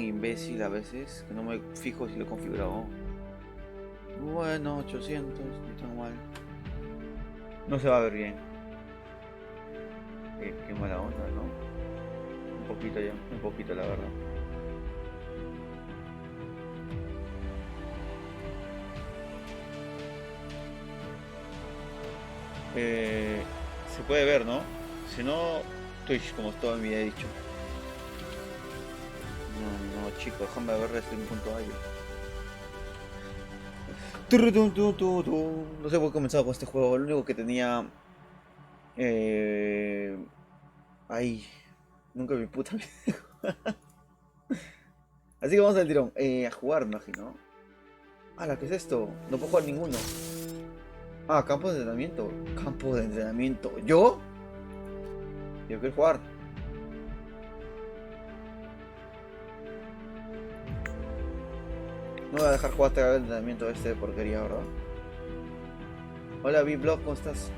imbécil a veces, que no me fijo si lo he configurado. Bueno, 800, no tan mal. No se va a ver bien. Qué mala onda, ¿no? Un poquito ya, un poquito la verdad. Eh, Se puede ver, ¿no? Si no, Twitch, como todo me había dicho. No, no, chico, déjame ver desde un punto A yo. No sé por qué he comenzado con este juego. Lo único que tenía. Eh... Ay, nunca en mi puta vida. Así que vamos al tirón. A jugar, me imagino. Ah, ¿qué es esto? No puedo jugar ninguno. Ah, campo de entrenamiento. Campo de entrenamiento. ¿Yo? Yo quiero jugar. No voy a dejar jugar hasta el entrenamiento este de porquería, ¿verdad? Hola, B-Block, ¿cómo estás?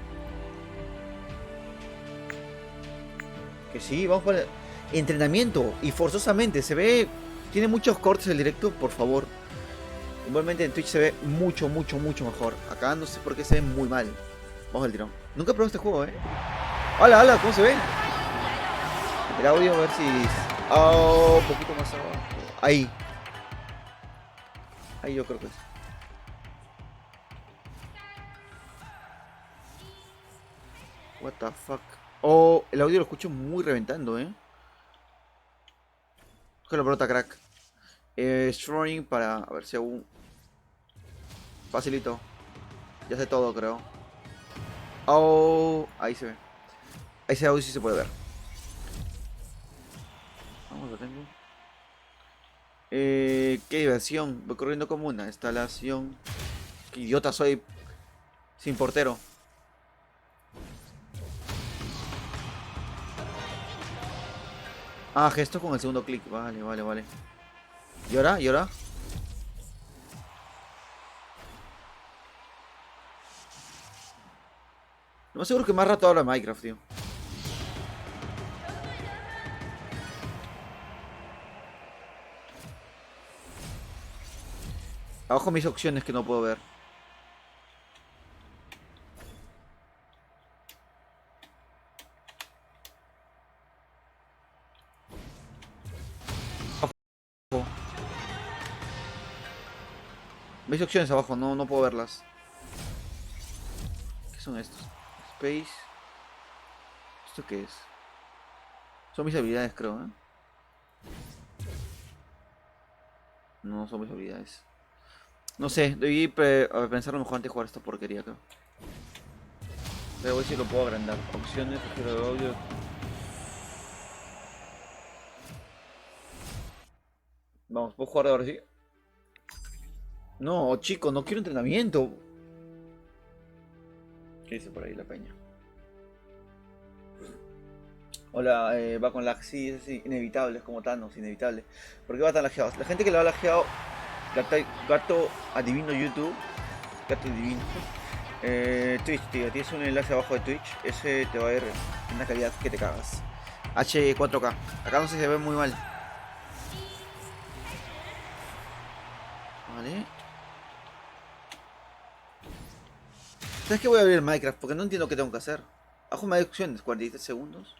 Que sí, vamos con el entrenamiento. Y forzosamente, se ve. Tiene muchos cortes el directo, por favor. Igualmente en Twitch se ve mucho, mucho, mucho mejor. Acá no sé por qué se ve muy mal. Vamos al tirón. Nunca probé este juego, ¿eh? Hola, hola, ¿cómo se ve? El audio, a ver si. Oh, un poquito más abajo. Ahí. Ahí yo creo que es. What the fuck. Oh, el audio lo escucho muy reventando, ¿eh? Que lo brota, crack. Destroying para. A ver si aún. Facilito. Ya sé todo, creo. Oh, ahí se ve. Ese audio sí se puede ver. Vamos, lo tengo. Qué diversión. Voy corriendo como una instalación. Qué idiota soy. Sin portero. Ah, gesto con el segundo clic. Vale, vale, vale. ¿Y ahora? ¿Y ahora? No me aseguro que más rato habla Minecraft, tío. Abajo mis opciones que no puedo ver. Abajo. Mis opciones abajo, no, no puedo verlas. ¿Qué son estos? Space. ¿Esto qué es? Son mis habilidades, creo, ¿eh? No son mis habilidades. No sé, debí pensar a lo mejor antes de jugar esta porquería, creo. Pero voy a ver si lo puedo agrandar. Opciones, giro de audio. Vamos, ¿puedo jugar ahora sí? No, chico, no quiero entrenamiento. ¿Qué dice por ahí la peña? Hola, va con lag, sí, es inevitable, es como Thanos, inevitable. ¿Por qué va tan lajeado? La gente que lo ha lajeado, gato adivino YouTube, gato divino. Twitch, tío, tienes un enlace abajo de Twitch, ese te va a ir en una calidad que te cagas. H4K, acá no sé si se ve muy mal. Vale. ¿Sabes qué? Voy a abrir Minecraft porque no entiendo qué tengo que hacer. Abajo me da opciones, 43 segundos.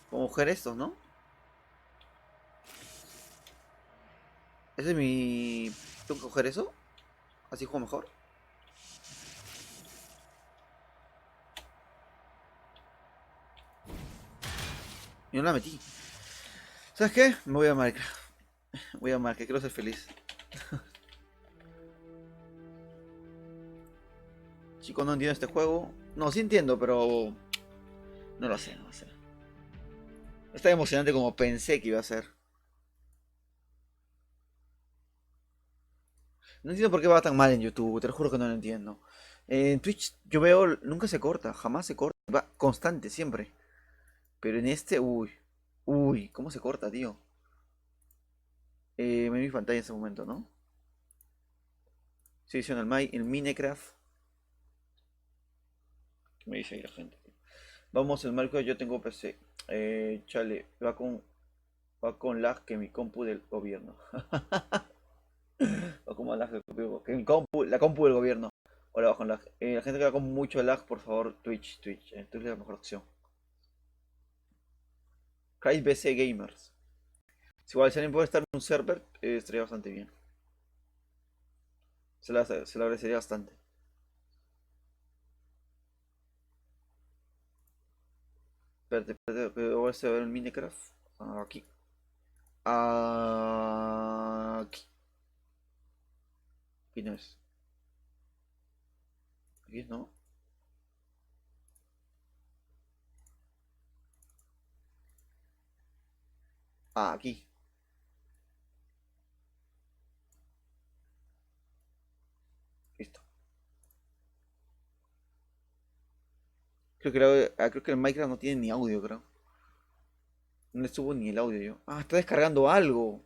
Vamos a coger estos, ¿no? Ese es mi... ¿Tengo que coger eso? ¿Así juego mejor? Y no la metí. ¿Sabes qué? Me voy a Minecraft. Voy a Minecraft, quiero ser feliz. Chicos, no entiendo este juego. No, sí entiendo, pero... No lo sé, no lo sé. No es tan emocionante como pensé que iba a ser. No entiendo por qué va tan mal en YouTube, te lo juro que no lo entiendo. En Twitch yo veo, nunca se corta, jamás se corta. Va constante, siempre. Pero en este, uy. Uy, ¿cómo se corta, tío? Me vi mi pantalla en ese momento, ¿no? Sí, sí, en el Minecraft. ¿Qué me dice ahí la gente? Vamos, el Marco, yo tengo PC. Chale, va con Va con lag que mi compu del gobierno. Va con más lag que la compu del gobierno. Hola, va con lag. La gente que va con mucho lag, por favor, Twitch. Twitch es la mejor opción. Cry BC Gamers. Si igual si alguien puede estar en un server, estaría bastante bien. Se lo agradecería bastante. Espérate, que voy a ver el Minecraft. Aquí. Aquí. Aquí no es. Aquí no. Aquí. Listo. Creo que el Minecraft no tiene ni audio, creo. No le subo ni el audio yo. Ah, está descargando algo.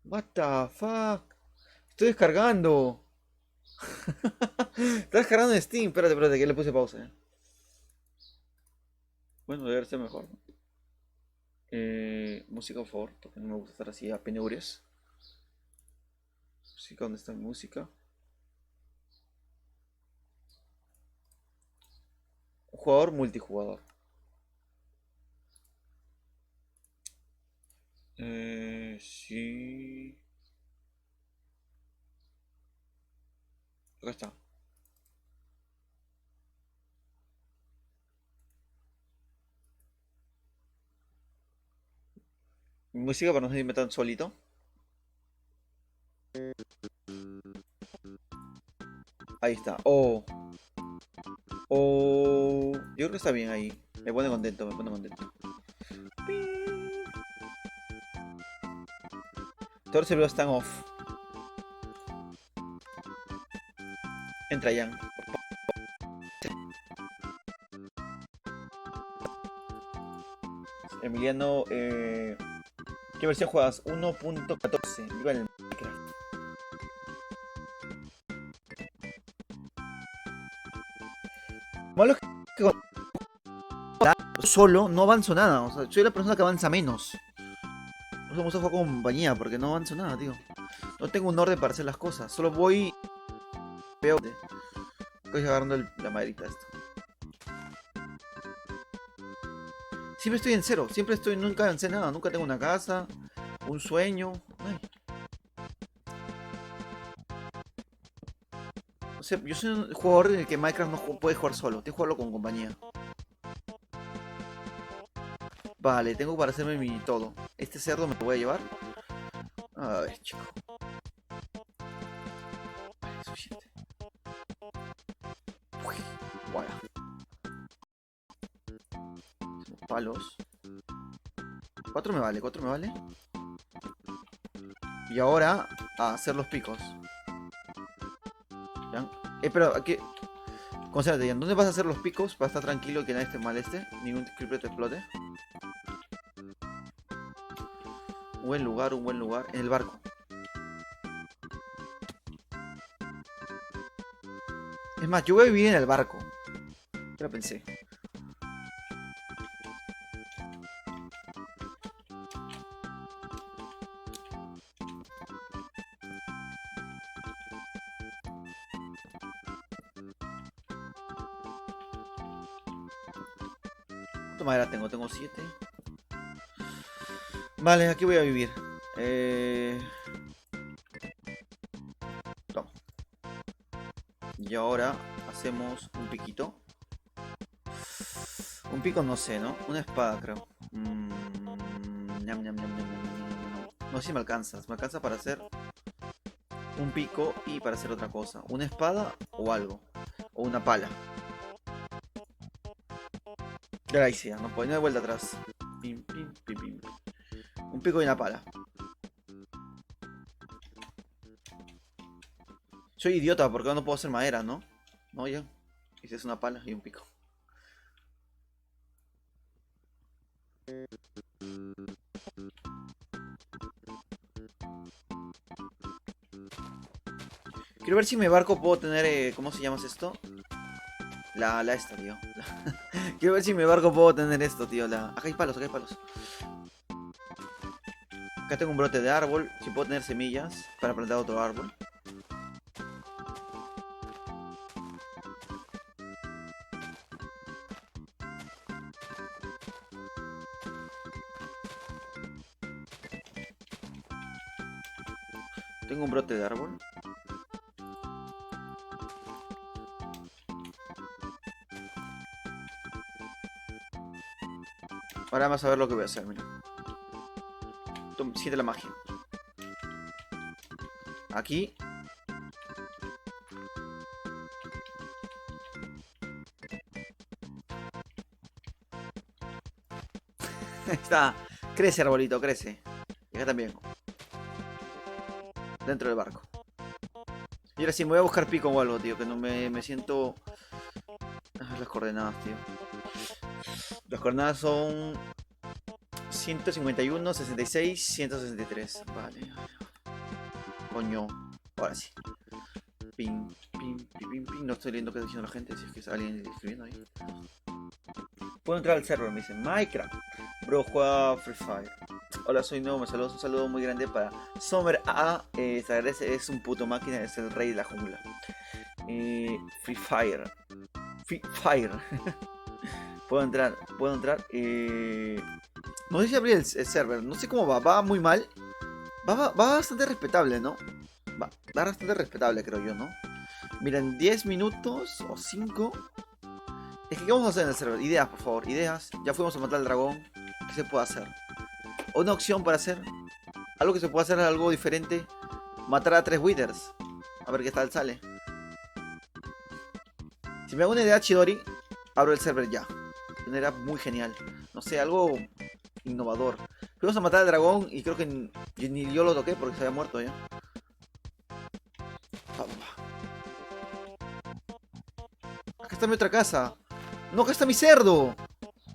What the fuck. Estoy descargando. Está descargando en Steam. Espérate, que le puse pausa. Bueno, debe ser mejor, ¿no? Música, por favor, porque no me gusta estar así a penurias. Música, ¿dónde está mi música? Un jugador multijugador. Sí. Acá está. Música para no irme tan solito. Ahí está. Oh. Oh. Yo creo que está bien ahí. Me pone contento, me pone contento. Todos los servidores están off. Entra Jan. Emiliano, ¿qué versión juegas? 1.14. Viva el Minecraft. Malo es que cuando solo no avanzo nada. O sea, soy la persona que avanza menos. Por eso me gusta jugar con compañía, porque no avanzo nada, tío. No tengo un orden para hacer las cosas. Solo voy. Veo. Estoy agarrando la maderita esto. Siempre estoy en cero. Nunca avancé nada. Nunca tengo una casa. Un sueño. Ay. O sea, yo soy un jugador en el que Minecraft no puede jugar solo. Tienes que jugarlo con compañía. Vale, tengo para hacerme mi todo. Este cerdo me lo voy a llevar. A ver, chico. Vale, suficiente. Uy, bueno. Palos. 4 me vale, 4 me vale. Y ahora a hacer los picos. ¿Ya? Pero aquí. Concéntrate, ¿en dónde vas a hacer los picos para estar tranquilo y que nadie te moleste? Ningún creeper te explote. Un buen lugar, un buen lugar. En el barco. Es más, yo voy a vivir en el barco. Ya lo pensé. ¿Cuánta madera tengo? Tengo 7. Vale, aquí voy a vivir. Toma. Y ahora hacemos un piquito. Un pico no sé, ¿no? Una espada, creo. Ñam, ñam, ñam, ñam, ñam, ñam. No sé si me alcanza. Me alcanza para hacer un pico y para hacer otra cosa. Una espada o algo. O una pala. Ya la hice, ya. No puedo, no hay vuelta atrás. Pim, pim, pim, pim. Un pico y una pala. Soy idiota porque no puedo hacer madera, ¿no? No, ya. Hice una pala y un pico. Quiero ver si en mi barco puedo tener, ¿cómo se llama esto? La esta, tío. Quiero ver si en mi barco puedo tener esto, tío. Acá hay palos, acá hay palos. Acá tengo un brote de árbol. Si puedo tener semillas para plantar otro árbol. Tengo un brote de árbol. Ahora vamos a ver lo que voy a hacer, mira. Siente la magia. Aquí. Está. Crece, arbolito, crece. Y acá también. Dentro del barco. Y ahora sí, me voy a buscar pico o algo, tío. Que no me siento... Las coordenadas, tío. Las coordenadas son... 151, 66, 163. Vale. Coño. Ahora sí. Ping, ping, ping, ping, ping. No estoy leyendo qué está diciendo la gente. Si es que es alguien escribiendo ahí. Puedo entrar al server, me dicen. Minecraft. Bro, juega Free Fire. Hola, soy nuevo, me saludos. Un saludo muy grande para Summer A. Se agradece, es un puto máquina, es el rey de la jungla. Free Fire. Free Fire. Puedo entrar. No sé si abrir el server. No sé cómo va. Va muy mal. Va bastante respetable, ¿no? Va bastante respetable, creo yo, ¿no? Miren, 10 minutos o 5. Es que, ¿qué vamos a hacer en el server? Ideas, por favor. Ideas. Ya fuimos a matar al dragón. ¿Qué se puede hacer? Una opción para hacer. Algo que se pueda hacer, algo diferente. Matar a 3 withers. A ver qué tal sale. Si me hago una idea Chidori, abro el server ya. Una idea muy genial. No sé, algo innovador. Fuimos a matar al dragón y creo que ni yo lo toqué porque se había muerto ya. Acá está mi otra casa. No, acá está mi cerdo.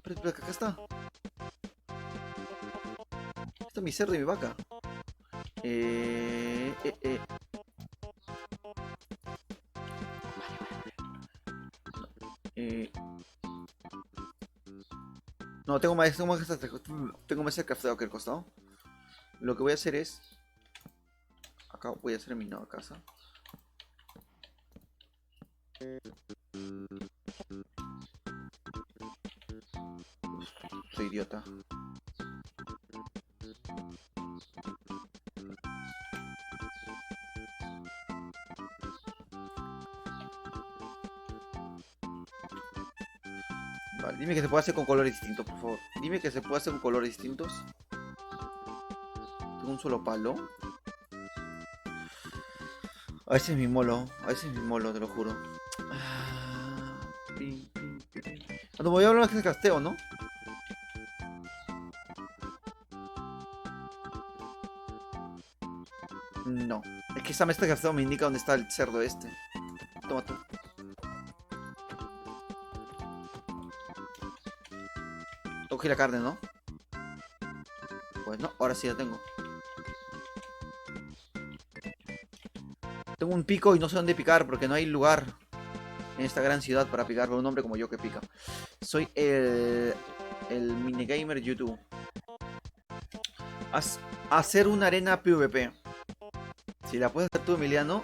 Pero acá está. Acá está mi cerdo y mi vaca. No, tengo más craftado que el costado. Lo que voy a hacer es... Acá voy a hacer mi nueva casa. Soy idiota. Vale, dime que se puede hacer con colores distintos, por favor. Dime que se puede hacer con colores distintos. Tengo un solo palo. A veces es mi molo, te lo juro. Cuando me voy a hablar de casteo, ¿no? No. Es que esa mezcla de casteo me indica dónde está el cerdo este. Toma tú. Cogí la carne, ¿no? Pues no, ahora sí la tengo. Tengo un pico y no sé dónde picar porque no hay lugar en esta gran ciudad para picar con un hombre como yo que pica. Soy el minigamer YouTube. Hacer una arena PvP. Si la puedes hacer tú, Emiliano,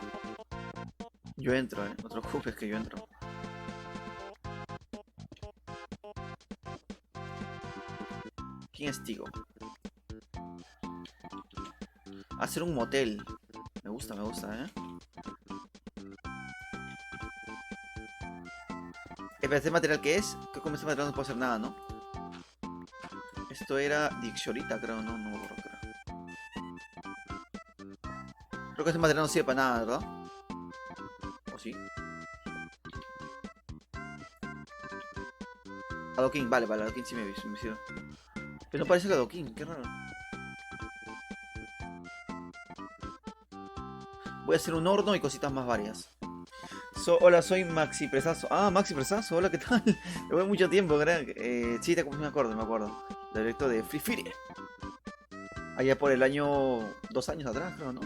yo entro, no te preocupes que yo entro. ¿Quién es Tigo? Hacer un motel. Me gusta, ¿eh? ¿Este material qué es? Creo que con este material no puedo hacer nada, ¿no? Esto era Dixorita, creo, no me acuerdo, creo. Creo que este material no sirve para nada, ¿verdad? ¿O sí? Adoquín, vale, Adoquín sí me sirve. Pero no parece el adoquín, qué raro. Voy a hacer un horno y cositas más varias. Hola, soy Maxi Presazo. Ah, Maxi Presazo, hola, ¿qué tal? Llevo mucho tiempo, creo. Sí, me acuerdo. Directo de Free Fire. Allá por el año... 2 años atrás, creo, ¿no?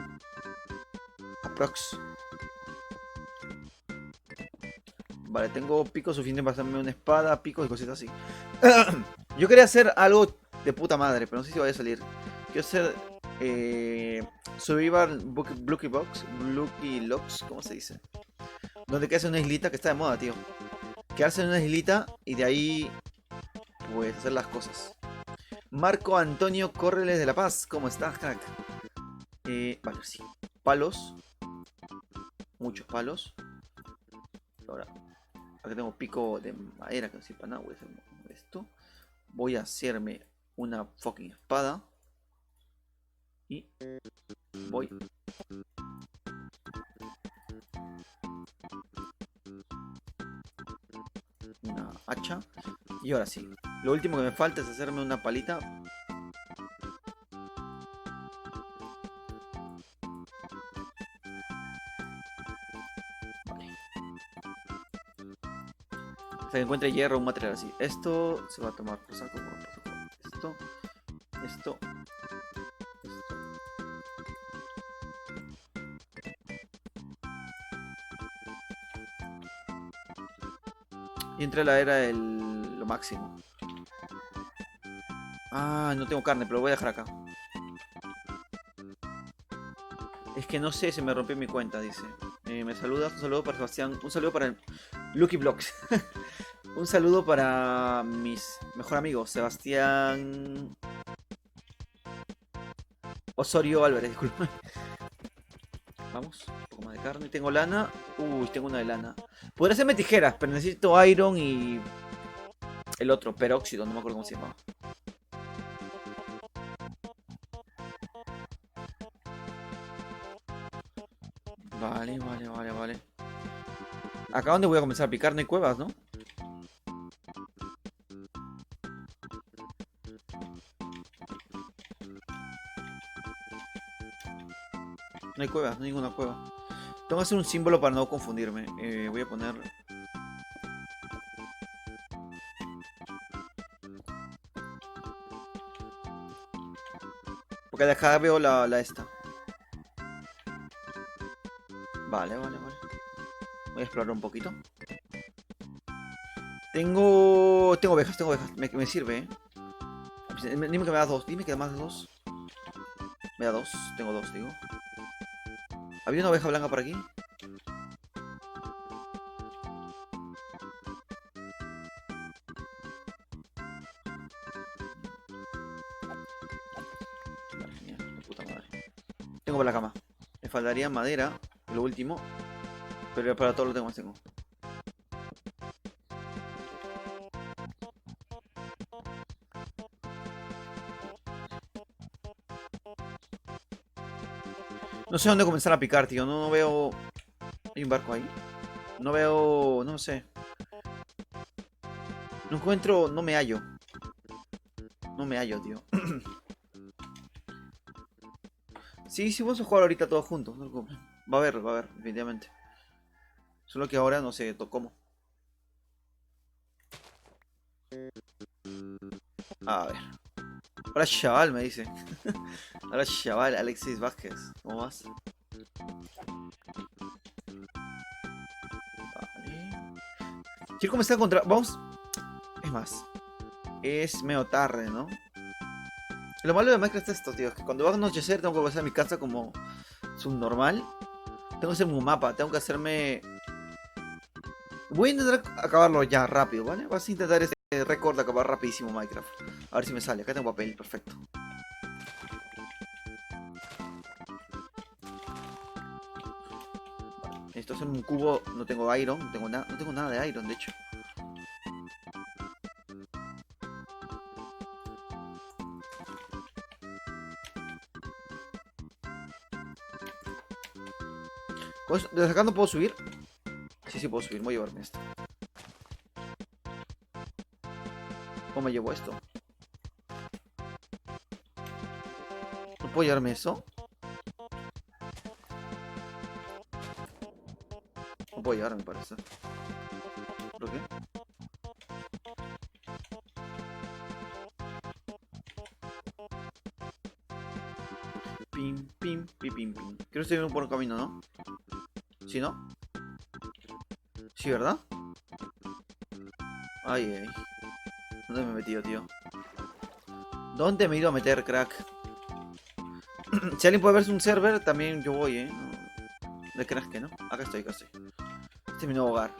Aprox. Vale, tengo picos suficientes para hacerme una espada, picos y cositas así. Yo quería hacer algo de puta madre, pero no sé si vaya a salir. Quiero hacer Survival Blucky Box, Blucky Locks, ¿cómo se dice? Donde quedas en una islita que está de moda, tío. Quedarse en una islita y de ahí, pues, hacer las cosas. Marco Antonio Correles de La Paz, ¿cómo estás, crack? Vale, sí. Palos. Muchos palos. Ahora, acá tengo pico de madera que no sirve para nada. Voy a hacer esto. Voy a hacerme una fucking espada. Y voy. Una hacha. Y ahora sí. Lo último que me falta es hacerme una palita. Vale. Hasta que encuentre hierro, un material así. Esto se va a tomar por saco. Esto. Esto. Y entre la era lo máximo. Ah, no tengo carne, pero lo voy a dejar acá. Es que no sé, se me rompió mi cuenta, dice. Me saludas, un saludo para Sebastián, un saludo para el Lucky Blocks. Un saludo para mis mejor amigos, Sebastián Osorio Álvarez, disculpa. Vamos, un poco más de carne. Tengo lana. Uy, tengo una de lana. Podría hacerme tijeras, pero necesito iron y el otro, peróxido, no me acuerdo cómo se llama. Vale, vale, vale, vale. Acá donde voy a comenzar a picar, no hay cuevas, ¿no? No hay cuevas, no hay ninguna cueva. Tengo que hacer un símbolo para no confundirme. Voy a poner... Porque de acá veo la esta. Vale, vale, vale. Voy a explorar un poquito. Tengo ovejas, tengo ovejas. Me sirve, ¿eh? Dime que me da dos. Dime que más de dos. Me da dos. Tengo dos, digo. ¿Había una oveja blanca por aquí? Vale, genial. De puta madre. Tengo para la cama. Me faltaría madera. Lo último. Pero para todo lo tengo más tengo. No sé dónde comenzar a picar, tío. No veo... ¿Hay un barco ahí? No veo... No sé. No encuentro... No me hallo. No me hallo, tío. Sí, sí, vamos a jugar ahorita todos juntos. No te preocupes. Va a haber, definitivamente. Solo que ahora no sé cómo. A ver. Hola chaval, me dice. Hola chaval, Alexis Vázquez. ¿Cómo vas? Vale. Quiero comenzar contra... Vamos... Es más. Es medio tarde, ¿no? Lo malo de Minecraft es esto, tío. Es que cuando va a anochecer tengo que pasar a mi casa como subnormal. Tengo que hacerme un mapa. Tengo que hacerme... Voy a intentar acabarlo ya rápido, ¿vale? Vas a intentar ese récord de acabar rapidísimo Minecraft. A ver si me sale. Acá tengo papel, perfecto. Necesito hacer un cubo. No tengo iron, no tengo nada de iron, de hecho. ¿Desde acá no puedo subir? Sí, sí puedo subir. Voy a llevarme esto. ¿Cómo me llevo esto? ¿No puedo llevarme eso? No puedo llevarme, me parece. ¿Por qué? Pim, pim, pim, pim, pim. Creo que estoy en un buen camino, ¿no? ¿Sí, no? ¿Sí, verdad? Ay, ay. ¿Dónde me he metido, tío? ¿Dónde me he ido a meter, crack? Si alguien puede verse un server, también yo voy, No, ¿le creas que no? Acá estoy, acá estoy. Este es mi nuevo hogar.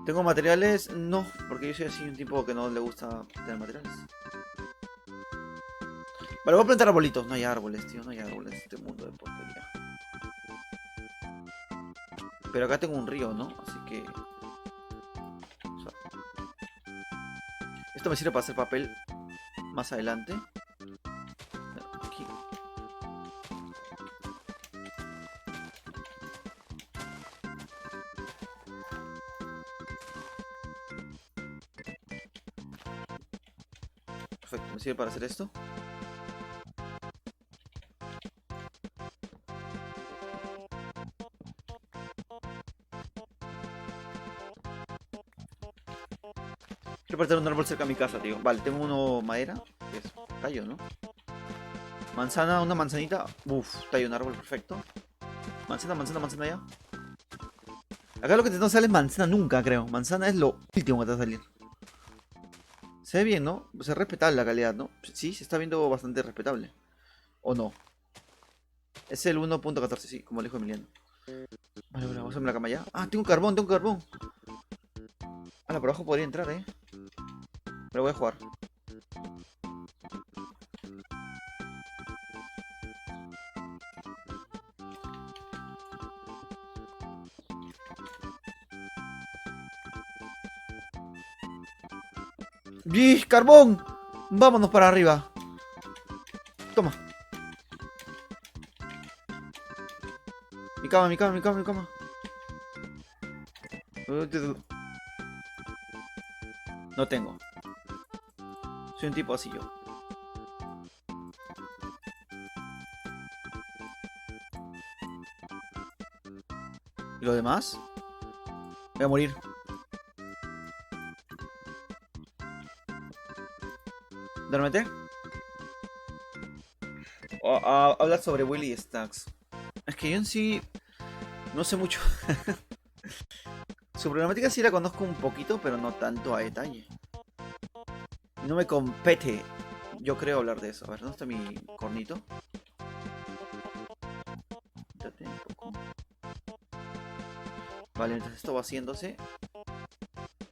¿Tengo materiales? No, porque yo soy así un tipo que no le gusta tener materiales. Vale, voy a plantar arbolitos. No hay árboles, tío, no hay árboles en este mundo de porquería. Pero acá tengo un río, ¿no? Así que... o sea, esto me sirve para hacer papel más adelante. Aquí. Perfecto, me sirve para hacer esto. Quiero plantar un árbol cerca de mi casa, tío. Vale, tengo uno madera, que es tallo, ¿no? Manzana, una manzanita. Uf, tallo un árbol, perfecto. Manzana, manzana, manzana ya. Acá lo que te no sale es manzana nunca, creo. Manzana es lo último que te va a salir. Se ve bien, ¿no? Se ve respetable la calidad, ¿no? Sí, se está viendo bastante respetable. ¿O no? Es el 1.14, sí, como le dijo Emiliano. Vale, vale, vamos a hacerme la cama ya. Ah, tengo carbón, tengo carbón. Ah, por abajo podría entrar, Pero voy a jugar. ¡Bien! ¡Carbón! Vámonos para arriba. Toma. Mi cama, mi cama, mi cama, mi cama. No tengo. Soy un tipo así yo. ¿Y lo demás? Voy a morir. Duérmete. Habla sobre Willy Stacks. Es que yo en sí no sé mucho. Su problemática sí la conozco un poquito, pero no tanto a detalle. No me compete, yo creo, hablar de eso. A ver, ¿dónde está mi cornito? Quítate un poco. Vale, mientras esto va haciéndose.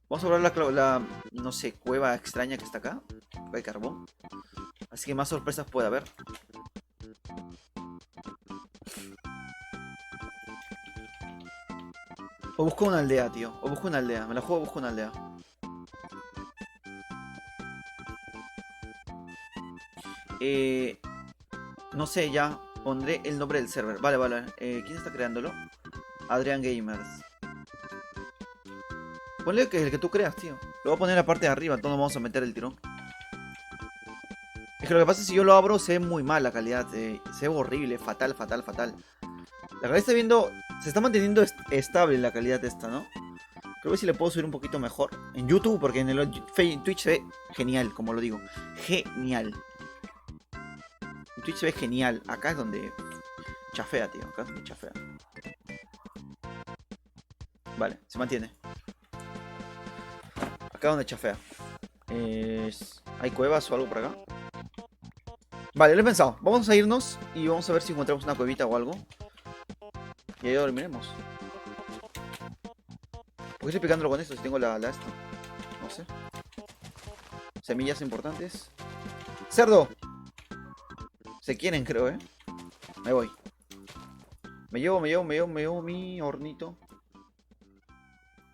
Vamos a probar no sé, cueva extraña que está acá. Cueva de carbón. Así que más sorpresas puede haber. O busco una aldea, tío. O busco una aldea. Me la juego, busco una aldea. No sé, ya. Pondré el nombre del server. Vale, vale. ¿Quién está creándolo? Adrian Gamers. Ponle que es el que tú creas, tío. Lo voy a poner en la parte de arriba, entonces vamos a meter el tirón. Es que lo que pasa es que si yo lo abro se ve muy mal la calidad. Se ve horrible, fatal, fatal, fatal. La calidad está viendo... Se está manteniendo estable la calidad esta, ¿no? Creo que si le puedo subir un poquito mejor. En YouTube, porque en el Twitch se ve genial, como lo digo. Genial. En Twitch se ve genial. Acá es donde... chafea, tío. Acá es donde chafea. Vale, se mantiene. Acá donde chafea. ¿Hay cuevas o algo por acá? Vale, lo he pensado. Vamos a irnos y vamos a ver si encontramos una cuevita o algo. Y ahí dormiremos. ¿Por qué estoy picándolo con esto si tengo la esta? No sé. Semillas importantes. ¡Cerdo! Se quieren, creo, Me voy. Me llevo mi hornito.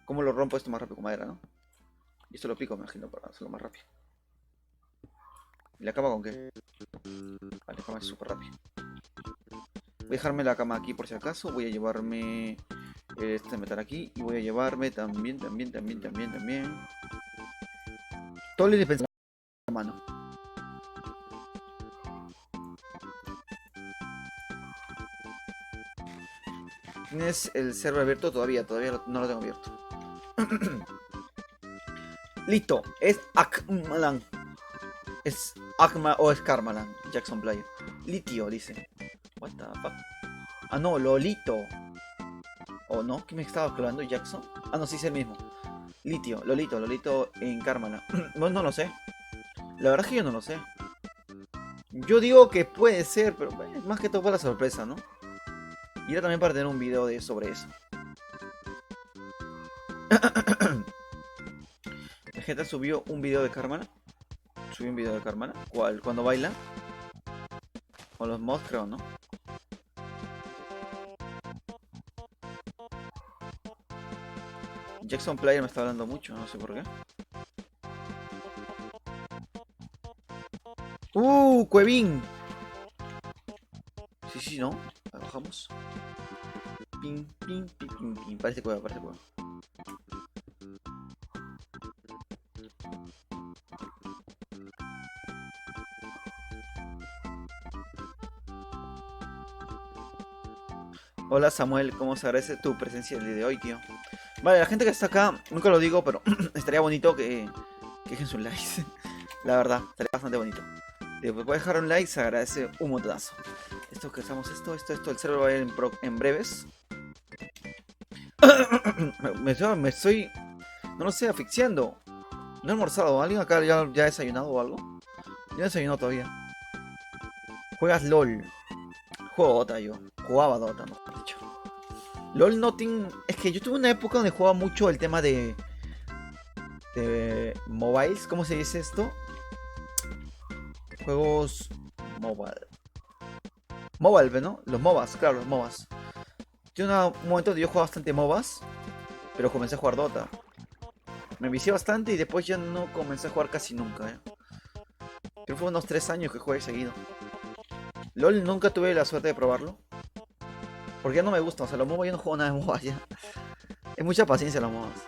¿Cómo lo rompo esto más rápido con madera, no? Y esto lo pico, me imagino, para hacerlo más rápido. ¿Y la cama con qué? Vale, la cama es súper rápido. Voy a dejarme la cama aquí por si acaso. Voy a llevarme este metal aquí. Y voy a llevarme también. Todo el indispensable a la mano. ¿Tienes el server abierto? Todavía no lo tengo abierto. Listo, es Akmalan. Es Akma o es Karmalan, Jackson Player. Litio, dice. What the fuck? Ah, no, Lolito. ¿O no? ¿Qué me estaba clavando Jackson? Ah, no, sí es el mismo. Litio, Lolito en Karmalan. No lo sé. La verdad es que yo no lo sé. Yo digo que puede ser, pero más que todo para la sorpresa, ¿no? Y era también para tener un video sobre eso. Vegeta subió un video de Carmana. Subió un video de Carmana. ¿Cuál? Cuando baila. O los mods, creo, ¿no? Jackson Player me está hablando mucho, no sé por qué. Cuevin. Sí, no. Bajamos. Ping, ping, ping, ping, ping. Parece cueva, parece cueva. Hola Samuel, ¿cómo se agradece tu presencia el día de hoy, tío? Vale, la gente que está acá, nunca lo digo, pero estaría bonito que dejen su like. La verdad, estaría bastante bonito. Puedes dejar un like, se agradece un montonazo. Esto que estamos, esto, el server va a ir en breves. me estoy, no lo sé, asfixiando. No he almorzado. ¿Alguien acá ya ha desayunado o algo? Yo no he desayunado todavía. Juegas LOL. Juego Dota yo. Jugaba Dota, mejor dicho. LOL Nothing. Es que yo tuve una época donde jugaba mucho el tema de mobiles. ¿Cómo se dice esto? Juegos mobile. Mobile, ¿no? Los MOBAs, claro, los MOBAs. Tuve un momento donde yo jugaba bastante MOBAs, pero comencé a jugar Dota. Me vicié bastante y después ya no comencé a jugar casi nunca, Creo que fue unos 3 años que jugué seguido. LOL nunca tuve la suerte de probarlo. Porque ya no me gusta, o sea, los MOBAs yo no juego nada de MOBAs ya. Es mucha paciencia los MOBAs.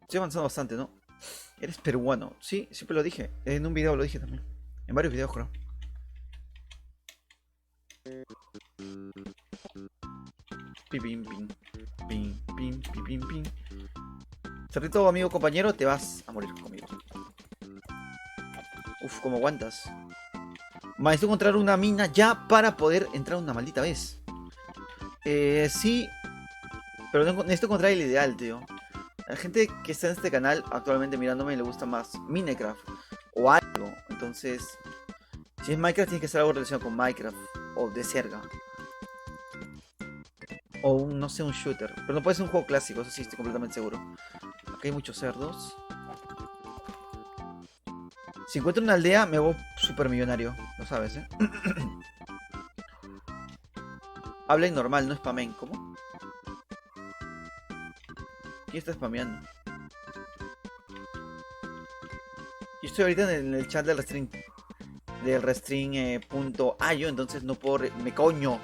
Estoy avanzando bastante, ¿no? Eres peruano. Sí, siempre lo dije. En un video lo dije también. En varios videos, creo. Pim, pim, pim. Pim, pim, pim, pim, pim. Cerrito, amigo, compañero, te vas a morir conmigo. Uf, ¿cómo aguantas? Necesito encontrar una mina ya para poder entrar una maldita vez. Sí. Pero necesito encontrar el ideal, tío. A la gente que está en este canal actualmente mirándome le gusta más Minecraft o algo. Entonces, si es Minecraft, tiene que ser algo relacionado con Minecraft o de Serga. O un, no sé, un shooter. Pero no puede ser un juego clásico, eso sí, estoy completamente seguro. Aquí hay muchos cerdos. Si encuentro una aldea, me hago super millonario. Lo sabes, Hablen normal, no spamen. ¿Cómo? ¿Quién está spameando? Yo estoy ahorita en el chat del restring. Del restring.io, entonces no puedo. Me coño.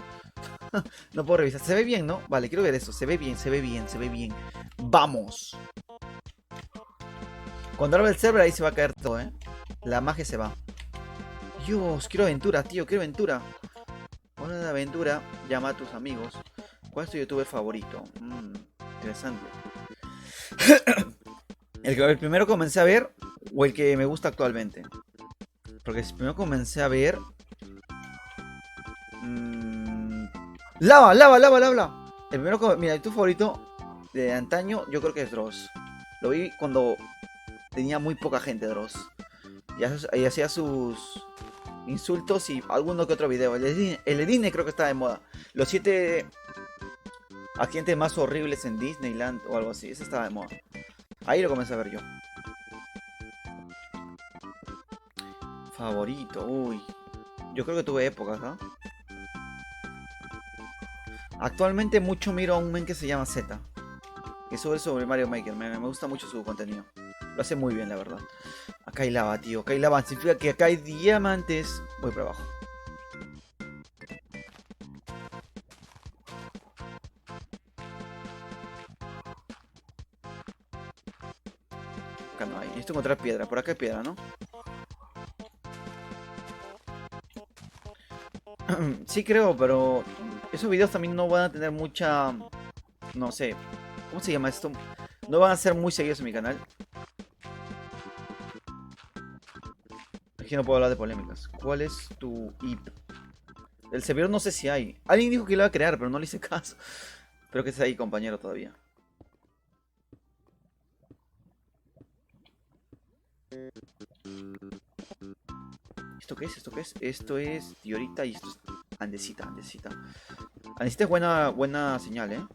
No puedo revisar. Se ve bien, ¿no? Vale, quiero ver eso. Se ve bien, se ve bien, se ve bien. ¡Vamos! Cuando abra el server ahí se va a caer todo, La magia se va. Dios, quiero aventura, tío, quiero aventura. Hora de aventura, llama a tus amigos. ¿Cuál es tu youtuber favorito? Interesante. El primero comencé a ver o el que me gusta actualmente. Porque el primero comencé a ver. Lava. El primero, mira, tu favorito de antaño, yo creo que es Dross. Lo vi cuando tenía muy poca gente, Dross. Y hacía sus insultos y alguno que otro video. El Edine creo que estaba de moda. Los 7 agentes más horribles en Disneyland o algo así. Ese estaba de moda. Ahí lo comencé a ver yo. Favorito, uy. Yo creo que tuve épocas, ¿no? Actualmente mucho miro a un men que se llama Z. Que sube sobre Mario Maker. Me gusta mucho su contenido. Lo hace muy bien, la verdad. Acá hay lava, tío. Acá hay lava. Significa que acá hay diamantes. Voy para abajo. Acá no hay. Necesito encontrar piedra. Por acá hay piedra, ¿no? Sí creo, pero esos videos también no van a tener mucha... No sé. ¿Cómo se llama esto? No van a ser muy seguidos en mi canal. Aquí no puedo hablar de polémicas. ¿Cuál es tu IP? El servidor no sé si hay. Alguien dijo que lo iba a crear, pero no le hice caso. Espero que esté ahí, compañero, todavía. ¿Esto qué es? ¿Esto qué es? Esto es diorita y esto es andesita, andesita. Andesita es buena señal, ¿eh?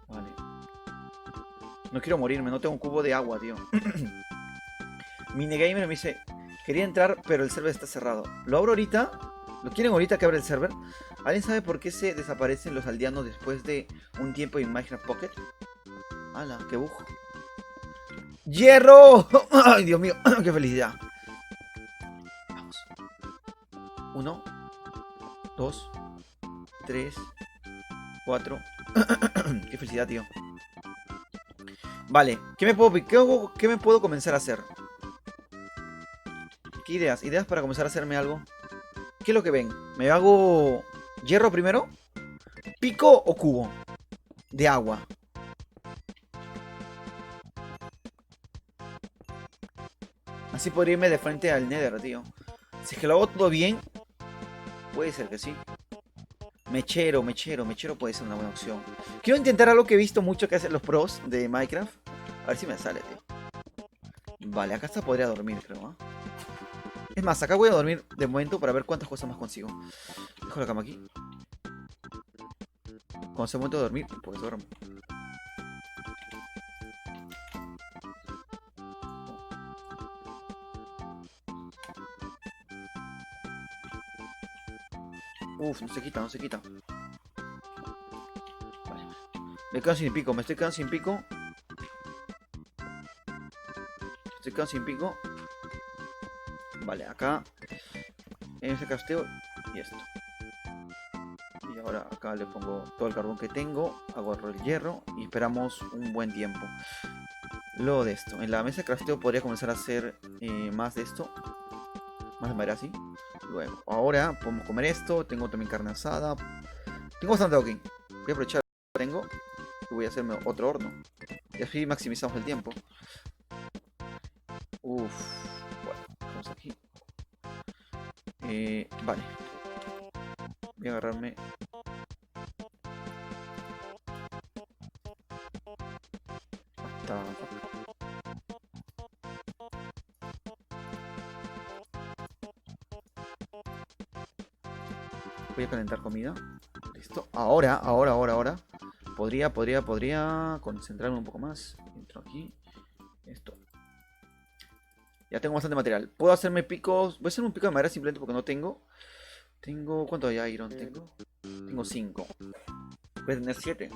Vale. No quiero morirme, no tengo un cubo de agua, tío. Minigamer me dice, quería entrar, pero el server está cerrado. ¿Lo abro ahorita? ¿Lo quieren ahorita que abra el server? ¿Alguien sabe por qué se desaparecen los aldeanos después de un tiempo en Minecraft Pocket? ¡Hala, qué bug! ¡Hierro! ¡Ay, Dios mío! ¡Qué felicidad! Vamos. 1, 2, 3, 4. ¡Qué felicidad, tío! Vale, ¿qué me puedo comenzar a hacer? ¿Qué ideas? ¿Ideas para comenzar a hacerme algo? ¿Qué es lo que ven? ¿Me hago hierro primero? ¿Pico o cubo? De agua. Así podría irme de frente al Nether, tío. Si es que lo hago todo bien, puede ser que sí. Mechero puede ser una buena opción. Quiero intentar algo que he visto mucho que hacen los pros de Minecraft. A ver si me sale, tío. Vale, acá hasta podría dormir, creo, ¿eh? Es más, acá voy a dormir de momento para ver cuántas cosas más consigo. Dejo la cama aquí. Cuando sea momento de dormir, pues duermo. Uf, no se quita, no se quita. Vale. Me quedo sin pico, me estoy quedando sin pico. Estoy quedando sin pico. Vale, acá. En este casteo. Y esto. Y ahora acá le pongo todo el carbón que tengo. Agarro el hierro. Y esperamos un buen tiempo. Luego de esto. En la mesa de crafteo podría comenzar a hacer más de esto. Más de madera así. Luego. Ahora podemos comer esto. Tengo también carne asada. Tengo bastante ok. Voy a aprovechar lo que tengo. Y voy a hacerme otro horno. Y así maximizamos el tiempo. Uff. Bueno, vamos aquí. Vale. Voy a agarrarme. Voy a calentar comida. Listo. Ahora. Podría concentrarme un poco más. Entro aquí. Esto. Ya tengo bastante material. Puedo hacerme picos. Voy a hacer un pico de madera simplemente porque no tengo. ¿Cuánto de iron tengo? Tengo 5. Voy a tener 7.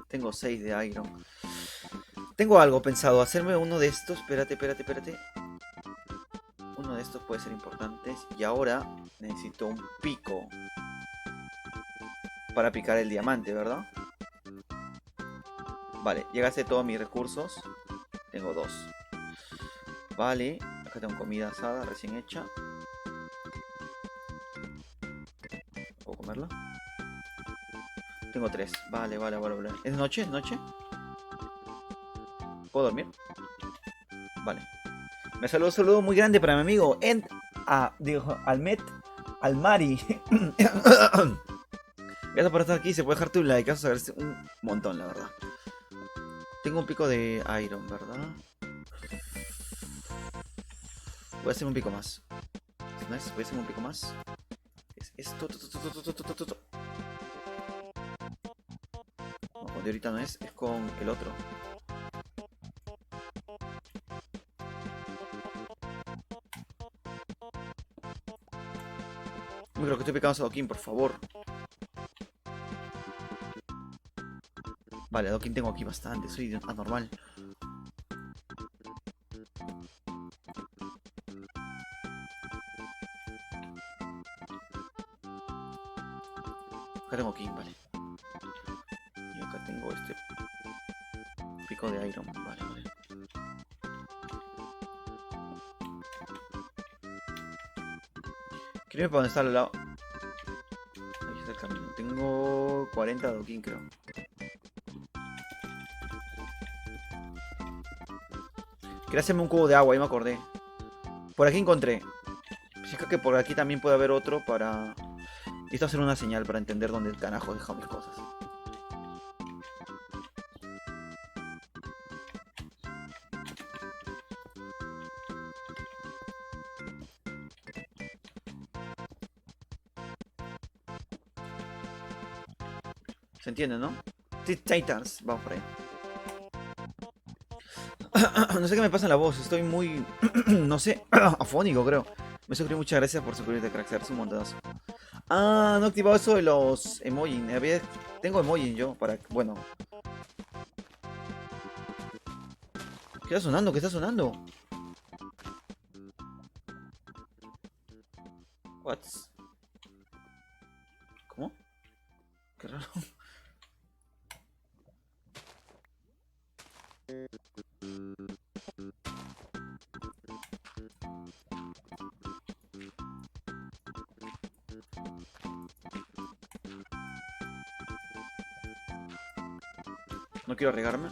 Tengo 6 de iron. Tengo algo pensado. Hacerme uno de estos. Espérate. Uno de estos puede ser importante. Y ahora necesito un pico. Para picar el diamante, ¿verdad? Vale, llegaste todos mis recursos. Tengo 2. Vale, acá tengo comida asada recién hecha. ¿Puedo comerla? Tengo 3. Vale. ¿Es noche? ¿Es noche? ¿Puedo dormir? Vale. Me saludo un saludo muy grande para mi amigo Almet Almari. Gracias por estar aquí. Se puede dejar tu like. Vas a agradecer un montón, la verdad. Tengo un pico de iron, ¿verdad? Voy a hacer un pico más. Nice. Voy a hacer un pico más. Es esto. No, con de ahorita no es con el otro. Muy creo que estoy picando a Dokin, por favor. Vale, Dokin tengo aquí bastante. Soy anormal. Acá tengo King, vale. Y acá tengo este pico de iron. Vale. Quiero ir para donde está al lado. Ahí está el camino. Tengo 40 de Dokin, creo. Quería hacerme un cubo de agua, ahí me acordé. Por aquí encontré. Fíjate que por aquí también puede haber otro para... Esto va a ser una señal para entender dónde el carajo he dejado mis cosas. ¿Se entiende, no? Titans, vamos por ahí. No sé qué me pasa en la voz, estoy muy... no sé, afónico creo. Me suscribí, muchas gracias por suscribirte, crack, eres un montonazo. Ah, no he activado eso de los emojis. Tengo emojis yo para... Bueno. ¿Qué está sonando? ¿Qué está sonando? What? ¿Cómo? Qué raro. No quiero arriesgarme.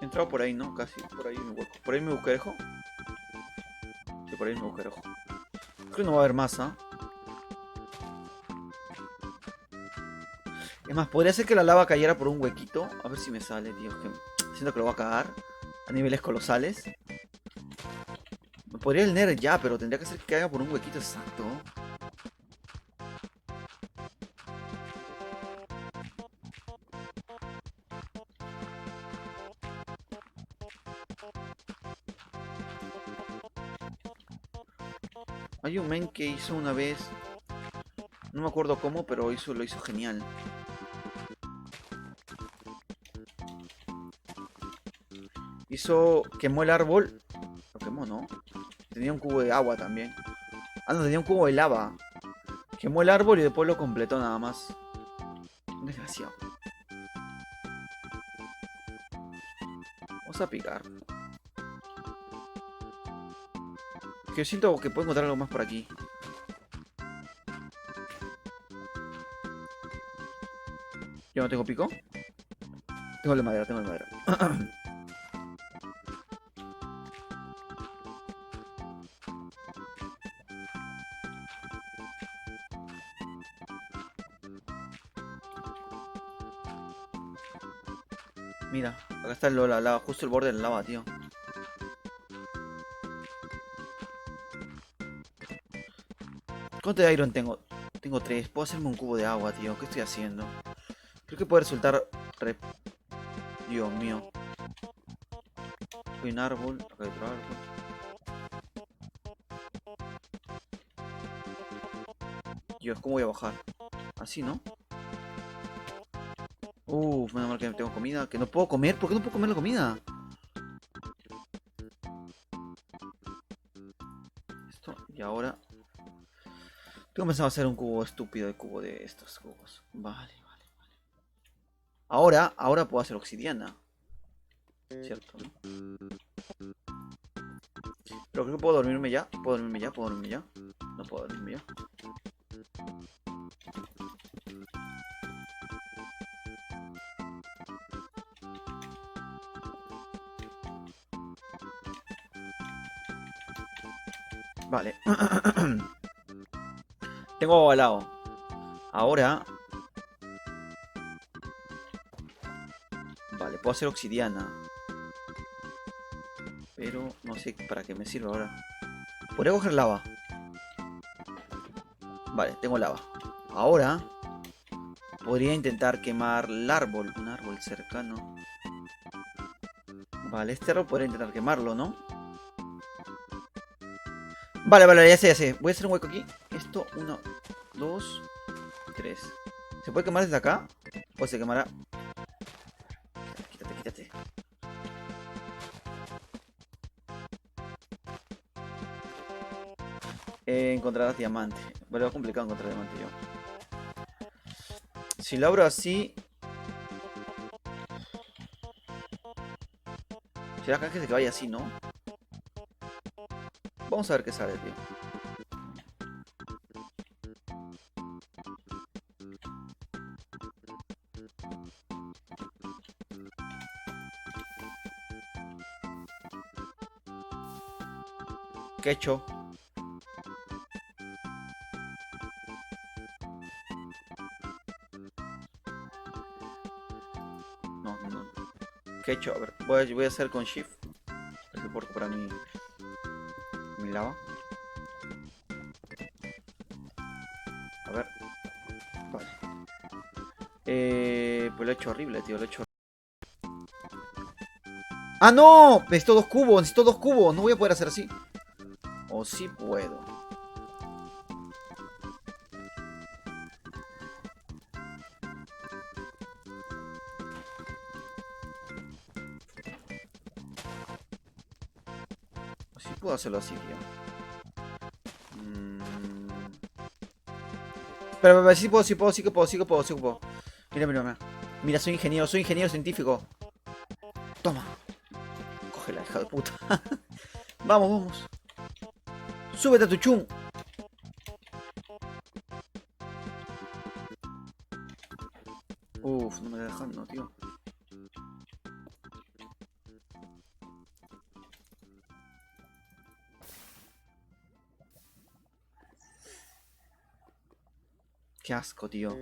He entrado por ahí, ¿no? Casi. Por ahí mi hueco. ¿Por ahí mi buscarejo? Sí, por ahí mi buscarejo. Creo que no va a haber más, ¿ah? Es más, podría ser que la lava cayera por un huequito. A ver si me sale, tío. Es que siento que lo va a cagar. A niveles colosales. Me podría el Nether ya, pero tendría que ser que caiga por un huequito exacto. Hay un men que hizo una vez... No me acuerdo cómo, pero lo hizo genial. Quemó el árbol. Lo quemó, ¿no? Tenía un cubo de agua también. Ah, no, tenía un cubo de lava. Quemó el árbol y después lo completó nada más. Un desgraciado. Vamos a picar. Que siento que puedo encontrar algo más por aquí. Yo no tengo pico. Tengo el de madera, tengo el de madera. Mira, acá está la lava, justo el borde de la lava, tío. ¿Cuánto de iron tengo? Tengo 3. Puedo hacerme un cubo de agua, tío. ¿Qué estoy haciendo? Creo que puede resultar... Dios mío. Hay un árbol. Acá hay otro árbol. Dios, ¿cómo voy a bajar? Así, ¿no? Menos mal que tengo comida. Que no puedo comer. ¿Por qué no puedo comer la comida? Esto. Y ahora... Tengo pensado hacer un cubo estúpido de cubo de estos cubos. Vale, vale. Ahora puedo hacer obsidiana. Cierto, ¿no? Pero creo que puedo dormirme ya. ¿Puedo dormirme ya? ¿Puedo dormirme ya? No puedo dormirme ya. Vale. Tengo al lado. Ahora... Vale, puedo hacer obsidiana. Pero no sé para qué me sirve ahora. Podría coger lava. Vale, tengo lava. Ahora... Podría intentar quemar el árbol. Un árbol cercano. Vale, este árbol podría intentar quemarlo, ¿no? Vale, vale, ya sé, ya sé. Voy a hacer un hueco aquí. Esto, 1, 2, 3. ¿Se puede quemar desde acá? ¿O se quemará? Quítate, quítate. Encontrarás diamante. Vale, va complicado encontrar diamante yo. Si lo abro así... Será que se vaya así, ¿no? Vamos a ver qué sale, tío. ¿Qué he hecho? No, no, no. ¿Qué he hecho? A ver, voy a hacer con Shift. Es que por comprar mi lava. A ver. Vale. Pues lo he hecho horrible, tío. Lo he hecho. ¡Ah, no! Necesito 2 cubos. Necesito 2 cubos. No voy a poder hacer así. O sí puedo. Sí puedo hacerlo así, tío. Pero sí puedo, sí puedo, sí que puedo, sí que puedo, sí que puedo. Mira, mira, mira. Mira, soy ingeniero científico. Toma. Cógela, hija de puta. Vamos, vamos. Súbete a tu chum. Uf, no me dejan, no, tío. Qué asco, tío.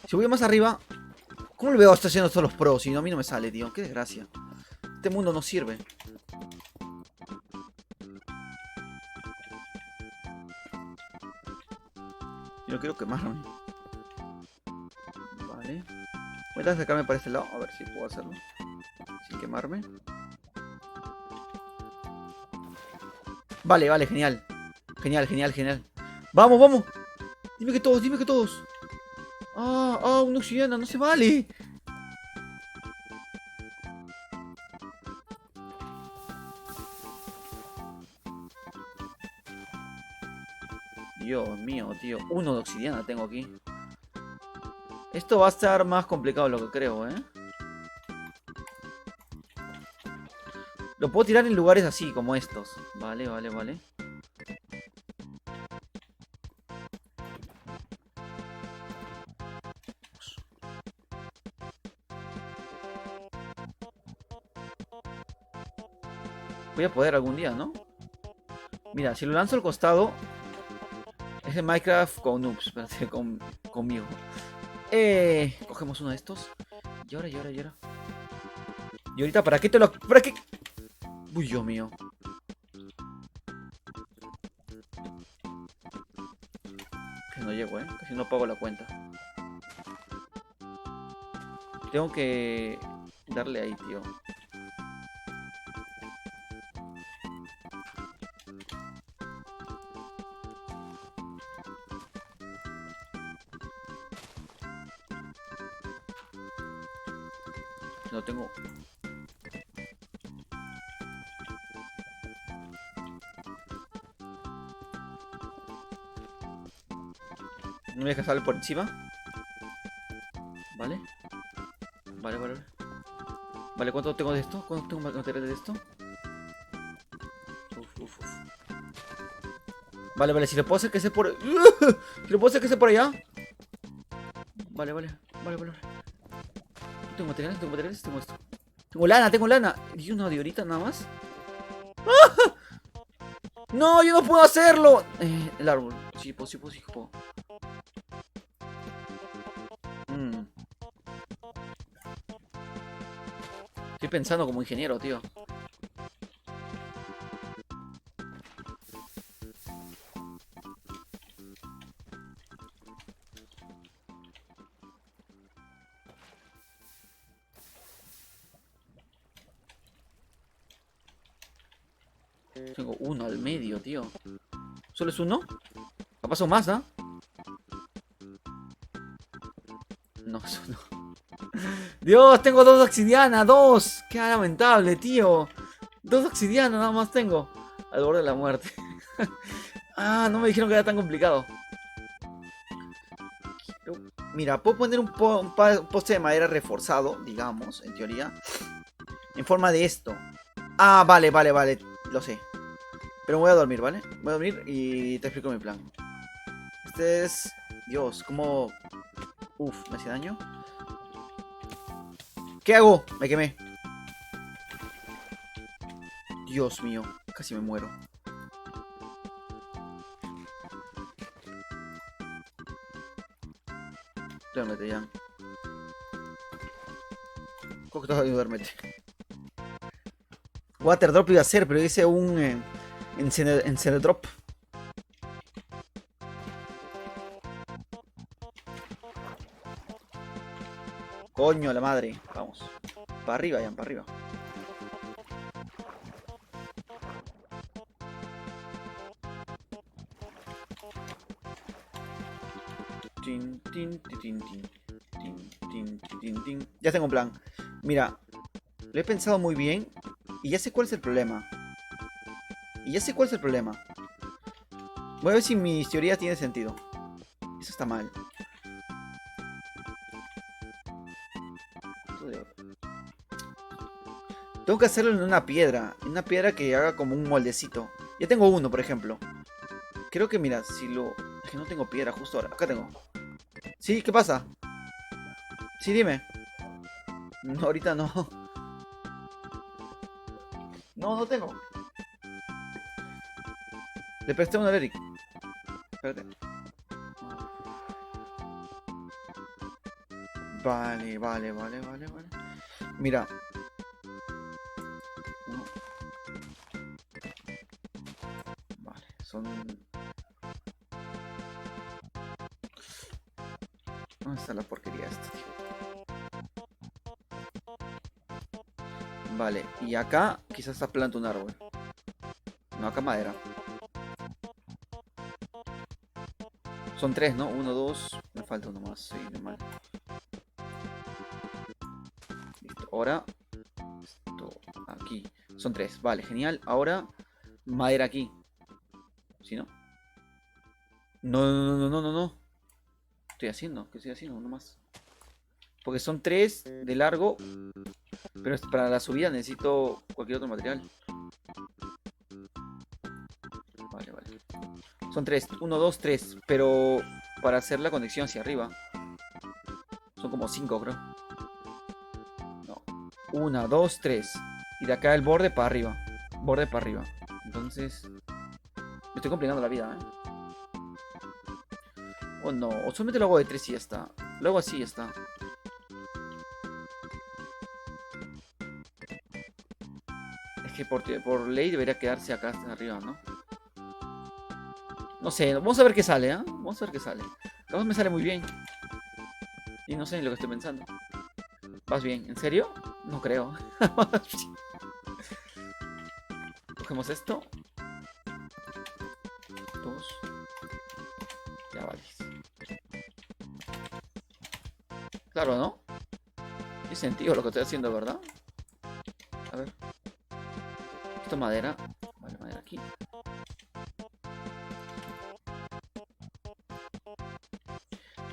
Si voy más arriba... ¿Cómo le veo a estar haciendo todos los pros? Si no, a mí no me sale, tío. Qué desgracia. Este mundo no sirve. Yo no quiero quemarme. Vale. Voy a acercarme para este lado. A ver si puedo hacerlo. Sin quemarme. Vale, vale, genial. Genial, genial, genial. ¡Vamos, vamos! Dime que todos, dime que todos. Ah, una obsidiana, no se vale. Dios mío, tío. Uno de obsidiana tengo aquí. Esto va a estar más complicado de lo que creo, ¿eh? Lo puedo tirar en lugares así, como estos. Vale, vale, vale. Voy a poder algún día, ¿no? Mira, si lo lanzo al costado... Es de Minecraft con noobs, espérate, conmigo. Cogemos uno de estos. Y ahora, y ahora, y ahora. Y ahorita, ¿para qué te lo...? ¿Para qué? Uy, Dios mío. Que no llego, casi no pago la cuenta. Tengo que darle ahí, tío. No tengo... No me deja salir por encima. Vale. Vale, vale, vale. Vale, ¿cuánto tengo de esto? ¿Cuánto tengo material de esto? Uf, uf, uf. Vale, vale, si lo puedo hacer que sea por... Si lo puedo hacer que sea por allá. Vale, vale, vale, vale. Tengo materiales, tengo esto. Tengo lana. ¿Y una de ahorita nada más? ¡No, yo no puedo hacerlo! El árbol. Sí, puedo, sí, puedo, sí, puedo. Estoy pensando como ingeniero, tío. Tengo uno al medio, tío. ¿Solo es uno? ¿Ha pasado más, no? No, es uno. Dios, tengo 2 obsidianas, 2. Qué lamentable, tío. 2 obsidianas nada más tengo. Al borde de la muerte. Ah, no me dijeron que era tan complicado. Mira, puedo poner un poste de madera reforzado, digamos, en teoría. En forma de esto. Ah, vale, vale, vale. Lo sé. Pero me voy a dormir, ¿vale? Voy a dormir y te explico mi plan. Este es... Dios, ¿cómo...? Uf, ¿me hace daño? ¿Qué hago? Me quemé. Dios mío, casi me muero. Duérmete ya. ¿Cómo que estás duérmete? Water drop iba a ser, pero hice un encender drop. Coño, la madre. Vamos. Para arriba, ya, para arriba. Tin, tin, tin, tin, tin, tin, tin, tin. Ya tengo un plan. Mira, lo he pensado muy bien y ya sé cuál es el problema. Voy a ver si mi teoría tiene sentido. Eso está mal. Tengo que hacerlo en una piedra. En una piedra que haga como un moldecito. Ya tengo uno, por ejemplo. Creo que, mira, si lo... Es que no tengo piedra justo ahora. Acá tengo. Sí, ¿qué pasa? Sí, dime. No, ahorita no. No, no tengo. Le presté uno a Eric. Espérate. Vale, vale, vale, vale, vale. Mira. Uno. Vale, son... ¿Dónde está la porquería esta, tío? Vale, y acá quizás está planta un árbol. No, acá madera. Son tres, ¿no? Uno, dos. Me falta uno más. Sí, normal. Listo. Ahora, esto aquí. Son tres. Vale, genial. Ahora, madera aquí. ¿Sí, no? No, no, no, no, no, no. ¿Qué estoy haciendo? ¿Qué estoy haciendo? Uno más. Porque son tres de largo. Pero para la subida necesito cualquier otro material. Vale, vale. Son tres. Uno, dos, tres. Pero para hacer la conexión hacia arriba. Son como cinco, creo. No. Una, dos, tres. Y de acá el borde para arriba. Borde para arriba. Entonces... Me estoy complicando la vida, ¿eh? O no. O solamente lo hago de tres y ya está. Lo hago así y ya está. Es que por ley debería quedarse acá hasta arriba, ¿no? No sé. Vamos a ver qué sale, ¿eh? Vamos a ver qué sale. Capaz me sale muy bien. Y no sé ni lo que estoy pensando. ¿Vas bien? ¿En serio? No creo. Cogemos esto. Dos. Ya vale. Claro, ¿no? Tiene sentido lo que estoy haciendo, ¿verdad? A ver. Esto es madera. Vale, madera aquí.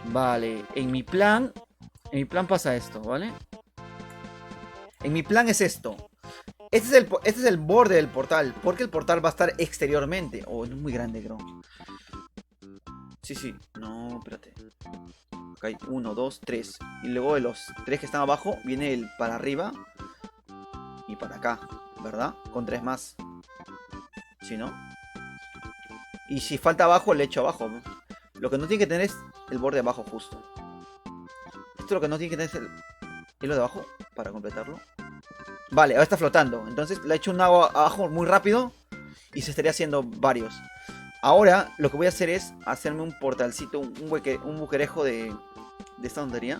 Vale, en mi plan pasa esto, ¿vale? En mi plan es esto. Este es el borde del portal, porque el portal va a estar exteriormente. Oh, es muy grande, creo. Sí, sí. No, espérate. Acá hay uno, dos, tres. Y luego de los tres que están abajo, viene el para arriba y para acá, ¿verdad? Con tres más. ¿Sí, no? Y si falta abajo, le echo abajo. Lo que no tiene que tener es el borde abajo justo. Esto lo que no tiene que tener es el hilo de abajo para completarlo. Vale, ahora está flotando. Entonces le he hecho un agua abajo muy rápido y se estaría haciendo varios. Ahora lo que voy a hacer es hacerme un portalcito, un buquerejo de esta tontería.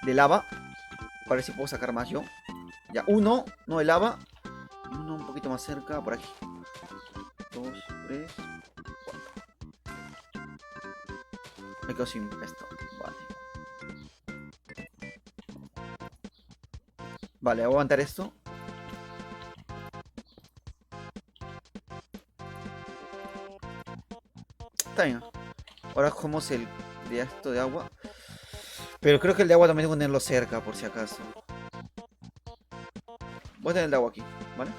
De lava. Para ver si puedo sacar más yo. Ya, uno, no de lava. Y uno un poquito más cerca, por aquí. Dos, tres, cuatro. Me quedo sin esto. Vale. Vale, voy a aguantar esto. Está bien. Ahora cogemos el de esto de agua. Pero creo que el de agua también tengo que tenerlo cerca, por si acaso. Voy a tener el de agua aquí, ¿vale?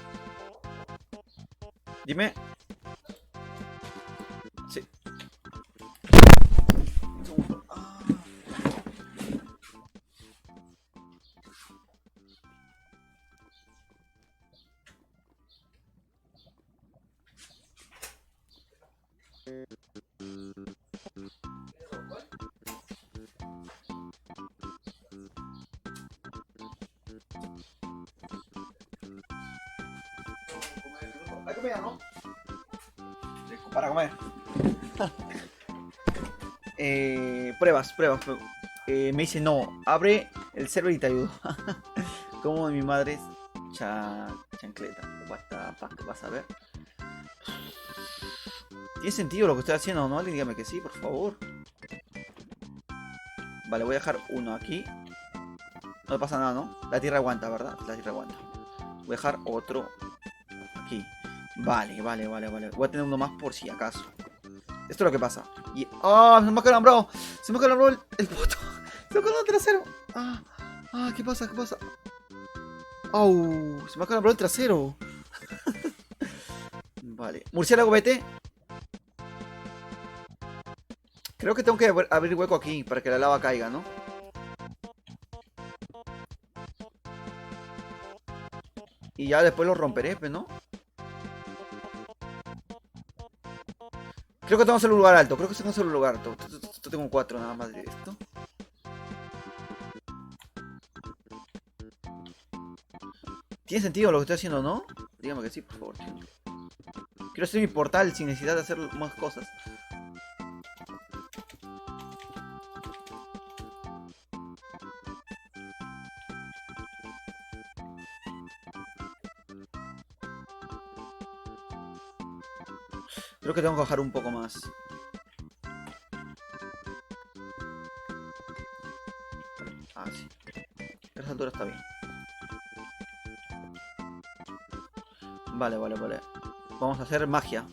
Dime. Sí. Un segundo. La comida, ¿no? Para comer. Pruebas. Me dice, no, abre el server y te ayudo. Como mi madre es chancleta. What the fuck, vas a ver. ¿Tiene sentido lo que estoy haciendo, no? Alguien dígame que sí, por favor. Vale, voy a dejar uno aquí. No pasa nada, ¿no? La tierra aguanta, ¿verdad? La tierra aguanta. Voy a dejar otro aquí. Vale. Voy a tener uno más por si acaso. Esto es lo que pasa. Y... ¡ah! Se me ha calambrado. Se me ha calambrado el puto. Se me ha calambrado el trasero. ¿Qué pasa? ¡Au! Se me ha calambrado el trasero. Vale. Murciélago, vete. Creo que tengo que abrir hueco aquí para que la lava caiga, ¿no? Y ya después lo romperé, ¿no? Creo que tengo que hacer un lugar alto. Esto tengo 4 nada más de esto. ¿Tiene sentido lo que estoy haciendo, no? Dígame que sí, por favor. Quiero hacer mi portal sin necesidad de hacer más cosas. Creo que tengo que bajar un poco más. Sí. A esa altura está bien. Vale. Vamos a hacer magia.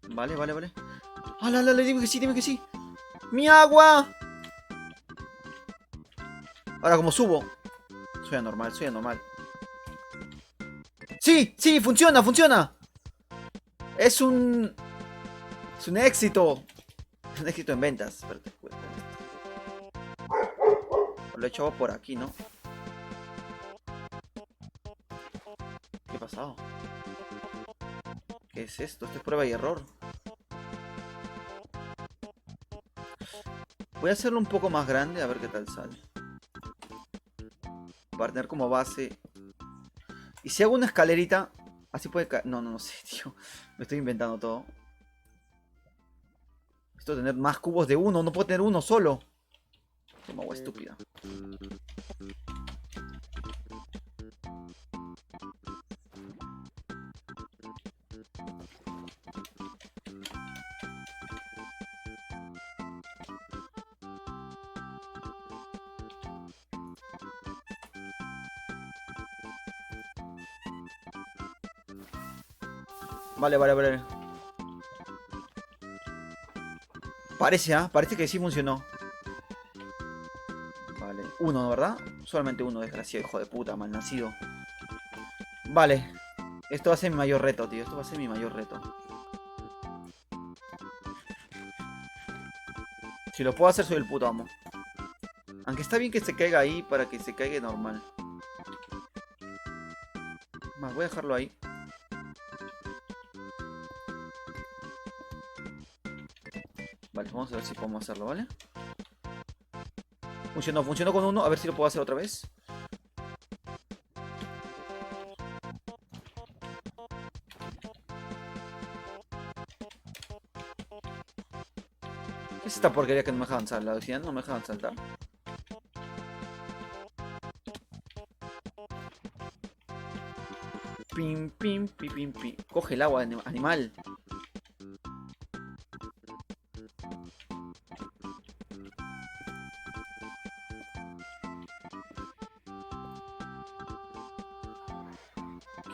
Vale. Dime que sí. ¡Mi agua! Ahora, como subo. Soy anormal. Sí, funciona. Es un éxito. Es un éxito en ventas. Espérate, lo he hecho por aquí, ¿no? ¿Qué ha pasado? ¿Qué es esto? Esto es prueba y error. Voy a hacerlo un poco más grande a ver qué tal sale. Para tener como base. Y si hago una escalerita, así puede caer. No sé, tío. Me estoy inventando todo. Esto tener más cubos de uno. No puedo tener uno solo. Como agua estúpida. Vale. Parece que sí funcionó. Vale, uno, ¿verdad? Solamente uno, desgraciado, hijo de puta, malnacido. Vale. Esto va a ser mi mayor reto, tío. Si lo puedo hacer, soy el puto amo. Aunque está bien que se caiga ahí para que se caiga normal. Más, voy a dejarlo ahí. Vale, vamos a ver si podemos hacerlo, ¿vale? Funcionó con uno. A ver si lo puedo hacer otra vez. ¿Qué es esta porquería que no me deja avanzar? La obsidiana no me deja saltar. Pim. Coge el agua, animal.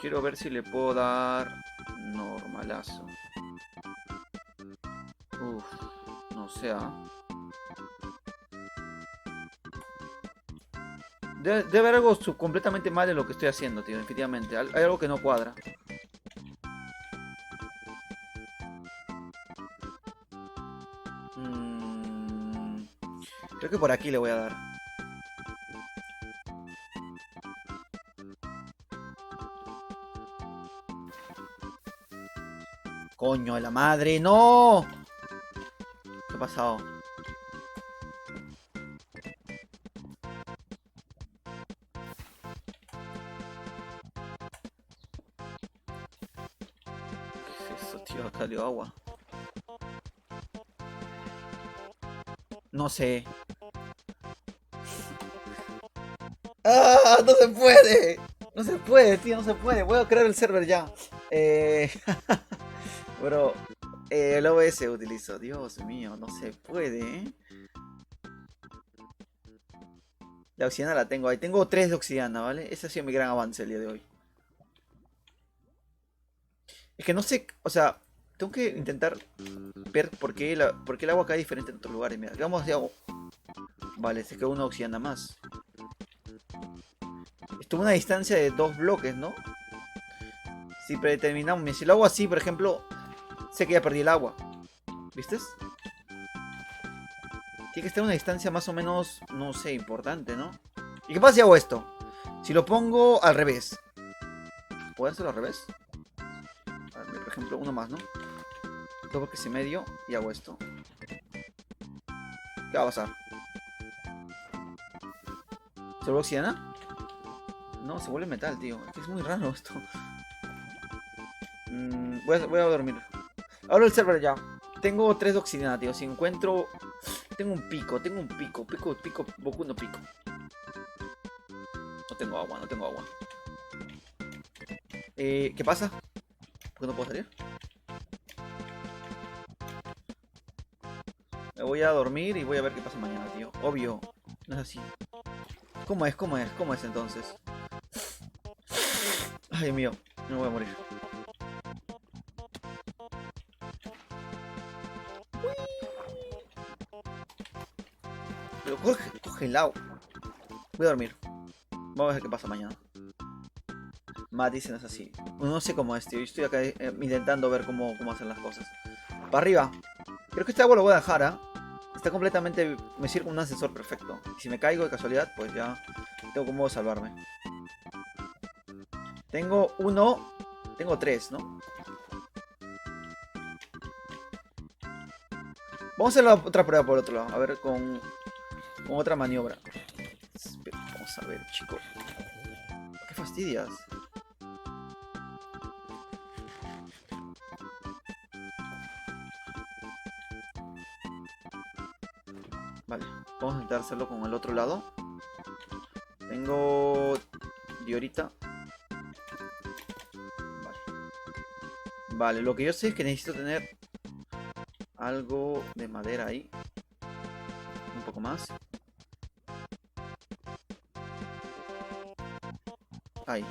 Quiero ver si le puedo dar normalazo. No sé. Debe haber algo completamente mal en lo que estoy haciendo, tío. Definitivamente. Hay algo que no cuadra. Creo que por aquí le voy a dar. Coño de la madre, no. ¿Qué ha pasado? eso, tío? Acá dio agua. No sé. ¡Ah! ¡No se puede! No se puede, tío, no se puede. Voy a crear el server ya. Eh... Bro, el OBS utilizo. Dios mío, no se puede, ¿eh? La obsidiana la tengo ahí. Tengo 3 de obsidiana, ¿vale? Ese ha sido mi gran avance el día de hoy. Es que no sé, o sea, tengo que intentar ver por qué el agua cae diferente en otros lugares. Mira, digamos de agua. Vale, se quedó una obsidiana más. Estuvo a una distancia de 2 bloques, ¿no? Si predeterminamos, mira, si lo hago así, por ejemplo, sé que ya perdí el agua. ¿Viste? Tiene que estar a una distancia más o menos, no sé, importante, ¿no? ¿Y qué pasa si hago esto? Si lo pongo al revés. ¿Puedo hacerlo al revés? A ver, por ejemplo, uno más, ¿no? Todo que se medio y hago esto. ¿Qué va a pasar? ¿Se vuelve obsidiana? No, se vuelve metal, tío. Es muy raro esto. Voy a dormir. Abro el server ya. Tengo 3 de obsidiana, tío. Si encuentro... Tengo un pico. Pico, Boku no pico. No tengo agua, no tengo agua. ¿Qué pasa? ¿Por qué no puedo salir? Me voy a dormir y voy a ver qué pasa mañana, tío. Obvio. No es así. ¿Cómo es? ¿Cómo es entonces? Ay, Dios mío. Me voy a morir. Pero coge el agua. Voy a dormir. Vamos a ver qué pasa mañana. Matt dice no es así. No sé cómo es, tío. Yo estoy acá intentando ver cómo hacer las cosas. Para arriba. Creo que este agua lo voy a dejar, ¿ah? Está completamente... Me sirve como un ascensor perfecto. Y si me caigo de casualidad, pues ya tengo cómo salvarme. Tengo uno... Tengo 3, ¿no? Vamos a hacer la otra prueba por otro lado. A ver, con otra maniobra. Vamos a ver, chicos. ¿Qué fastidias? Vale, vamos a intentar hacerlo con el otro lado. Tengo diorita. Vale. Vale, lo que yo sé es que necesito tener algo de madera ahí. Un poco más. Ahí.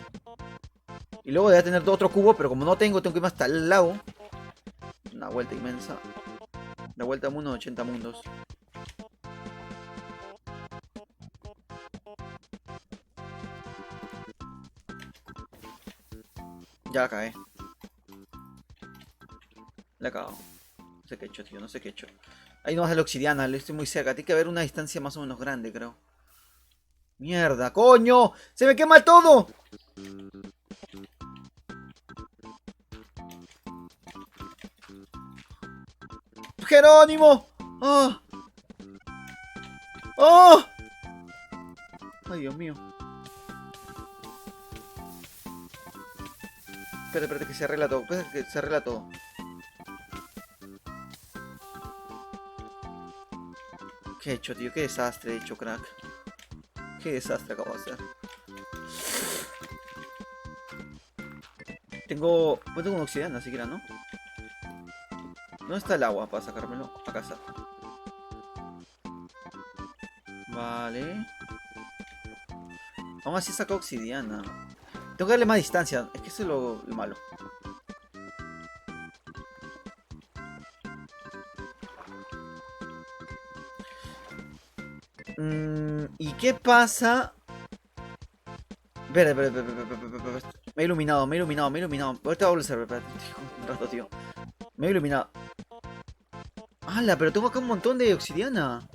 Y luego de tener otro cubo, pero como no tengo que irme hasta el lado. Una vuelta inmensa. La vuelta a mundo de 80 mundos. Ya la cagué. La cago. No sé qué he hecho, tío. No sé qué he hecho. Ahí no vas a la obsidiana. Le estoy muy cerca. Tiene que haber una distancia más o menos grande, creo. Mierda, coño. Se me quema todo. Jerónimo. ¡Ah! ¡Oh! Ay, Dios mío. Espérate, que se arregla todo. Espérate que se arregla todo. ¿Qué he hecho, tío? ¿Qué desastre he hecho, crack? ¿Qué desastre acabo de hacer? Tengo... No tengo una obsidiana siquiera, ¿no? ¿Dónde está el agua para sacármelo? Acá está. Vale. Aún así saca obsidiana. Tengo que darle más distancia. Es que eso es lo malo. ¿Y qué pasa? Espera. Me he iluminado. Ahorita vuelvo a server, espérate, un rato, tío. Me he iluminado. ¡Hala! Pero tengo acá un montón de obsidiana.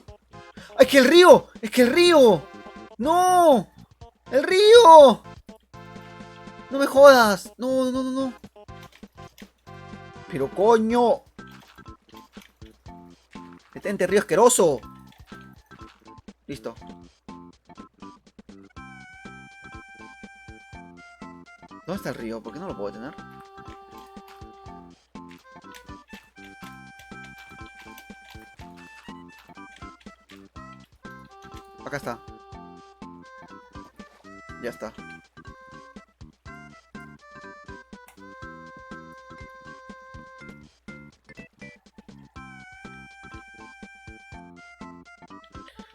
¡Ay, que el río! ¡Es que el río! ¡No! ¡El río! ¡No me jodas! No. Pero coño. Detente, río asqueroso. Listo. ¿Dónde está el río? ¿Por qué no lo puedo tener? Acá está. Ya está.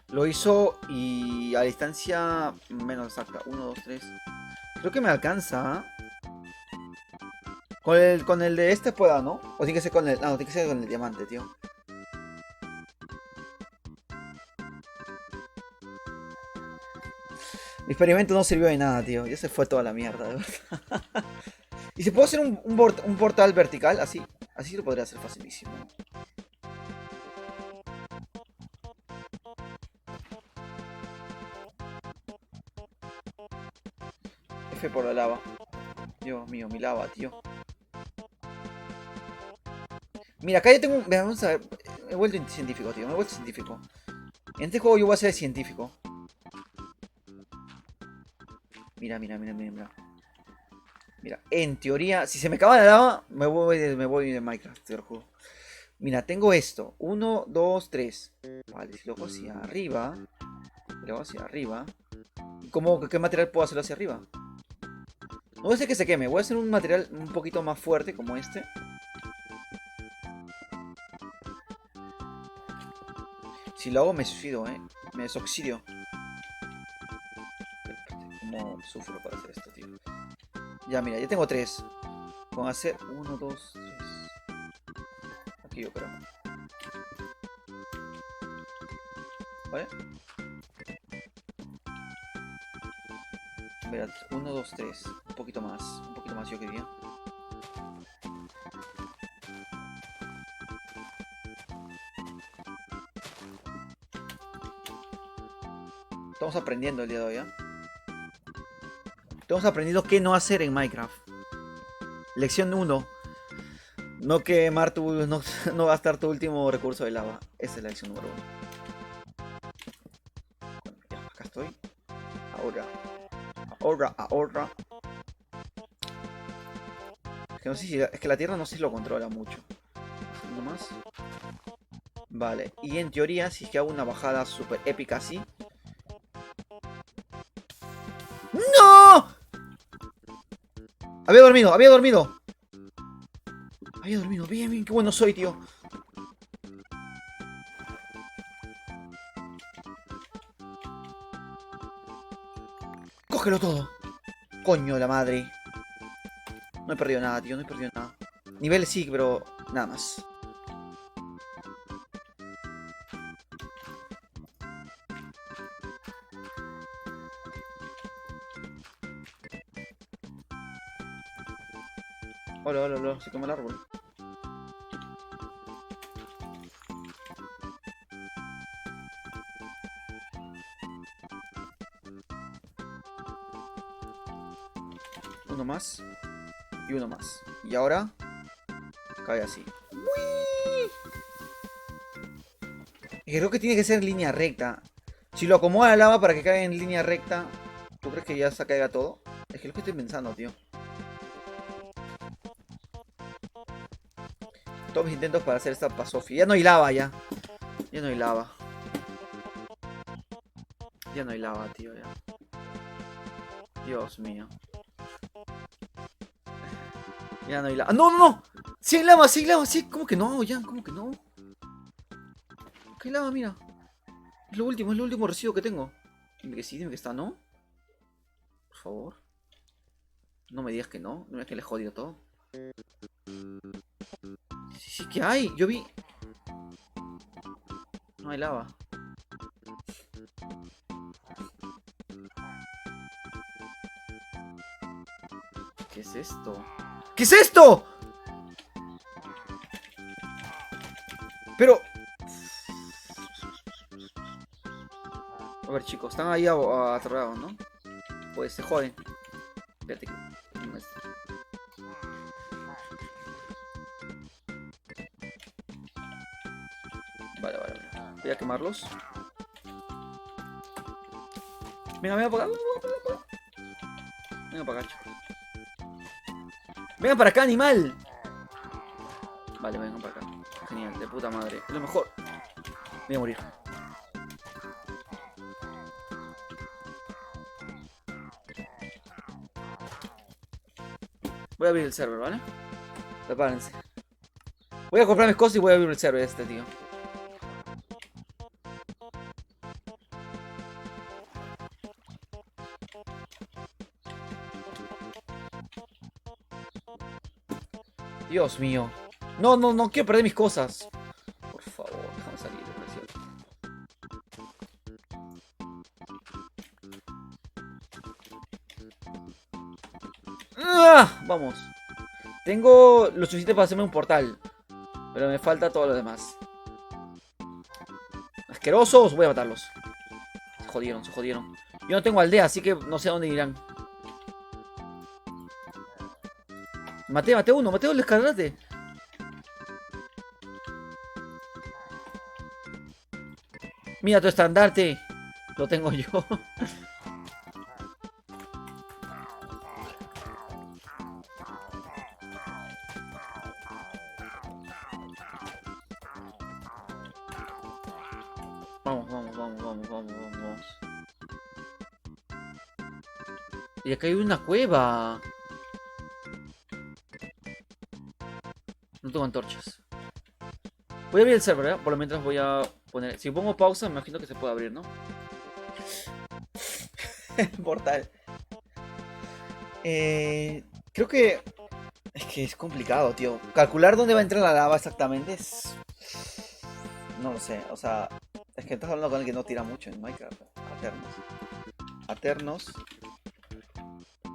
Lo hizo y a distancia menos exacta. 1, 2, 3. Creo que me alcanza. Con el de este pueda, ¿no? O tiene que ser con el. No, tiene que ser con el diamante, tío. Mi experimento no sirvió de nada, tío. Ya se fue toda la mierda, de verdad. ¿Y si puedo hacer un portal vertical? Así. Así lo podría hacer facilísimo. F por la lava. Dios mío, mi lava, tío. Mira, acá ya tengo un... Vamos a ver. Me he vuelto científico, tío. Me he vuelto científico. En este juego yo voy a ser científico. Mira, mira, mira, mira, mira. Mira, en teoría, si se me acaba la lava, me voy de Minecraft, te lo juro. Mira, tengo esto. 1, 2, 3. Vale, si lo hago hacia arriba. Lo hago hacia arriba. ¿Qué material puedo hacerlo hacia arriba? No voy a hacer que se queme. Voy a hacer un material un poquito más fuerte, como este. Si lo hago me suicido, me desoxidio. ¿Cómo sufro para hacer esto, tío? Ya, mira, ya tengo 3. Vamos a hacer 1, 2, 3. Aquí yo creo. ¿Vale? Mira, 1, 2, 3. Un poquito más yo quería. Estamos aprendiendo el día de hoy, ¿eh? Estamos aprendiendo qué no hacer en Minecraft. Lección 1. No quemar no gastar tu último recurso de lava. Esa es la lección número 1. Bueno, ya, acá estoy. Ahora. Es que no sé si es que la tierra no sé si lo controla mucho. Uno más. Vale, y en teoría, si es que hago una bajada súper épica así. ¡No! Había dormido. Bien, bien, qué bueno soy, tío. Cógelo todo. Coño la madre. No he perdido nada, tío, no he perdido nada. Niveles sí, pero nada más. Hola, se quema el árbol. Uno más. Y uno más. Y ahora cae así. Y creo que tiene que ser en línea recta. Si lo acomoda la lava para que caiga en línea recta, ¿tú crees que ya se caiga todo? Es que es lo que estoy pensando, tío. Todos mis intentos para hacer esta pasofia. Ya no hay lava, ya. Ya no hay lava. Ya no hay lava, tío, ya. Dios mío. Ya no hay lava. ¡No, no, no! ¡Sí hay lava, sí hay lava! ¡Sí! ¿Cómo que no? Ya, ¿cómo que no? ¿Qué lava? Mira. Es lo último residuo que tengo. Dime que sí, dime que está, ¿no? Por favor. No me digas que no. No me digas que le he jodido todo. Sí que hay. Yo vi. No hay lava. ¿Qué es esto? ¿Qué es esto? Pero... A ver, chicos, están ahí aterrados, ¿no? Pues se joden. Espérate que... Vale. Voy a quemarlos. Venga para acá. Venga para acá, chicos. Venga para acá, animal. Vale, venga para acá. Genial, de puta madre. Es lo mejor. Voy a morir. Voy a abrir el server, ¿vale? Prepárense. Voy a comprar mis cosas y voy a abrir el server este, tío. Dios mío. No, no, no quiero perder mis cosas. Por favor, déjame salir, desgraciado. ¡Ah! Vamos. Tengo lo suficiente para hacerme un portal. Pero me falta todo lo demás. Asquerosos, voy a matarlos. Se jodieron, se jodieron. Yo no tengo aldea, así que no sé a dónde irán. Maté uno, maté el escarlate. Mira tu estandarte. Lo tengo yo. Vamos, vamos, vamos, vamos, vamos, vamos. Y acá hay una cueva. No tengo antorchas. Voy a abrir el server, ¿eh? Por lo mientras voy a poner... Si pongo pausa, me imagino que se puede abrir, ¿no? Portal. Creo que... Es que es complicado, tío. Calcular dónde va a entrar la lava exactamente es... No lo sé, o sea... Es que estás hablando con alguien que no tira mucho en Minecraft. Aternos. Aternos.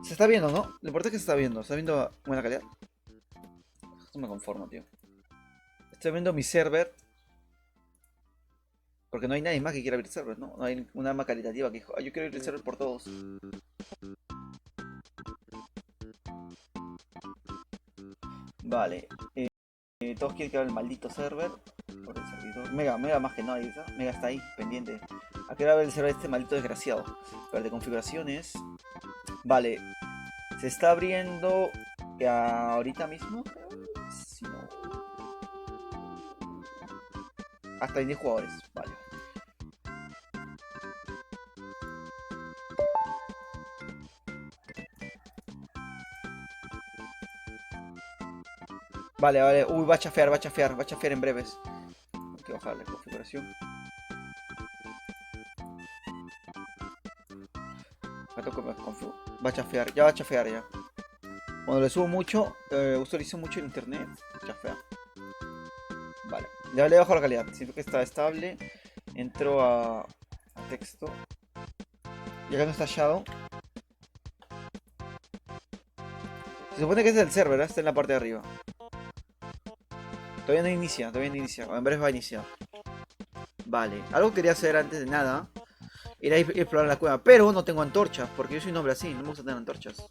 Se está viendo, ¿no? Lo importante es que se está viendo. ¿Está viendo buena calidad? No me conformo, tío. Estoy viendo mi server. Porque no hay nadie más que quiera abrir el server, ¿no? No hay una arma caritativa que dijo, yo quiero abrir el server por todos. Vale. Todos quieren que abra el maldito server. Por el servidor. Mega más que nadie, ¿sabes? Mega está ahí, pendiente. ¿A qué hora abre el server este maldito desgraciado? Pero de configuraciones. Vale. Se está abriendo ahorita mismo. Si no. Hasta 10 jugadores. Vale. Vale, vale. Uy, va a chafear, va a chafear, va a chafear en breves. Hay que bajar la configuración. Va a chafear, ya va a chafear ya. Cuando le subo mucho, utilizo mucho el internet, chafea. Vale, ya le bajo la calidad, siento que está estable. Entro a texto. Y acá no está Shadow. Se supone que es el server, ¿eh? Está en la parte de arriba. Todavía no inicia, todavía no inicia. En breve va a iniciar. Vale, algo que quería hacer antes de nada era explorar la cueva, pero no tengo antorchas, porque yo soy un hombre así, no me gusta tener antorchas.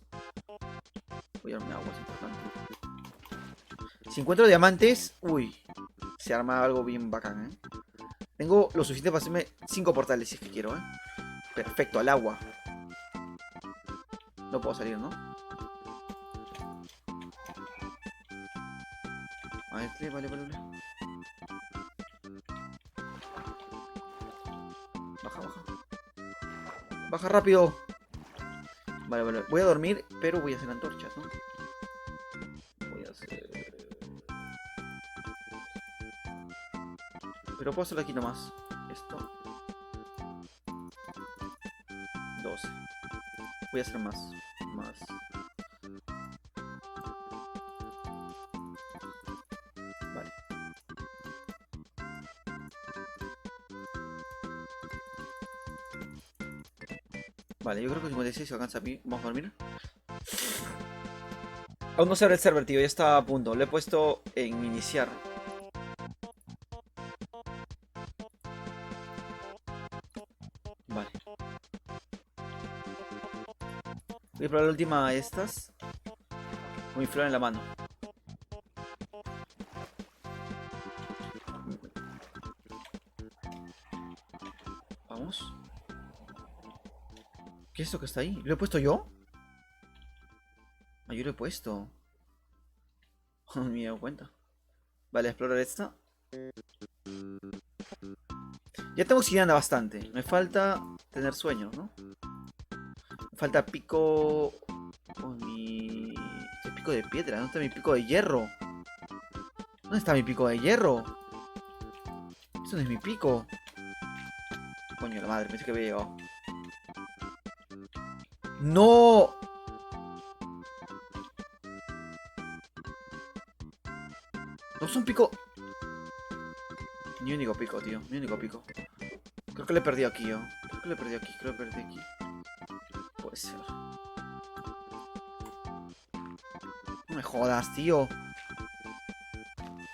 Voy a darme agua, es importante. Si encuentro diamantes, uy, se arma algo bien bacán, ¿eh? Tengo lo suficiente para hacerme 5 portales si es que quiero, ¿eh? Perfecto, al agua. No puedo salir, ¿no? A ver, vale, vale, vale. Baja, baja. Baja rápido. Vale, vale. Voy a dormir, pero voy a hacer antorchas, ¿no? Voy a hacer... Pero puedo hacerlo aquí nomás. Esto. 12. Voy a hacer más. Más. Vale. Vale, yo creo que 56 alcanza a mí. Vamos a dormir. Aún no se abre el server, tío. Ya está a punto. Lo he puesto en iniciar. Vale. Voy a probar la última de estas. Con mi flor en la mano. Vamos. ¿Qué es esto que está ahí? ¿Lo he puesto yo? Ah, yo lo he puesto. No me he dado cuenta. Vale, explorar esta. Ya tengo oxidana bastante. Me falta tener sueños, ¿no? Me falta pico... Con mi... ¿Qué pico pico de piedra? ¿Dónde está mi pico de hierro? ¿Dónde está mi pico de hierro? Eso no es mi pico. Coño de la madre, pensé que había llegado. ¡No! No son pico. Mi único pico, tío. Mi único pico. Creo que le he perdido aquí, yo. Creo que le he perdido aquí. Creo que le he perdido aquí. Puede ser. No me jodas, tío.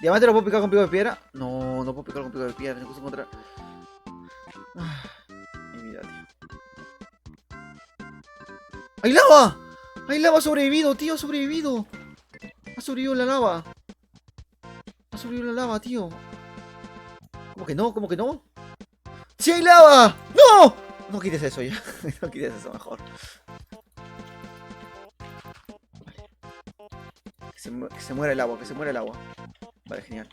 ¿Diamante lo puedo picar con pico de piedra? No, no puedo picar con pico de piedra. Tengo que encontrar. Ah, mi vida, tío. ¡Hay lava! ¡Hay lava! ¡Ha sobrevivido, tío! ¡Ha sobrevivido! ¡Ha sobrevivido la lava! ¡Ha sobrevivido la lava, tío! ¿Cómo que no? ¿Cómo que no? ¡Sí hay lava! ¡No! No quites eso ya. No quites eso mejor. Que se muera el agua, que se muera el agua. Vale, genial.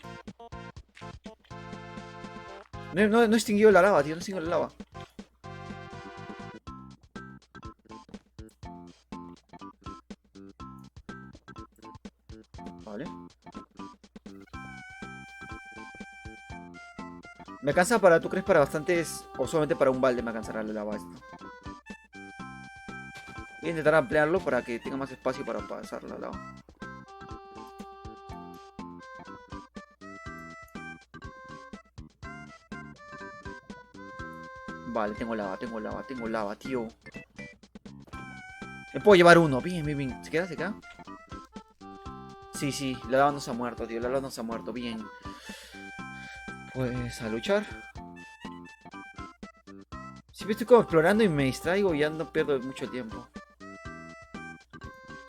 No he extinguido la lava, tío. No he extinguido la lava. Vale. Me alcanza para, ¿tú crees para bastantes? O solamente para un balde me alcanzará la lava esto. Voy a intentar ampliarlo para que tenga más espacio para pasar la lava. Vale, tengo lava, tío. Me puedo llevar uno. Bien, bien, bien. ¿Se queda? ¿Se queda? Sí, sí. La lava no se ha muerto, tío. La lava no se ha muerto. Bien. Pues a luchar. Siempre estoy como explorando y me distraigo y ya no pierdo mucho tiempo.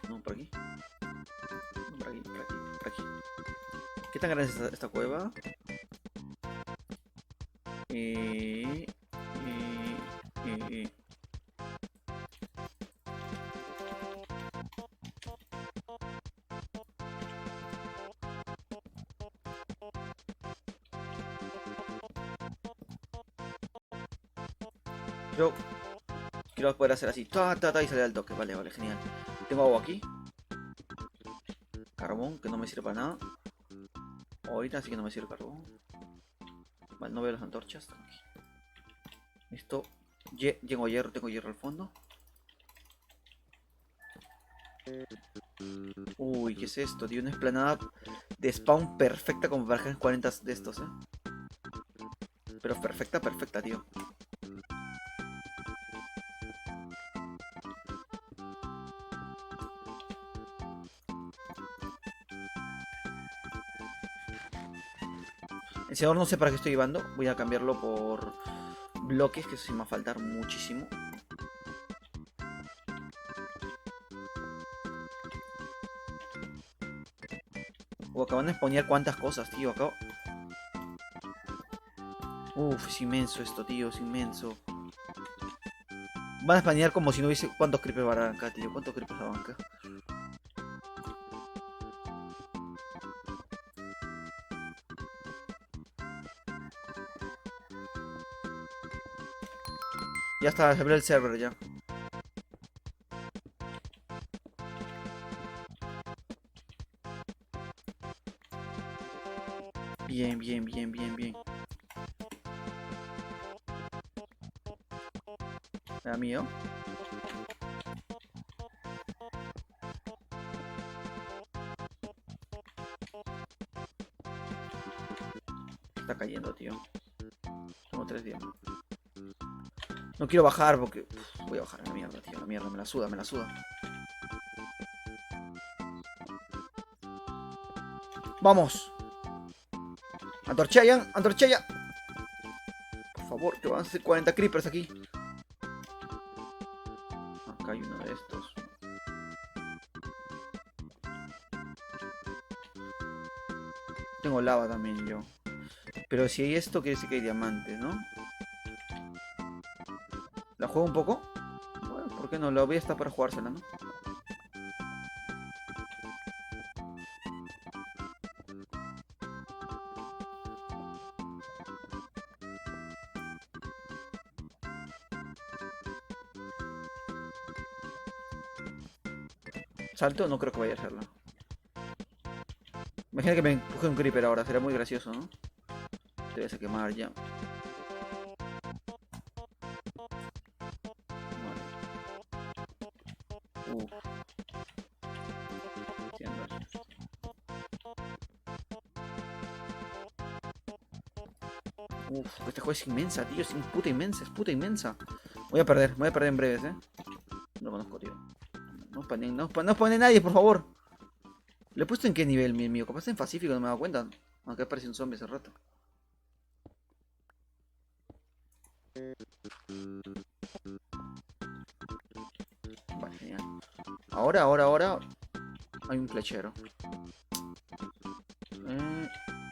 No, por aquí. No, por aquí, por aquí, por aquí. ¿Qué tan grande es esta cueva? Eh, eh, eh. Yo quiero poder hacer así. Ta, ta, ta, y salir al toque. Vale, vale, genial. Tengo agua aquí. Carbón, que no me sirve para nada. Ahorita sí que no me sirve carbón. Vale, no veo las antorchas. Tranqui. Esto. Tengo hierro al fondo. Uy, ¿qué es esto? Tío, una explanada de spawn perfecta como para hacer 40 de estos, Pero perfecta, perfecta, tío. El segador no sé para qué estoy llevando. Voy a cambiarlo por bloques, que eso sí me va a faltar muchísimo. Acaban de exponer cuántas cosas, tío. Acabo. Uf, es inmenso esto, tío. Es inmenso. Van a espanear como si no hubiese. ¿Cuántos creepers van acá, tío? ¿Cuántos creepers van acá? Ya está, se abrió el server ya. Bien, bien, bien, bien, bien. ¿Me da miedo? Está cayendo, tío. Tengo 3 días. No quiero bajar porque. Voy a bajar a la mierda, tío. La mierda, me la suda, me la suda. ¡Vamos! ¡Antorchea, Ian! ¡Antorchea! Por favor, que van a ser 40 creepers aquí. Acá hay uno de estos. Tengo lava también yo. Pero si hay esto, quiere decir que hay diamantes, ¿no? ¿La juego un poco? Bueno, ¿por qué no? La voy a estar para jugársela, ¿no? ¿Salto? No creo que vaya a hacerla. Imagina que me empuje un creeper ahora, será muy gracioso, ¿no? Te vas a quemar ya. Vale. Entiendo. Esta juego es inmensa, tío, es puta inmensa, es puta inmensa. Voy a perder en breves, No lo conozco, tío. No spawnen nadie, por favor. ¿Le he puesto en qué nivel, mi amigo? Capaz en Pacífico, no me he dado cuenta. Aunque apareció un zombie hace rato. Vale, genial. Ahora. Hay un flechero.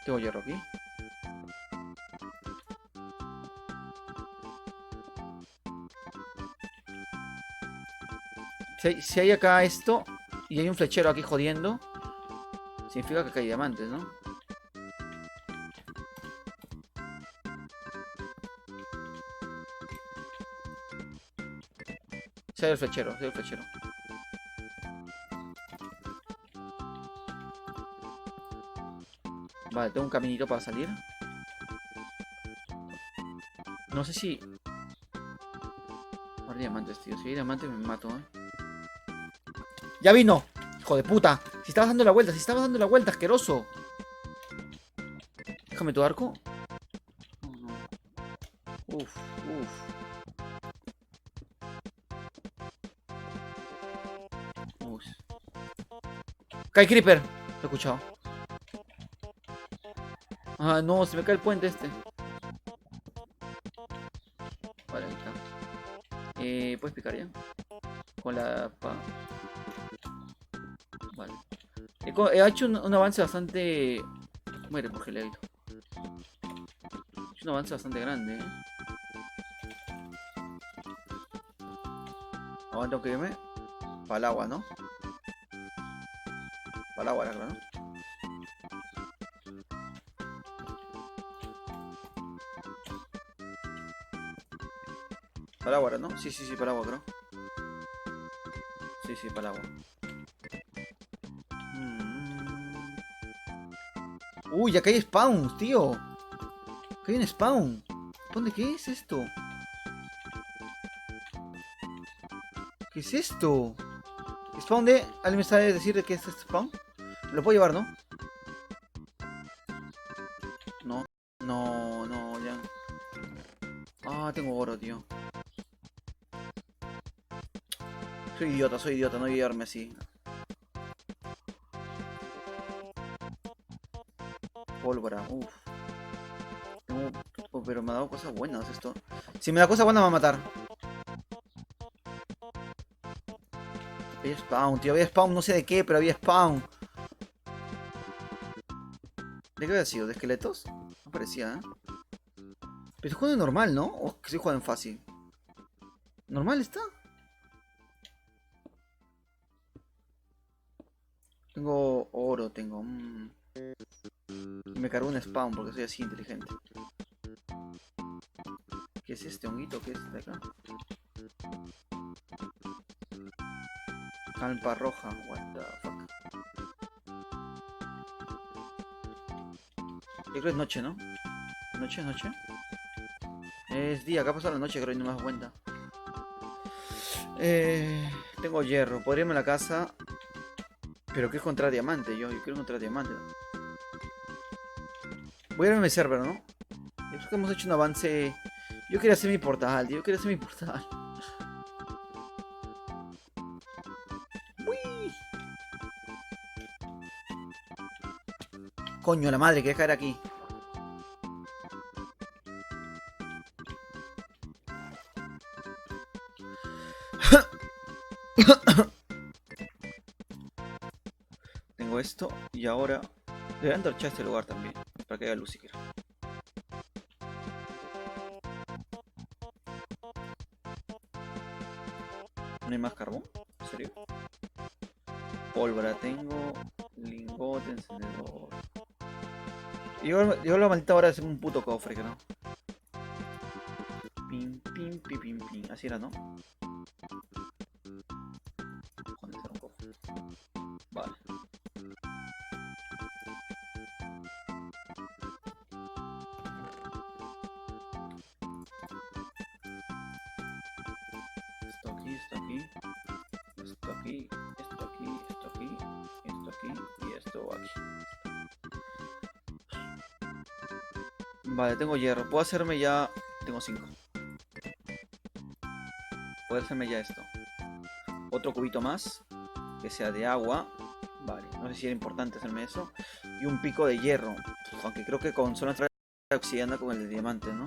Tengo hierro aquí. Si hay acá esto y hay un flechero aquí jodiendo, significa que acá hay diamantes, ¿no? Si hay el flechero, si hay el flechero. Vale, tengo un caminito para salir. No sé si... Hay diamantes, tío. Si hay diamantes me mato, ¡Ya vino! ¡Hijo de puta! Si estabas dando la vuelta, asqueroso. Déjame tu arco. Oh, no. Uf. Uf. ¡Cae Creeper! Lo he escuchado. Ah, no, se me cae el puente este. Vale, ahí está. ¿Puedes picar ya? Con la... Vale. He hecho un avance bastante... Muere por geleito. He hecho un avance bastante grande, Ahora tengo que irme para el agua, ¿no? Para el agua, claro, ¿no? Para el agua, ¿no? Sí, para el agua, creo. Sí, para el agua. Uy, acá hay spawns, tío. Acá hay un spawn. ¿Dónde qué es esto? ¿Qué es esto? ¿Spawn de? ¿Alguien me sabe decir de qué es este spawn? ¿Lo puedo llevar, no? No, ya. Ah, tengo oro, tío. Soy idiota, no voy a llevarme así. Pólvora, uff. Pero me ha dado cosas buenas esto. Si me da cosas buenas me va a matar. Había spawn, tío, había spawn, no sé de qué, pero había spawn. ¿De qué había sido? ¿De esqueletos? No parecía, Pero estoy jugando en normal, ¿no? ¿O que estoy jugando en fácil? ¿Normal está? Tengo oro, tengo... Y me cargo un spawn porque soy así inteligente. ¿Qué es este honguito? ¿Qué es de acá? Calpa roja, what the fuck. Yo creo que es noche, ¿no? ¿Noche? Es día, acá pasó la noche, creo, y no me das cuenta. Tengo hierro, podría irme a la casa. Pero quiero encontrar diamante, yo quiero encontrar diamante. Voy a irme a mi server, ¿no? Yo creo que hemos hecho un avance. Yo quería hacer mi portal, tío, yo quería hacer mi portal. ¡Uy! Coño, la madre, quería caer aquí. Tengo esto y ahora le voy a antorchar este lugar también, para que haya luz siquiera. ¿No hay más carbón? ¿En serio? Pólvora tengo, lingote, encendedor. Yo la maldita hora de hacer un puto cofre, que no. Pim. Así era, ¿no? Joder, era un cofre. Vale. aquí, esto aquí. Esto aquí, esto aquí, esto aquí, esto aquí y esto aquí. Vale, tengo hierro. Puedo hacerme ya... Tengo 5. Puedo hacerme ya esto. Otro cubito más. Que sea de agua. Vale, no sé si era importante hacerme eso. Y un pico de hierro. Aunque creo que con solo entrar oxidando con el de diamante, ¿no?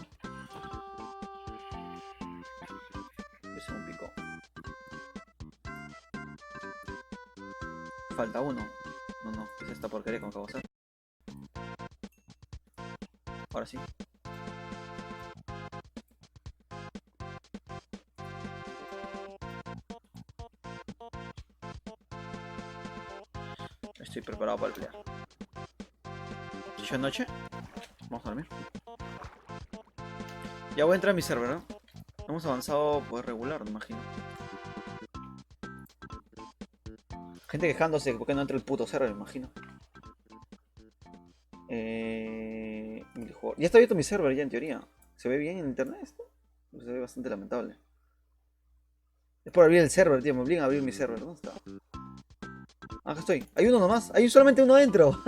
Ese es un pico. Falta uno. No, no, es esta porquería como acabo de hacer. Ahora sí. Estoy preparado para el pelear. ¿Ya es noche? Vamos a dormir. Ya voy a entrar a mi server, ¿no? Hemos avanzado pues regular, me imagino. Gente quejándose porque no entra el puto server, me imagino. Ya está abierto mi server ya en teoría. ¿Se ve bien en internet esto? Se ve bastante lamentable. Es por abrir el server, tío. Me obligan a abrir mi server. ¿Dónde está? Ah, acá estoy. Hay uno nomás. Hay solamente uno dentro.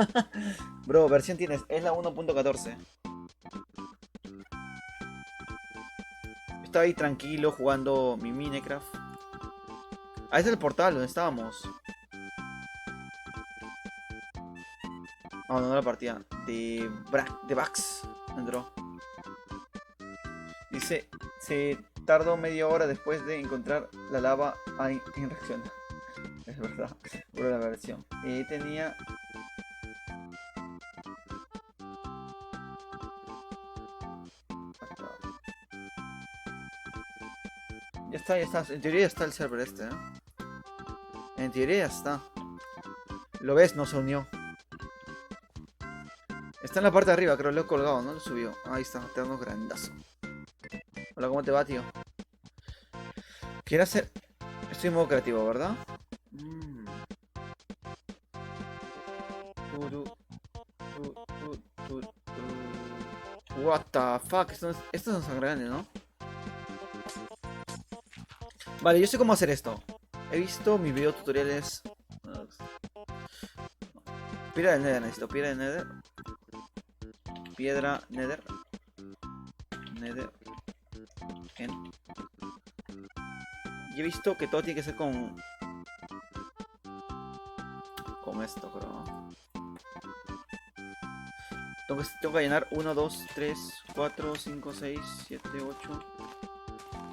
Bro, versión tienes. Es la 1.14. Estaba ahí tranquilo jugando mi Minecraft. Ah, este es el portal donde estábamos. Abandonó la partida. De Vax. Entró. Dice, se tardó media hora después de encontrar la lava en reacción. Es verdad, por la versión. Tenía... Ya está, ya está. En teoría ya está el server este, ¿eh? En teoría ya está. Lo ves, no se unió. Está en la parte de arriba, creo, lo he colgado, ¿no? Lo subió. Ahí está, te dando grandazo. Hola, ¿cómo te va, tío? Quiero hacer... Estoy en modo creativo, ¿verdad? What the fuck, estos no son grandes, ¿no? Vale, yo sé cómo hacer esto. He visto mis video tutoriales. Piedra de Nether, necesito piedra de Nether. Piedra Nether. Nether. Y he visto que todo tiene que ser con esto, creo, ¿no? Tengo que llenar 1, 2, 3, 4, 5, 6, 7, 8.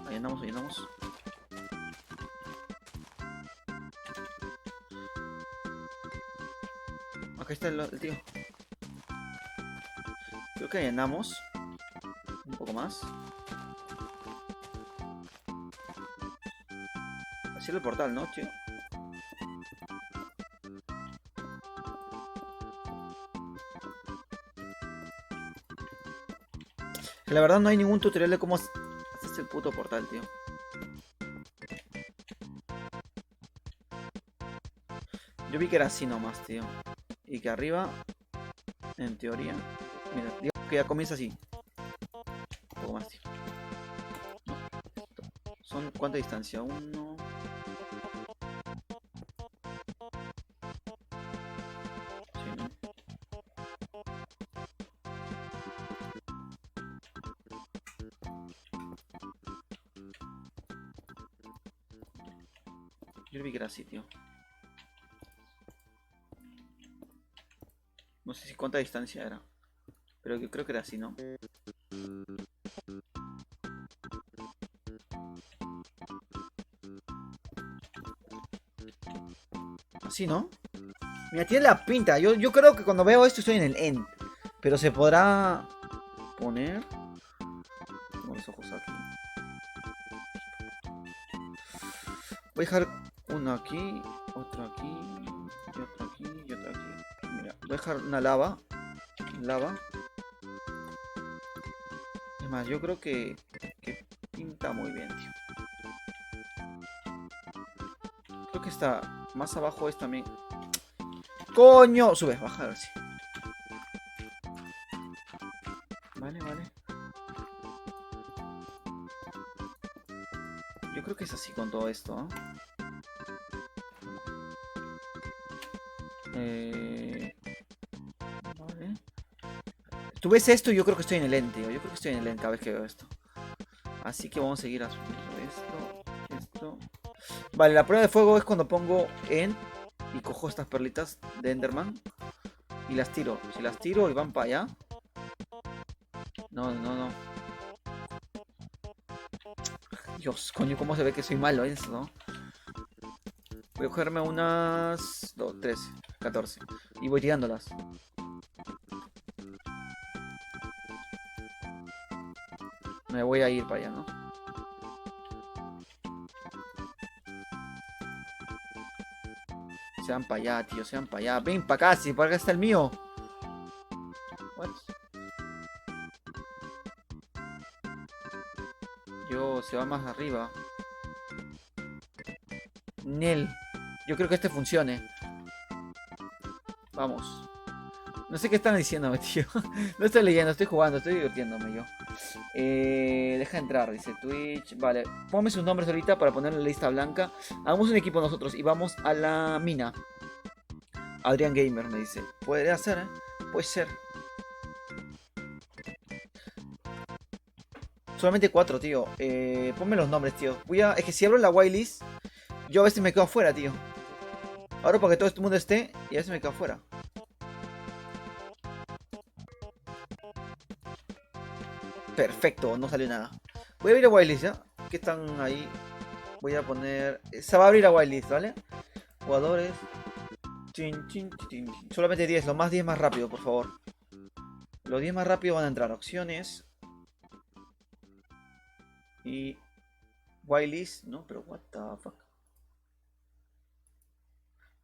Llenamos, llenamos. Acá está el tío. Creo que llenamos. Un poco más. Así es el portal, ¿no, tío? La verdad no hay ningún tutorial de cómo hacer el puto portal, tío. Yo vi que era así nomás, tío. Y que arriba, en teoría... Mira, digamos que ya comienza así. Un poco más, tío. No, ¿son cuánta distancia? 1... Sí, ¿no? Yo vi que era así, tío. No sé si cuánta distancia era. Pero yo creo que era así, ¿no? Así, ¿no? Mira, tiene la pinta. Yo creo que cuando veo esto estoy en el end. Pero se podrá poner... Tengo los ojos aquí. Voy a dejar uno aquí, otro aquí, y otro aquí, y otro aquí. Mira, voy a dejar una lava. Lava. Es más, yo creo que pinta muy bien, tío. Creo que está más abajo es también. ¡Coño! Sube, baja, a ver si. Vale, vale. Yo creo que es así con todo esto, ¿no? Vale. Tú ves esto y yo creo que estoy en el end, tío. Yo creo que estoy en el end cada vez que veo esto. Así que vamos a seguir haciendo esto. Vale, la prueba de fuego es cuando pongo end y cojo estas perlitas de Enderman y las tiro. Si las tiro y van para allá. No. Dios, coño, cómo se ve que soy malo en eso, ¿no? Voy a cogerme unas 2, 13, 14 y voy tirándolas. Me voy a ir para allá, ¿no? Sean para allá, tío, sean para allá. Ven para acá, si para acá está el mío. What? Yo, se va más arriba. Nel. Yo creo que este funcione. Vamos. No sé qué están diciéndome, tío. No estoy leyendo, estoy jugando, estoy divirtiéndome yo. Deja entrar, dice Twitch. Vale, ponme sus nombres ahorita para poner la lista blanca. Hagamos un equipo nosotros y vamos a la mina. Adrián Gamer me dice. Puede hacer, ¿eh? Puede ser. Solamente 4, tío. Ponme los nombres, tío. Es que si abro la whitelist, yo a veces me quedo afuera, tío. Ahora para que todo este mundo esté y a veces me quedo afuera. Perfecto, no salió nada. Voy a abrir la whitelist, ¿ya? Que están ahí. Voy a poner... Se va a abrir la whitelist, ¿vale? Jugadores. Chin, chin, chin, chin. Solamente 10, los más 10 más rápido, por favor. Los 10 más rápido van a entrar. Opciones. Y... whitelist. No, pero what the fuck.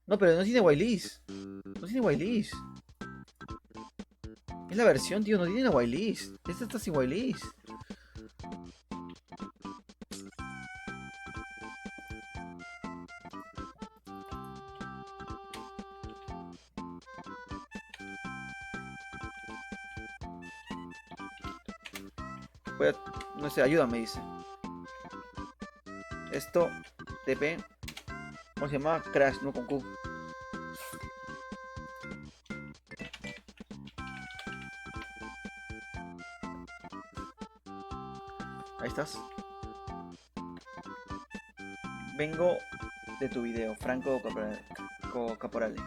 No, pero no tiene whitelist. No tiene whitelist. Es la versión, tío, no tiene whitelist. Esta está sin whitelist. No sé, ayúdame, dice. Esto, TP. ¿Cómo se llama? Crash, no con Q. Ahí estás. Vengo de tu video, Franco Caporale.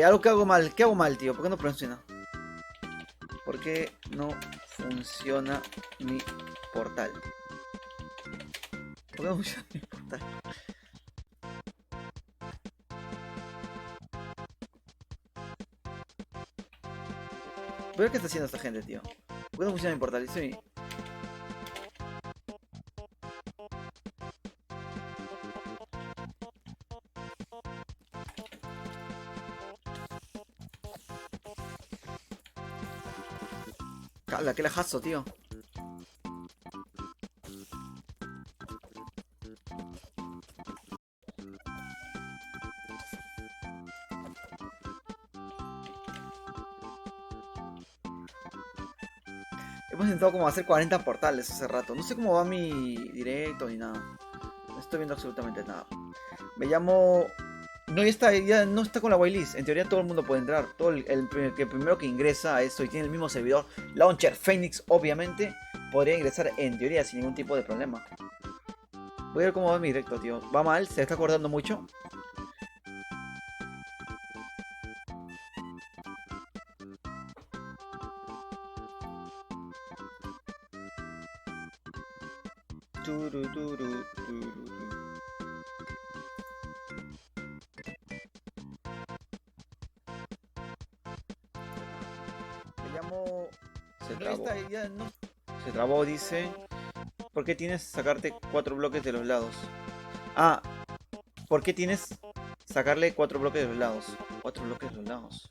Algo que hago mal. ¿Qué hago mal, tío? ¿Por qué no funciona? ¿Por qué no funciona mi portal? ¿Por qué no funciona mi portal? Voy a ver qué está haciendo esta gente, tío. ¿Por qué no funciona mi portal? Dice Cala, qué lajazo, tío. Hemos intentado como hacer 40 portales hace rato. No sé cómo va mi directo ni nada. No estoy viendo absolutamente nada. Me llamo... No, ya no está con la whitelist. En teoría todo el mundo puede entrar. Que primero que ingresa a esto y tiene el mismo servidor Launcher Phoenix, obviamente, podría ingresar en teoría sin ningún tipo de problema. Voy a ver cómo va mi directo, tío. Va mal, se está acordando mucho. Me llamo... Se trabó. Se trabó, dice. ¿Por qué tienes que sacarte 4 bloques de los lados? Ah, ¿por qué tienes sacarle 4 bloques de los lados? 4 bloques de los lados.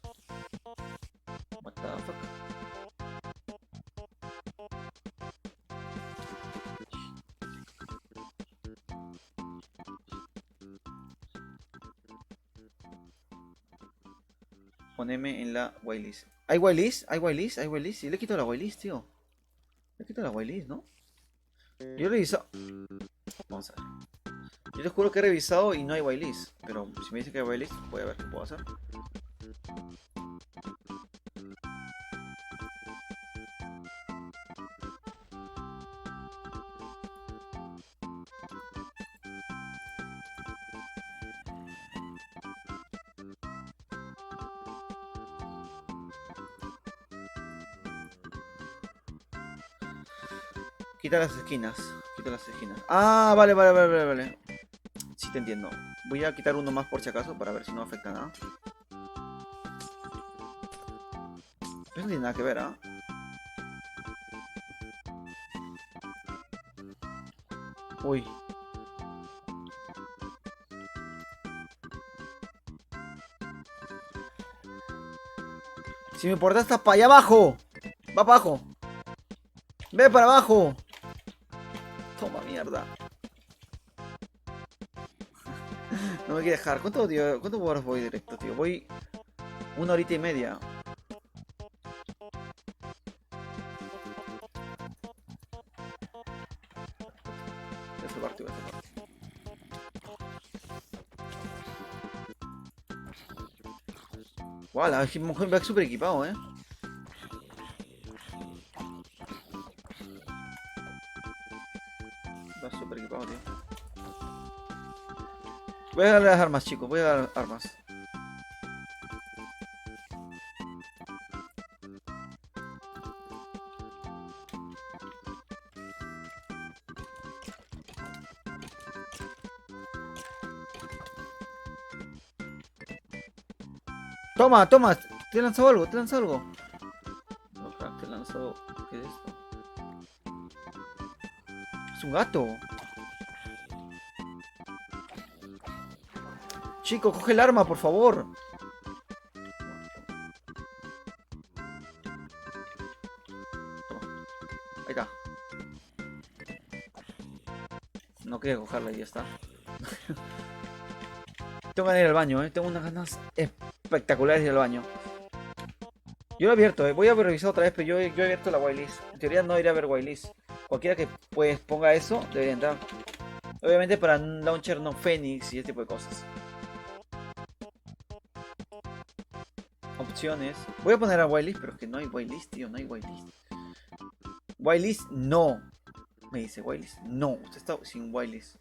What the fuck? Poneme en la whitelist. ¿Hay whitelist? ¿Hay whitelist? ¿Hay whitelist? Sí, le quito la whitelist, tío. Le quito la whitelist, ¿no? Yo le hice... vamos a ver. Yo te juro que he revisado y no hay whitelist. Pero si me dice que hay whitelist, voy a ver qué puedo hacer. Quita las esquinas. Quita las esquinas. Ah, vale, vale, vale, vale, vale. Sí te entiendo. Voy a quitar uno más por si acaso para ver si no afecta nada. Eso no tiene nada que ver, ¿ah? Uy. Si mi portal está para allá abajo. Va para abajo. Ve para abajo. Toma mierda. No me quiere dejar. ¿Cuánto horas voy directo, tío? Voy 1 horita y media. Voy a salvar, tío, voy a salvar. Guau, la mujer va súper equipado, Va súper equipado, tío. Voy a darle las armas, chicos. Voy a dar armas. Toma, toma. Te he lanzado algo, te he lanzado algo. No, crack, te he lanzado. ¿Qué es esto? Es un gato. Chico, coge el arma, por favor. Toma. Ahí está. No quería cogerla y ya está. Tengo ganas de ir al baño, Tengo unas ganas espectaculares de ir al baño. Yo lo he abierto, Voy a revisar otra vez, pero yo he abierto la whitelist. En teoría no iría a ver whitelist. Cualquiera que pues ponga eso debería entrar. Obviamente para un launcher no Phoenix y ese tipo de cosas. Opciones. Voy a poner a whitelist, pero es que no hay whitelist, tío. No hay whitelist. Whitelist no. Me dice whitelist. No, usted está sin whitelist.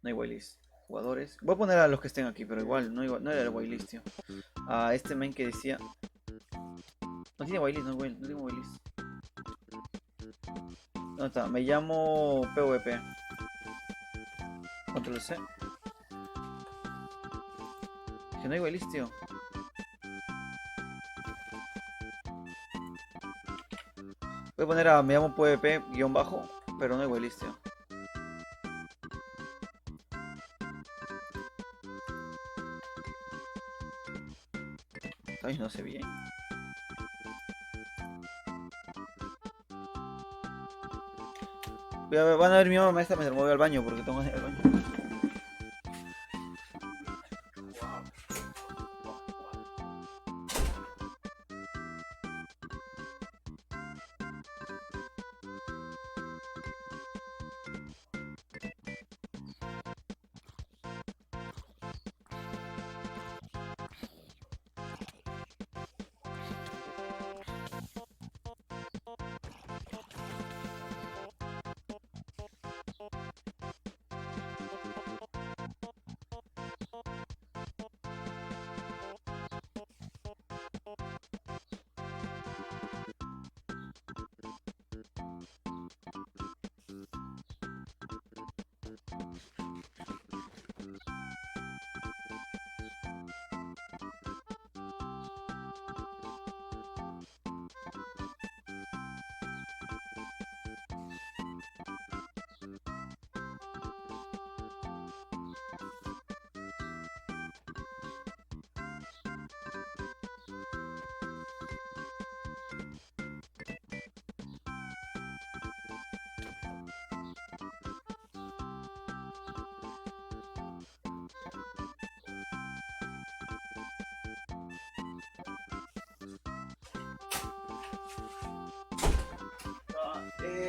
No hay whitelist. Jugadores. Voy a poner a los que estén aquí, pero igual, no era el whitelist, tío. A este main que decía. No tiene whitelist, no tengo whitelist. ¿Dónde está? Me llamo PvP. Control C. Que no hay whitelist, tío. Voy a poner a me llamo PvP guión bajo, pero no hay whitelist, tío. Ay, no sé bien. Van a ver mi mamá maestra mientras me voy al baño porque tengo que ir al baño.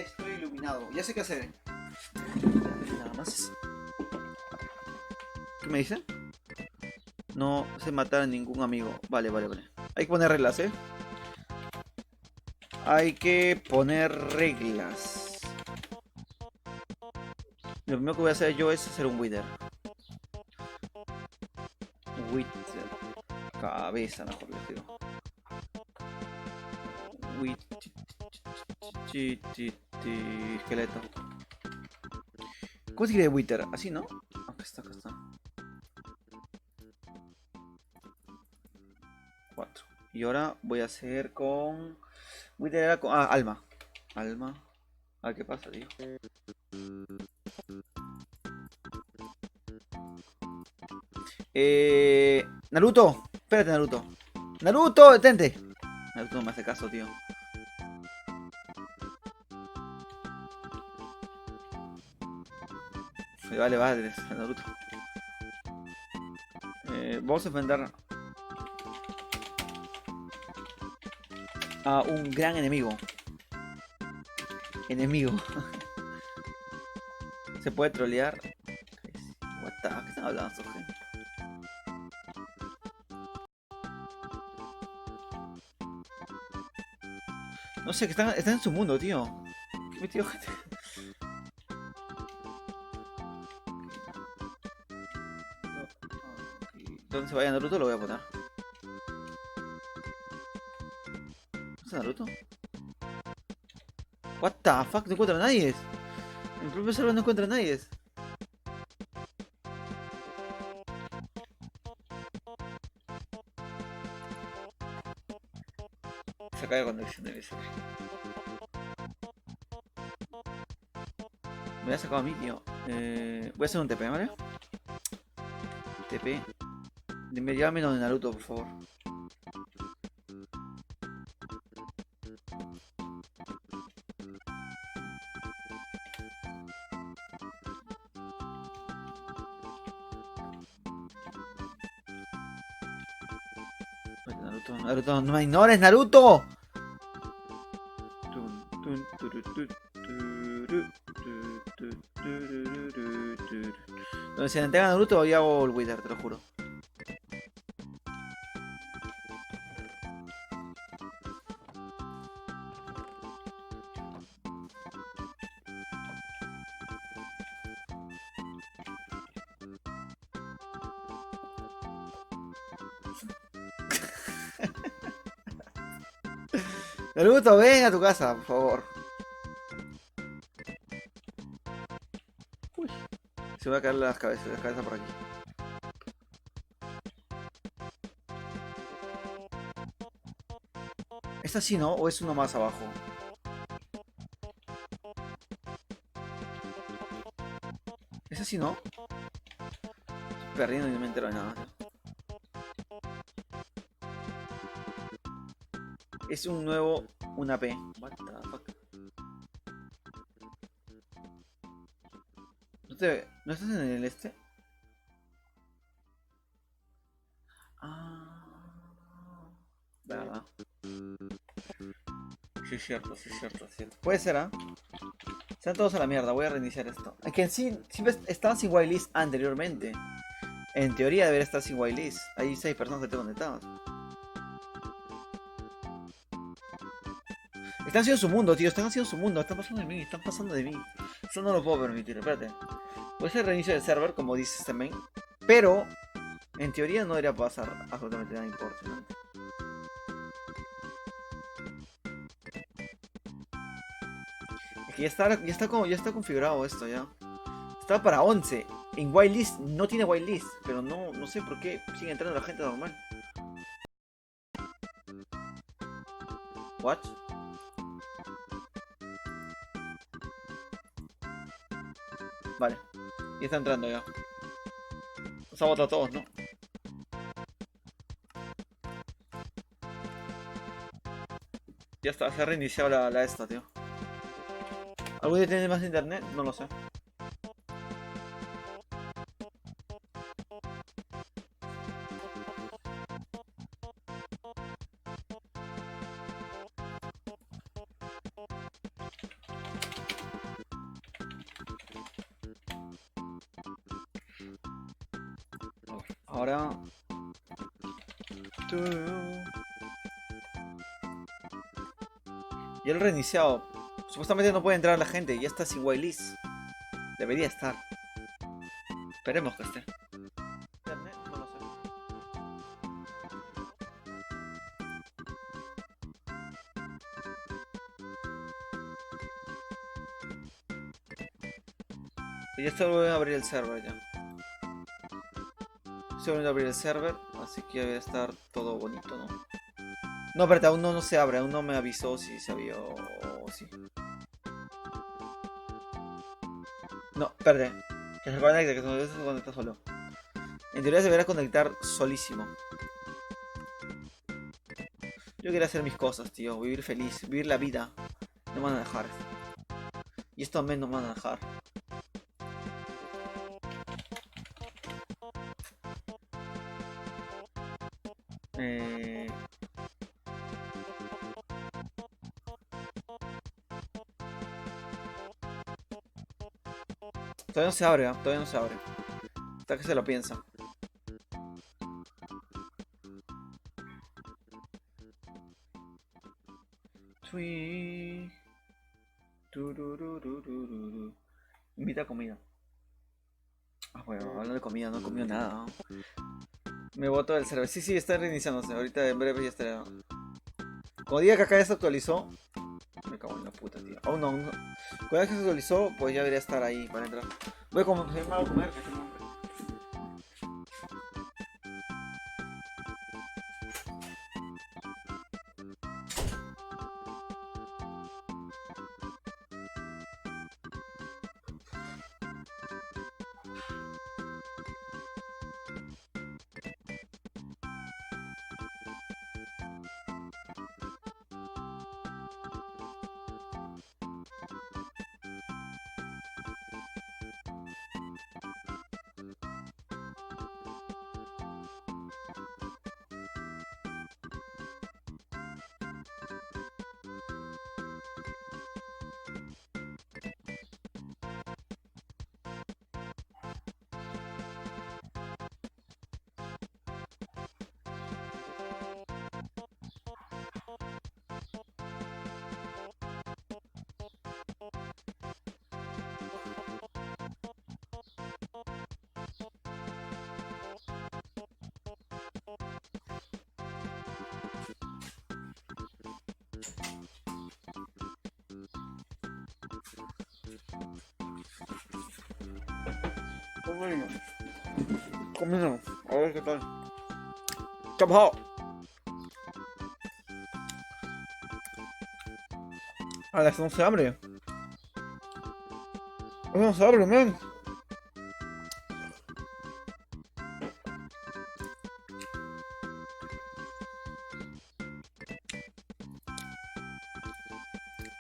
estoy iluminado. Ya sé qué hacer. Nada más. ¿Qué me dice? No sé matar a ningún amigo. Vale, vale, vale. Hay que poner reglas, ¿eh? Hay que poner reglas. Lo primero que voy a hacer yo es hacer un wither. Wither. Cabeza, mejor les digo. Esqueleto. ¿Cómo se quiere wither? Así, ¿no? Acá está, acá está. 4. Y ahora voy a hacer con... Wither era con... Ah, alma. Alma. A ver qué pasa, tío. Naruto. Espérate, Naruto. Naruto, detente. Naruto no me hace caso, tío. Vale, vale, Naruto. Vamos a enfrentar a un gran enemigo. Enemigo. Se puede trolear. What the... ¿Qué están hablando estos gente? No sé, que están en su mundo, tío. ¿Qué metido gente? ¿Dónde se vaya Naruto? Lo voy a poner. ¿No está Naruto? What the fuck, no encuentro a nadie. En el propio server no encuentro a nadie. Se cae la conexión del server. Me voy a sacar a mí, tío. Voy a hacer un TP, ¿vale? TP. Dime, llévame donde Naruto, por favor. Naruto, Naruto, no me ignores, Naruto. Donde se le entrega a Naruto, yo hago el Wither, te lo juro. Naruto, ven a tu casa, por favor. Uy, se me va a caer las cabezas por aquí. ¿Es así, no? ¿O es uno más abajo? ¿Es así, no? Estoy perdiendo y no me entero de nada. Es un nuevo... Una P. What the fuck? ¿No estás en el este? Ah... ¿Verdad? Sí, es cierto, sí, es cierto, es cierto. Puede ser, ¿ah? Están todos a la mierda, voy a reiniciar esto. Es que en sí, siempre estaban sin whitelist anteriormente. En teoría debería estar sin whitelist. Hay 6 personas que tengo conectadas. Están haciendo su mundo, tío. Están haciendo su mundo. Están pasando de mí. Están pasando de mí. Eso no lo puedo permitir. Espérate. Voy a hacer reinicio del server, como dice este main. Pero, en teoría no debería pasar absolutamente nada importante. Es que ya está configurado esto ya. Estaba para 11. En whitelist no tiene whitelist. Pero no sé por qué sigue entrando la gente normal. What? Vale. Y está entrando ya. Nos ha votado a todos, ¿no? Ya está, se ha reiniciado la esta, tío. ¿Algún día tiene más internet? No lo sé. Ahora... Ya lo he reiniciado. Supuestamente no puede entrar la gente. Ya está sin whitelist. Debería estar. Esperemos que esté. Internet, no lo sé. Ya está volviendo a abrir el server ya. Estoy volviendo a abrir el server, así que debe estar todo bonito, ¿no? No, espérate, aún no se abre, aún no me avisó si se abrió o si. No, espérate. Que se conecte, que se conecta solo. En teoría se deberá conectar solísimo. Yo quería hacer mis cosas, tío. Vivir feliz, vivir la vida. No me van a dejar. Y esto también no me van a dejar. Eh... Todavía no se abre, ¿eh? Todavía no se abre. Hasta que se lo piensa. Tui. Turururururu. Invita a comida. Ah, bueno, hablando de comida, no comió nada, ¿no? Me boto del server. Sí, está reiniciándose. Ahorita en breve ya estará. Como diga que acá ya se actualizó. Me cago en la puta, tío. Aún no, aún no. Cuando ya que se actualizó, pues ya debería estar ahí para entrar. Voy a comer, me hago comer, que tengo hambre. Comiendo. A ver qué tal. ¿Qué ha pasado? A las 11 abre. No se abre, man.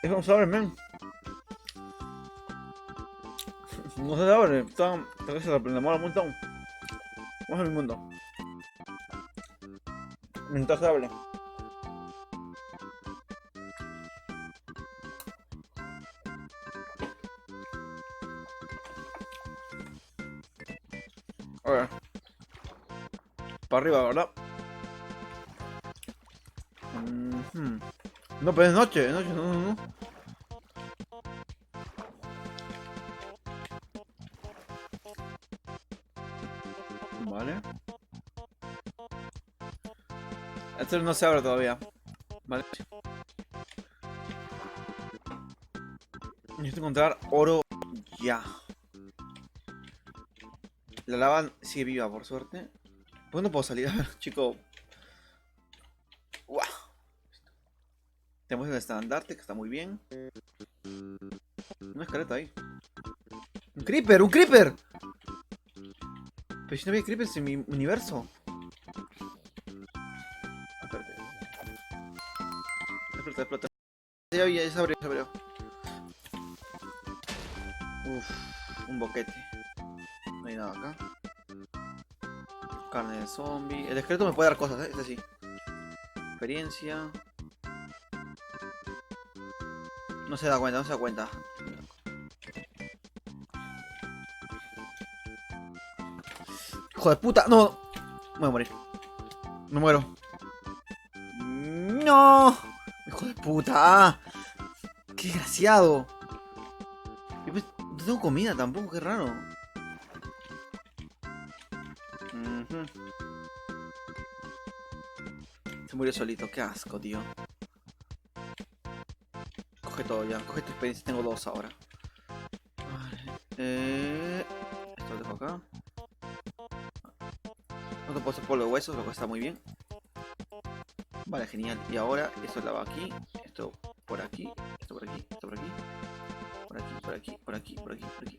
Eso no se abre, man. No se abre. Está que se demora un montón. Vamos a mi mundo. Mientras se abre. A ver. Para arriba, ¿verdad? No, pero es noche, no. Vale. Esto no se abre todavía. Vale. Necesito encontrar oro ya. La lava sigue viva, por suerte. ¿Por qué no puedo salir? A ver, chico. ¡Guau! Tenemos el estandarte, que está muy bien. Una escaleta ahí. ¡Un creeper! ¡Un creeper! Pero si no había creepers en mi universo. Espérate. Explota. Ya se abrió. Uff, un boquete. No hay nada acá. Carne de zombie. El esqueleto me puede dar cosas, es así. Experiencia. No se da cuenta. Hijo de puta, no. voy a morir. Me muero. No. Hijo de puta. Qué desgraciado. Yo pues, no tengo comida tampoco, qué raro. Ujú. Se murió solito, qué asco, tío. Coge todo ya, coge tu experiencia, tengo 2 ahora. Vale. Esto lo dejo acá. No te puedo hacer polvo de huesos, lo que está muy bien. Vale, genial. Y ahora esto la va aquí, esto por aquí, esto por aquí, esto por aquí. Por aquí, por aquí, por aquí, por aquí, por aquí.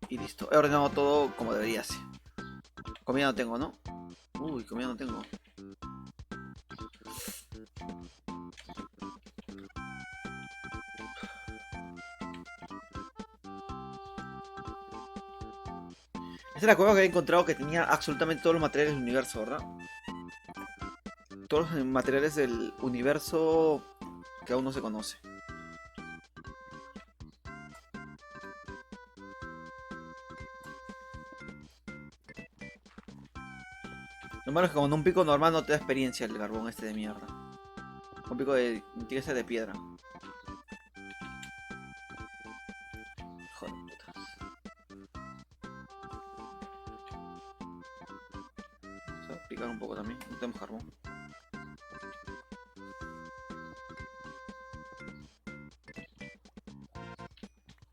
Y listo. He ordenado todo como debería ser. Comida no tengo, ¿no? Uy, comida no tengo. Esta es la cueva que he encontrado que tenía absolutamente todos los materiales del universo, ¿verdad? Todos los materiales del universo que aún no se conoce. Lo malo es que con un pico normal no te da experiencia el carbón este de mierda. Un pico de... tiene que ser de piedra. Joder, putas. Vamos a picar un poco también. No tenemos carbón.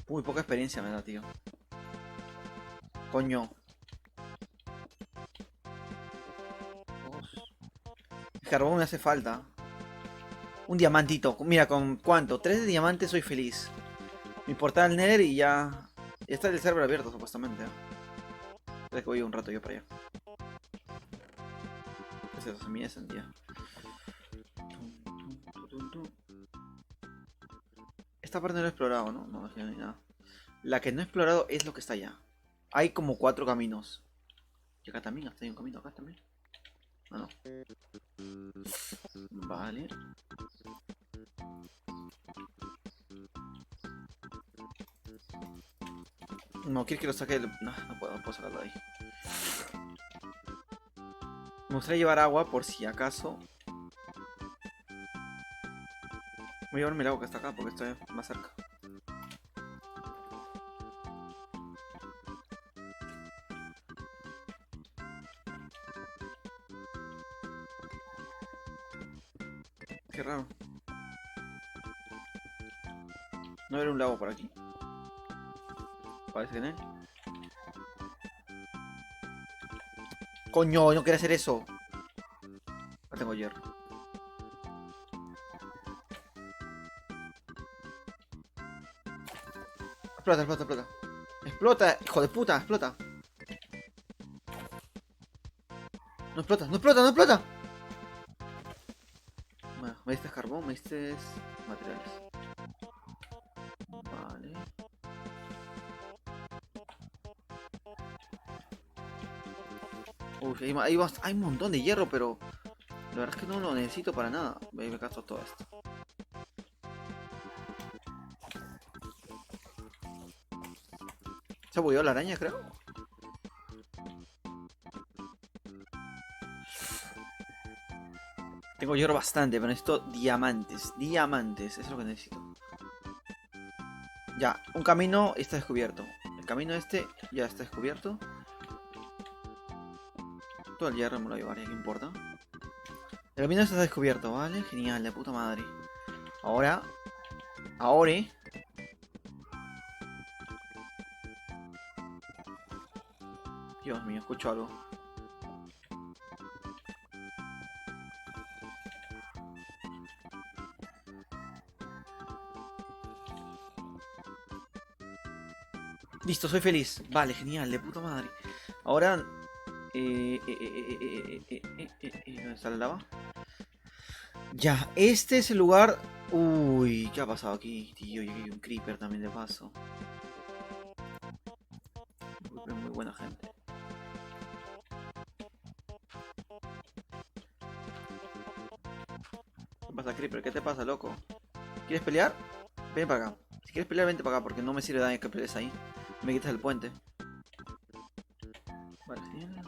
Uy, poca experiencia me da, tío. Coño. El carbón me hace falta. Un diamantito. Mira, ¿con cuánto? 3 de diamantes soy feliz. Mi portal al Nether y ya... Ya está el server abierto, supuestamente. Espera que voy un rato yo para allá. ¿Qué es eso? Semillas de sandía. Esta parte no la he explorado, ¿no? No, aquí no hay nada. La que no he explorado es lo que está allá. Hay como 4 caminos. Y acá también, hasta hay un camino acá también. Ah, no. Vale. No, quiere que lo saque del... No, no puedo sacarlo de ahí. Me gustaría llevar agua por si acaso. Voy a llevarme el agua que está acá porque está más cerca. Qué raro. No era un lago por aquí. Parece que no. Coño, no quiero hacer eso. No tengo hierro. Explota, explota, explota. Explota, hijo de puta, explota. No explota, no explota, no explota. Bueno, me diste carbón, me diste materiales. Vale. Uf, hay un montón de hierro, pero la verdad es que no lo necesito para nada. Me gasto todo esto. ¿Se bugueó la araña, creo? Tengo hierro bastante, pero necesito diamantes. Diamantes, eso es lo que necesito. Ya, un camino está descubierto. El camino este ya está descubierto. Todo el hierro me lo llevaré, ¿qué importa? El camino está descubierto, ¿vale? Genial, de puta madre. Ahora... Ahora... Dios mío, escucho algo. Listo, soy feliz. Vale, genial, de puta madre. Ahora... ¿Dónde está la lava? Ya, este es el lugar... Uy, ¿qué ha pasado aquí, tío? Y hay un creeper también de paso. Muy buena gente. ¿Qué pasa, creeper? ¿Qué te pasa, loco? ¿Quieres pelear? Ven para acá. Si quieres pelear, vente para acá, porque no me sirve de daño que pelees ahí. Me quitas el puente. Vale, genial.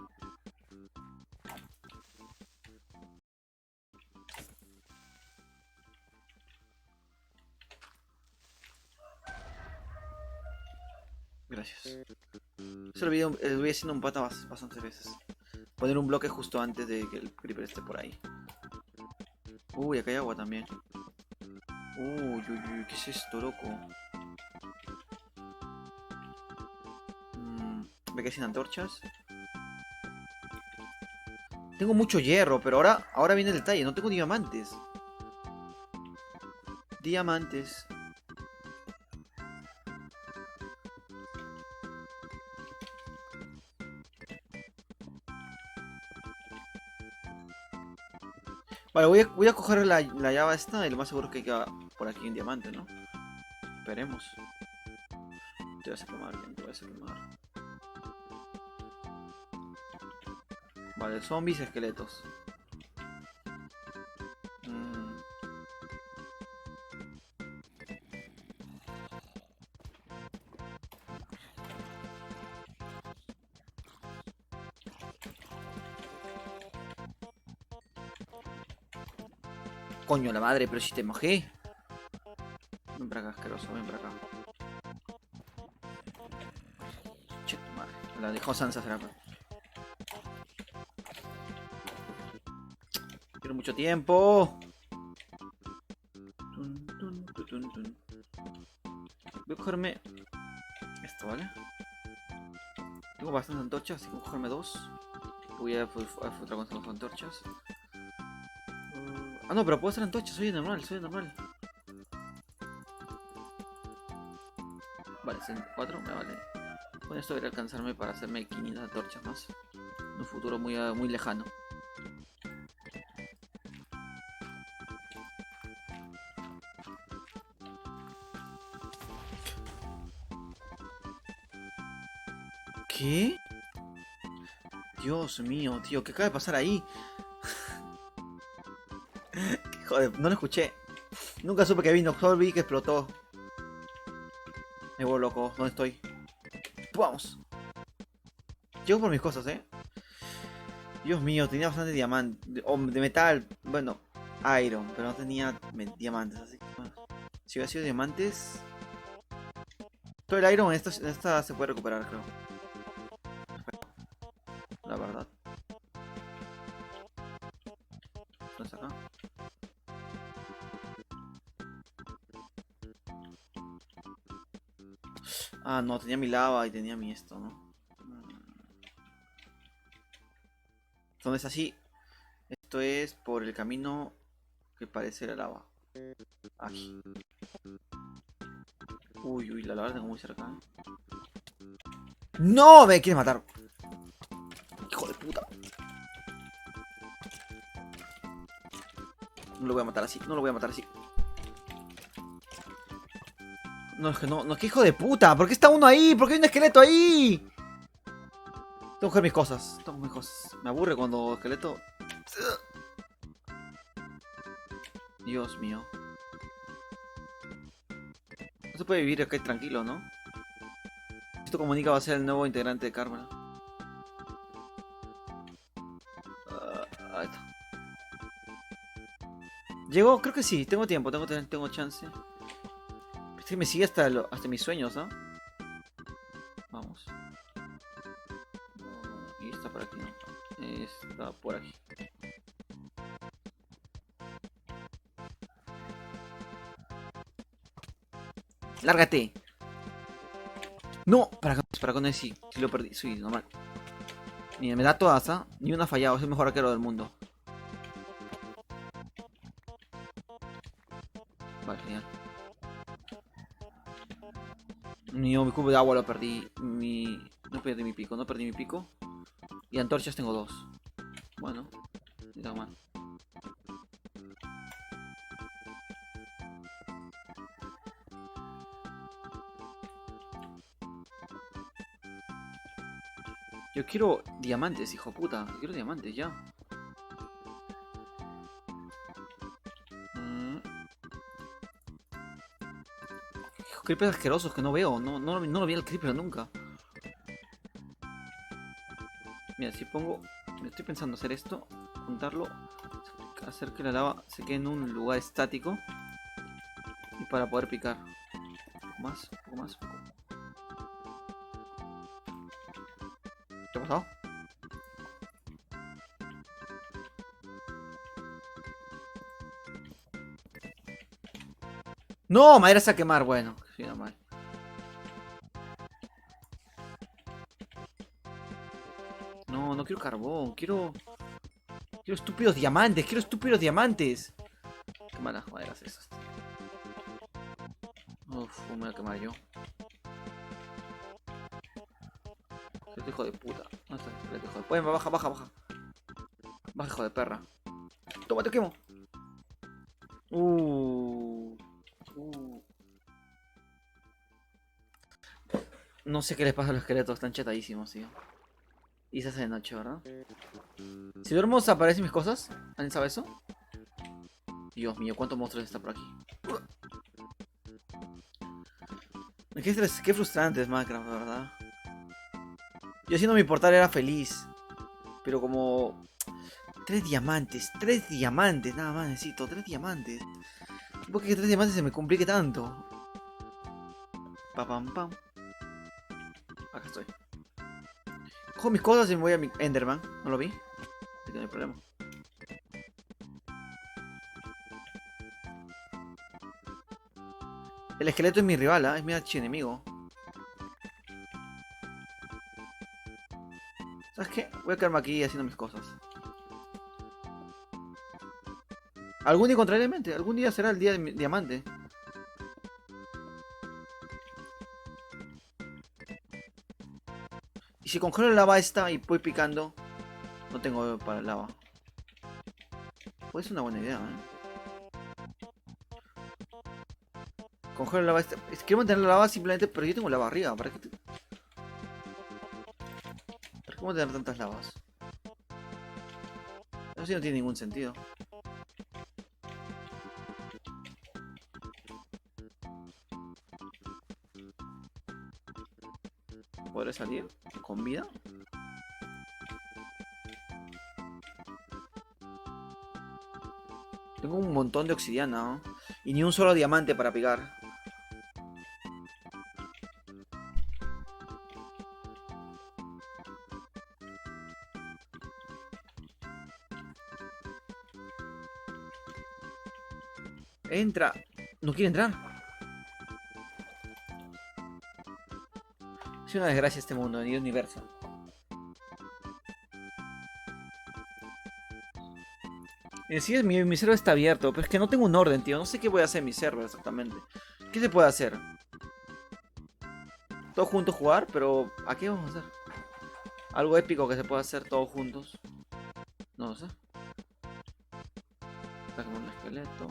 Gracias. Eso lo vi haciendo un pata bastantes veces. Poner un bloque justo antes de que el creeper esté por ahí. Uy, acá hay agua también. Uy, uy, uy, ¿qué es esto, loco? Me quedé sin antorchas. Tengo mucho hierro, pero ahora viene el detalle. No tengo diamantes. Diamantes. Vale, voy a coger la llave esta y lo más seguro es que queda por aquí un diamante, ¿no? Esperemos. Te vas a quemar, bien, te vas a quemar. Vale, zombies, esqueletos. Coño, la madre, pero si te mojé. Ven para acá, asqueroso, ven para acá. Che, tu madre. La dejó Sansa, será. Quiero mucho tiempo. Voy a cogerme esto, ¿vale? Tengo bastantes antorchas, así que voy a cogerme dos. Voy a otra cosa con antorchas. Ah, no, pero puedo hacer antorchas, soy normal, soy normal. Vale, 4 me vale. Con esto debería alcanzarme para hacerme 500 antorchas más. En un futuro muy lejano. ¿Qué? Dios mío, tío, ¿qué acaba de pasar ahí? Joder, no lo escuché. Nunca supe que vino, solo vi que explotó. Me vuelvo loco, ¿dónde estoy? Vamos. Llego por mis cosas, Dios mío, tenía bastante diamante. O de metal, bueno, iron, pero no tenía diamantes, así que bueno. Si hubiera sido diamantes. Todo el iron en esta se puede recuperar, creo. La verdad. ¿Dónde está acá? Ah, no, tenía mi lava y tenía mi esto, ¿no? ¿Dónde es así? Esto es por el camino que parece la lava. Aquí. Uy, uy, la lava la tengo muy cerca. ¡No! Me quiere matar. Hijo de puta. No lo voy a matar así, no lo voy a matar así. No, es que no, es que hijo de puta. ¿Por qué está uno ahí? ¿Por qué hay un esqueleto ahí? Tengo que coger mis cosas. Tengo mis cosas. Me aburre cuando esqueleto. Dios mío. No se puede vivir acá tranquilo, ¿no? Esto comunica va a ser el nuevo integrante de Karma. Ahí está. ¿Llegó? Creo que sí. Tengo tiempo. Tengo chance. Es que me sigue hasta mis sueños, ¿no? Vamos. Y está por aquí, ¿no? Está por aquí. ¡Lárgate! No, para con sí lo perdí, sí, normal. Mira, me da todas, ¿ah? Ni una ha fallado, es el mejor arquero del mundo. Vale, genial. Mi cubo de agua lo perdí. No perdí mi pico, no perdí mi pico. Y antorchas tengo dos. Bueno, ni tan mal. Yo quiero diamantes, hijo puta. Yo quiero diamantes ya. Creepers asquerosos que no veo. No lo vi al creeper nunca. Mira, si pongo... Me estoy pensando hacer esto. Juntarlo. Hacer que la lava se quede en un lugar estático. Y para poder picar. Un poco más, un poco más. ¿Qué ha pasado? No, madera se va a quemar. Bueno, sí, normal. No, no quiero carbón. Quiero estúpidos diamantes. Quiero estúpidos diamantes. Qué malas maderas esas. Uf, me voy a quemar yo. Este hijo de puta. No está, este hijo de... Bueno, baja, baja, baja. Baja, hijo de perra. Toma, te quemo. No sé qué les pasa a los esqueletos, están chetadísimos, tío. Y se hace de noche, ¿verdad? Si duermo, ¿aparecen mis cosas? ¿Alguien sabe eso? Dios mío, ¿cuántos monstruos está por aquí? Qué frustrante es Minecraft, la verdad. Yo haciendo mi portal era feliz. Pero como... 3 diamantes, nada más necesito, 3 diamantes. ¿Por qué 3 diamantes se me complique tanto? Pa pam pam. Acá estoy. Cojo mis cosas y me voy a mi Enderman. ¿No lo vi? Así que no hay problema. El esqueleto es mi rival, ¿eh? Es mi archienemigo. ¿Sabes qué? Voy a quedarme aquí haciendo mis cosas. Algún día, contrariamente, algún día será el día de mi diamante. Y si congelo la lava esta y voy picando, no tengo para lava. Puede ser una buena idea, Congelo la lava esta. Quiero mantener la lava simplemente, pero yo tengo lava arriba. ¿Para qué mantener tantas lavas? Eso sí no tiene ningún sentido. ¿Podré salir con vida? Tengo un montón de obsidiana, ¿no? Y ni un solo diamante para picar. Entra. No quiere entrar. Es una desgracia este mundo, ni el universo. Sí, mi server está abierto, pero es que no tengo un orden, tío. No sé qué voy a hacer en mi server exactamente. ¿Qué se puede hacer? Todos juntos jugar, pero ¿a qué vamos a hacer? Algo épico que se pueda hacer todos juntos. No lo sé. Está como un esqueleto.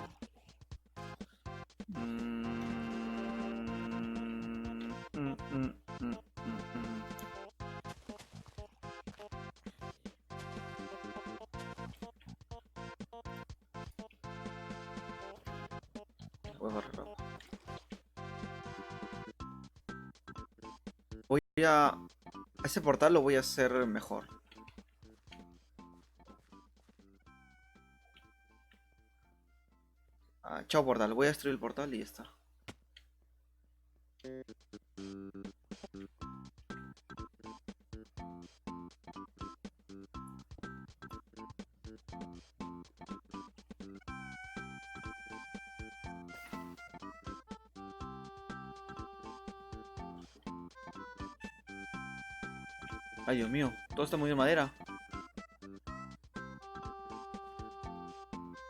Voy a... Ese portal lo voy a hacer mejor. Chao portal, voy a destruir el portal y ya está. Ay, Dios mío, todo está muy de madera.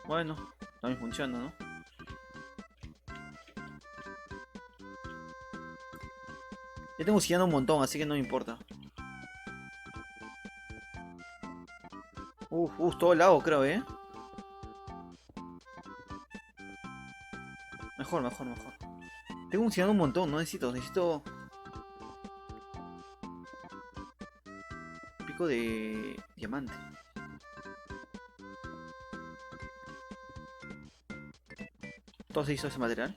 Bueno, también funciona, ¿no? Ya tengo sillando un montón, así que no me importa. Todo el lago creo, ¿eh? Mejor. Tengo sillando un montón, no necesito... Pico de diamante. Todo se hizo ese material.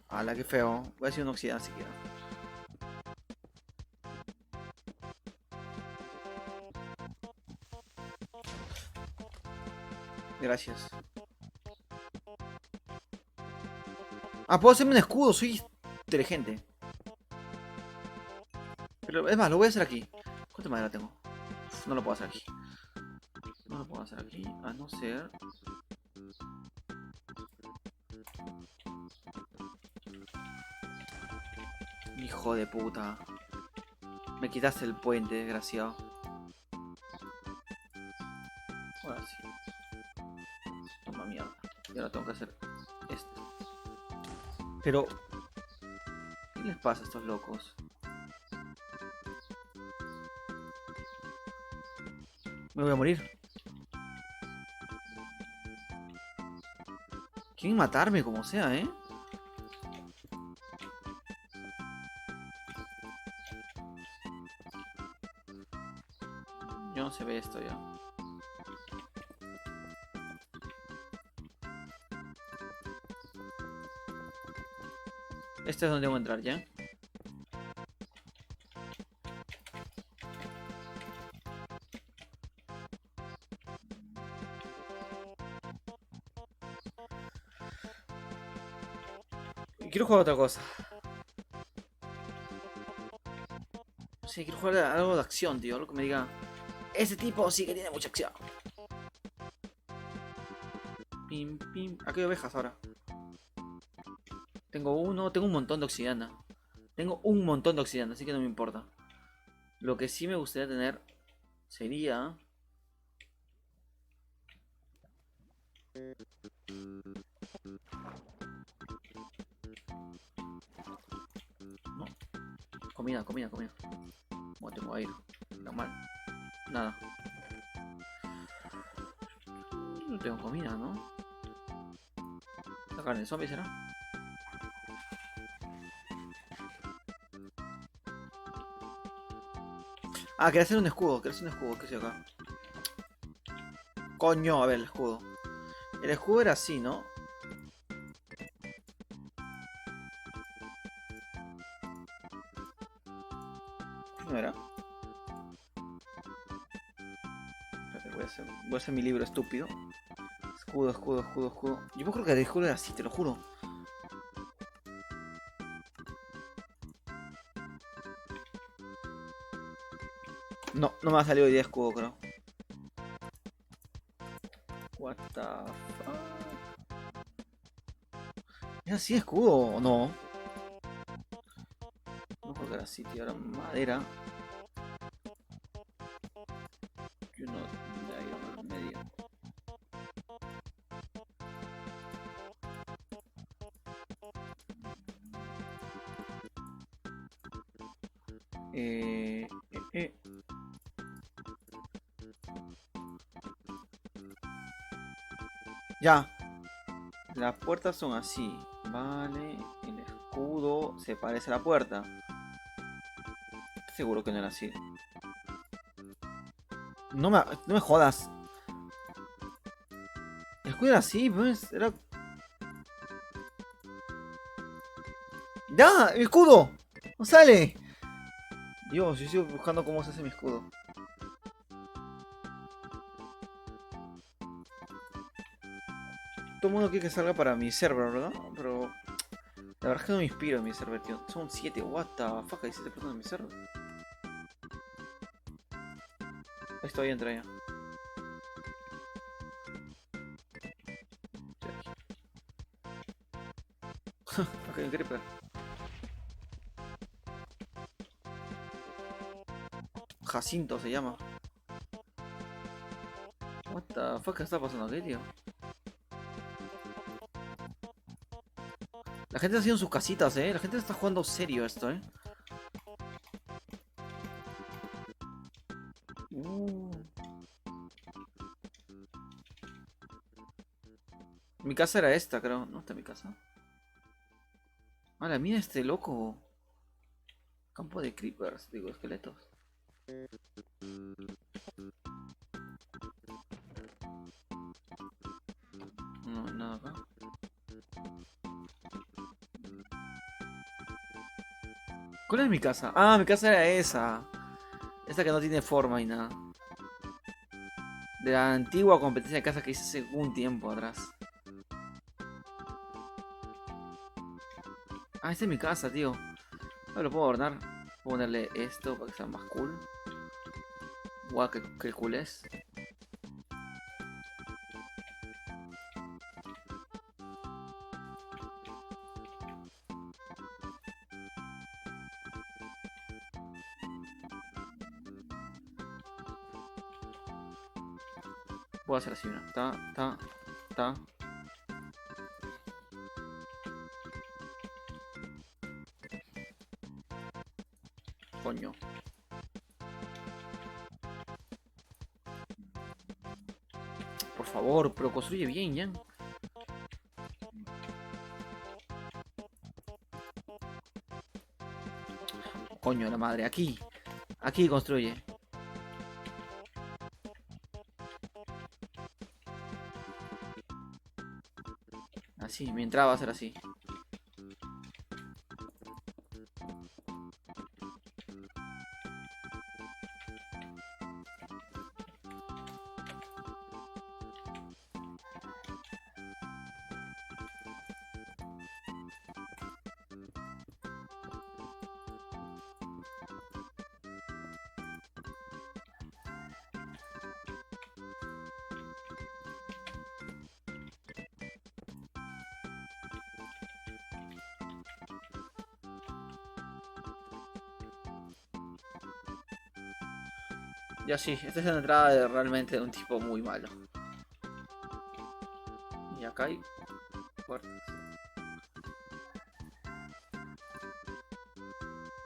La que feo. Voy a hacer un oxidante siquiera. Gracias. Puedo hacerme un escudo, soy inteligente. Pero es más, lo voy a hacer aquí. ¿Cuánta madera tengo? No lo puedo hacer aquí. No lo puedo hacer aquí, a no ser... Hijo de puta. Me quitaste el puente, desgraciado. Ahora sí. Toma mierda. Y ahora tengo que hacer esto. Pero... ¿qué les pasa a estos locos? Me voy a morir. Quieren matarme como sea, ¿eh? Yo no se ve esto ya. Este es donde voy a entrar ya. Y quiero jugar a otra cosa. Sí, quiero jugar a algo de acción, tío. Algo que me diga... ese tipo sí que tiene mucha acción. Pim, pim. Aquí hay ovejas ahora. Tengo uno, tengo un montón de obsidiana. Tengo un montón de obsidiana, así que no me importa. Lo que sí me gustaría tener sería... no. Comida, comida, comida. Bueno, tengo aire. Normal. Nada. No tengo comida, ¿no? La carne de zombie será. Ah, quería hacer un escudo. Quería hacer un escudo. ¿Qué sé acá? Coño, a ver, el escudo. El escudo era así, ¿no? No era. Espérate, voy a hacer mi libro estúpido. Escudo, escudo, escudo, escudo. Yo me acuerdo que el escudo era así, te lo juro. No, no me ha salido idea de escudo, creo. What the fuck. ¿Es así escudo o no? No creo que era así, tío. Era madera. Y uno de iron en medio. Eh, eh, eh. Ya. Las puertas son así. Vale. El escudo se parece a la puerta. Seguro que no era así. No me jodas. El escudo era así, pues. Era... ¡Ya! ¡Mi escudo! ¡No sale! Dios, yo sigo buscando cómo se hace mi escudo. Todo el mundo quiere que salga para mi server, ¿verdad? Pero... la verdad es que no me inspiro en mi server, tío. Son 7, what the fuck, hay 7 personas en mi server. Estoy entra ya. Ok, un creeper. Jacinto se llama. What the fuck, ¿qué está pasando aquí, tío? La gente está haciendo sus casitas, La gente está jugando serio esto, Uh. Mi casa era esta, creo. ¿No está mi casa? Ah, la mía este loco. Campo de creepers, digo, esqueletos. No, nada acá. ¿Cuál es mi casa? Ah, mi casa era esa. Esta que no tiene forma y nada. De la antigua competencia de casa que hice hace un tiempo atrás. Ah, esta es mi casa, tío. Ahora lo puedo adornar. Puedo ponerle esto para que sea más cool. Guau, qué cool es. Voy a hacer así una. Ta. Coño. Por favor, pero construye bien, ya. Coño, la madre. Aquí. Aquí construye. Así, mi entrada va a ser así. Ya sí, esta es la entrada de realmente de un tipo muy malo. Y acá hay puertas.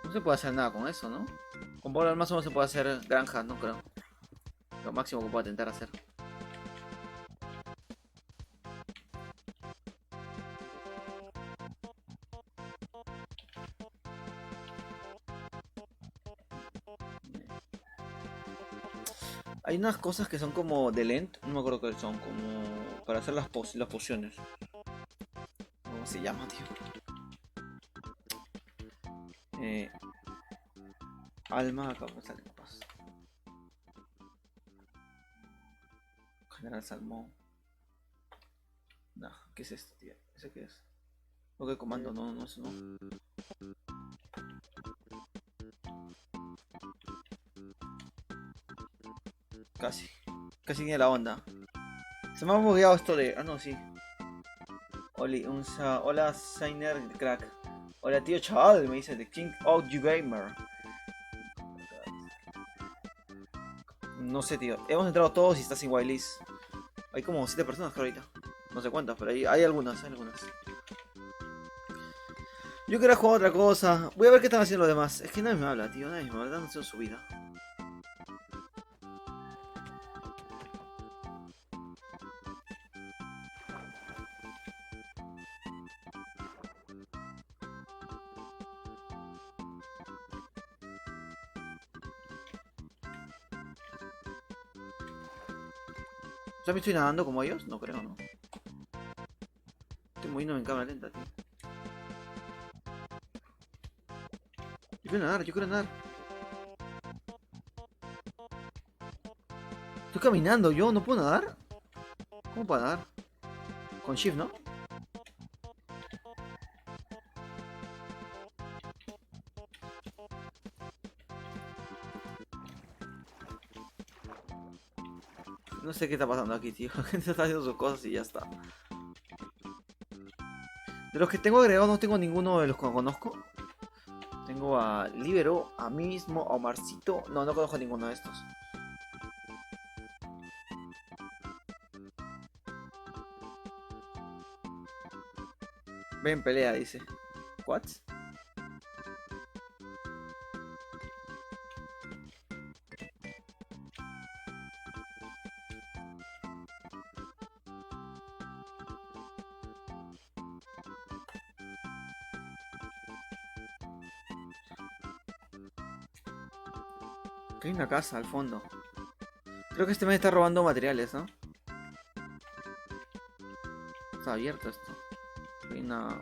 No se puede hacer nada con eso, ¿no? Con bola al máximo se puede hacer granjas, no creo. Lo máximo que puedo intentar hacer. Hay unas cosas que son como de lent, no me acuerdo qué son, como para hacer las pociones. ¿Cómo se llama, tío? Eh, alma, acá me sale capaz. General salmón. Nah, ¿qué es esto, tío? ¿Ese qué es? Lo que comando, no, eso no. Casi. Casi tiene la onda. Se me ha bugueado esto de. Ah, no, sí. Hola, Sainer Crack. Hola, tío chaval, me dice The King of You Gamer. No sé, tío. Hemos entrado todos y está sin whitelist. Hay como 7 personas creo ahorita. No sé cuántas, pero hay algunas, hay algunas. Yo quería jugar otra cosa. Voy a ver qué están haciendo los demás. Es que nadie me habla, tío. Nadie me habla. Están haciendo su vida. ¿Ya me estoy nadando como ellos? No creo, ¿no? Estoy moviéndome en cámara lenta, tío. Yo quiero nadar, yo quiero nadar. Estoy caminando, yo no puedo nadar. ¿Cómo puedo nadar? Con shift, ¿no? No sé qué está pasando aquí, tío. La gente está haciendo sus cosas y ya está. De los que tengo agregados no tengo ninguno de los que conozco. Tengo a Libero, a mí mismo, a Omarcito. No, no conozco a ninguno de estos. Ven, pelea, dice. ¿What? Que hay una casa al fondo. Creo que este me está robando materiales, ¿no? Está abierto esto. Hay una...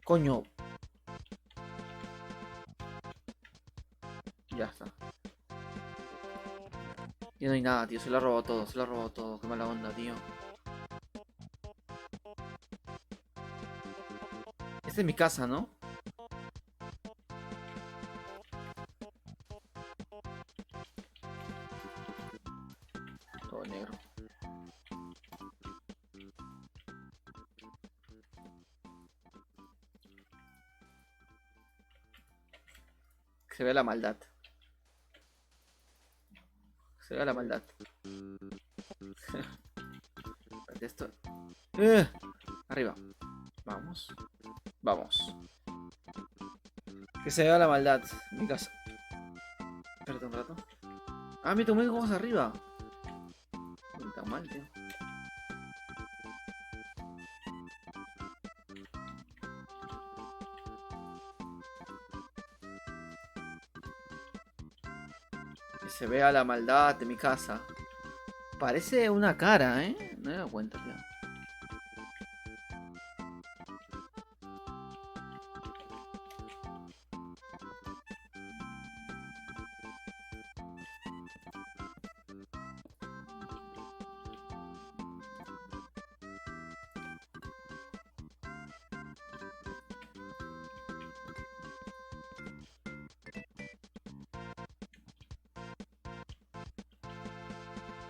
Coño. Ya está. Y no hay nada, tío. Se lo ha robado todo, se lo ha robado todo. Qué mala onda, tío. Esta es mi casa, ¿no? Oh, negro. Se ve la maldad. Se ve la maldad. Esto. Arriba. Vamos. Vamos. Que se vea la maldad. Mi casa. Espérate un rato. Ah, me tomé cosas arriba. No está mal, tío. Que se vea la maldad de mi casa. Parece una cara, ¿eh? No me doy cuenta, tío.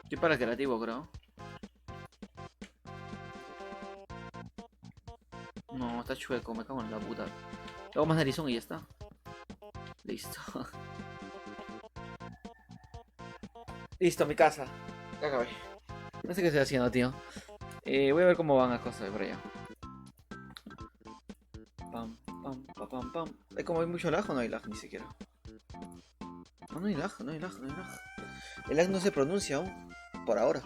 Estoy para el creativo, creo. No, está chueco, me cago en la puta. Le hago más narizón y ya está. Listo. Listo, mi casa. Ya acabé. No sé qué estoy haciendo, tío. Voy a ver cómo van las cosas de por allá. Pam, pam, pam, pam, pam. ¿Hay como hay mucho lag o no hay lag ni siquiera? No, no hay lag, no hay lag, no hay lag. El lag no se pronuncia aún. Por ahora.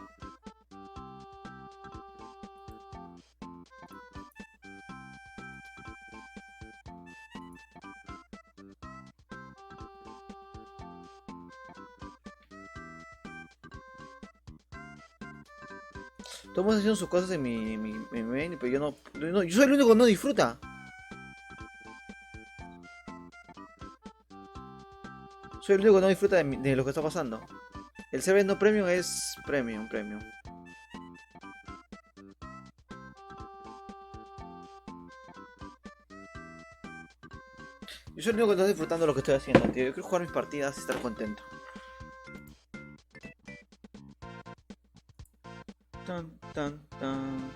Todos haciendo sus cosas en mi main, pero yo soy el único que no disfruta. Soy el único que no disfruta de lo que está pasando. El server no premium es premium. Yo soy el único que está disfrutando de lo que estoy haciendo, tío. Yo quiero jugar mis partidas y estar contento. Tan, tan, tan.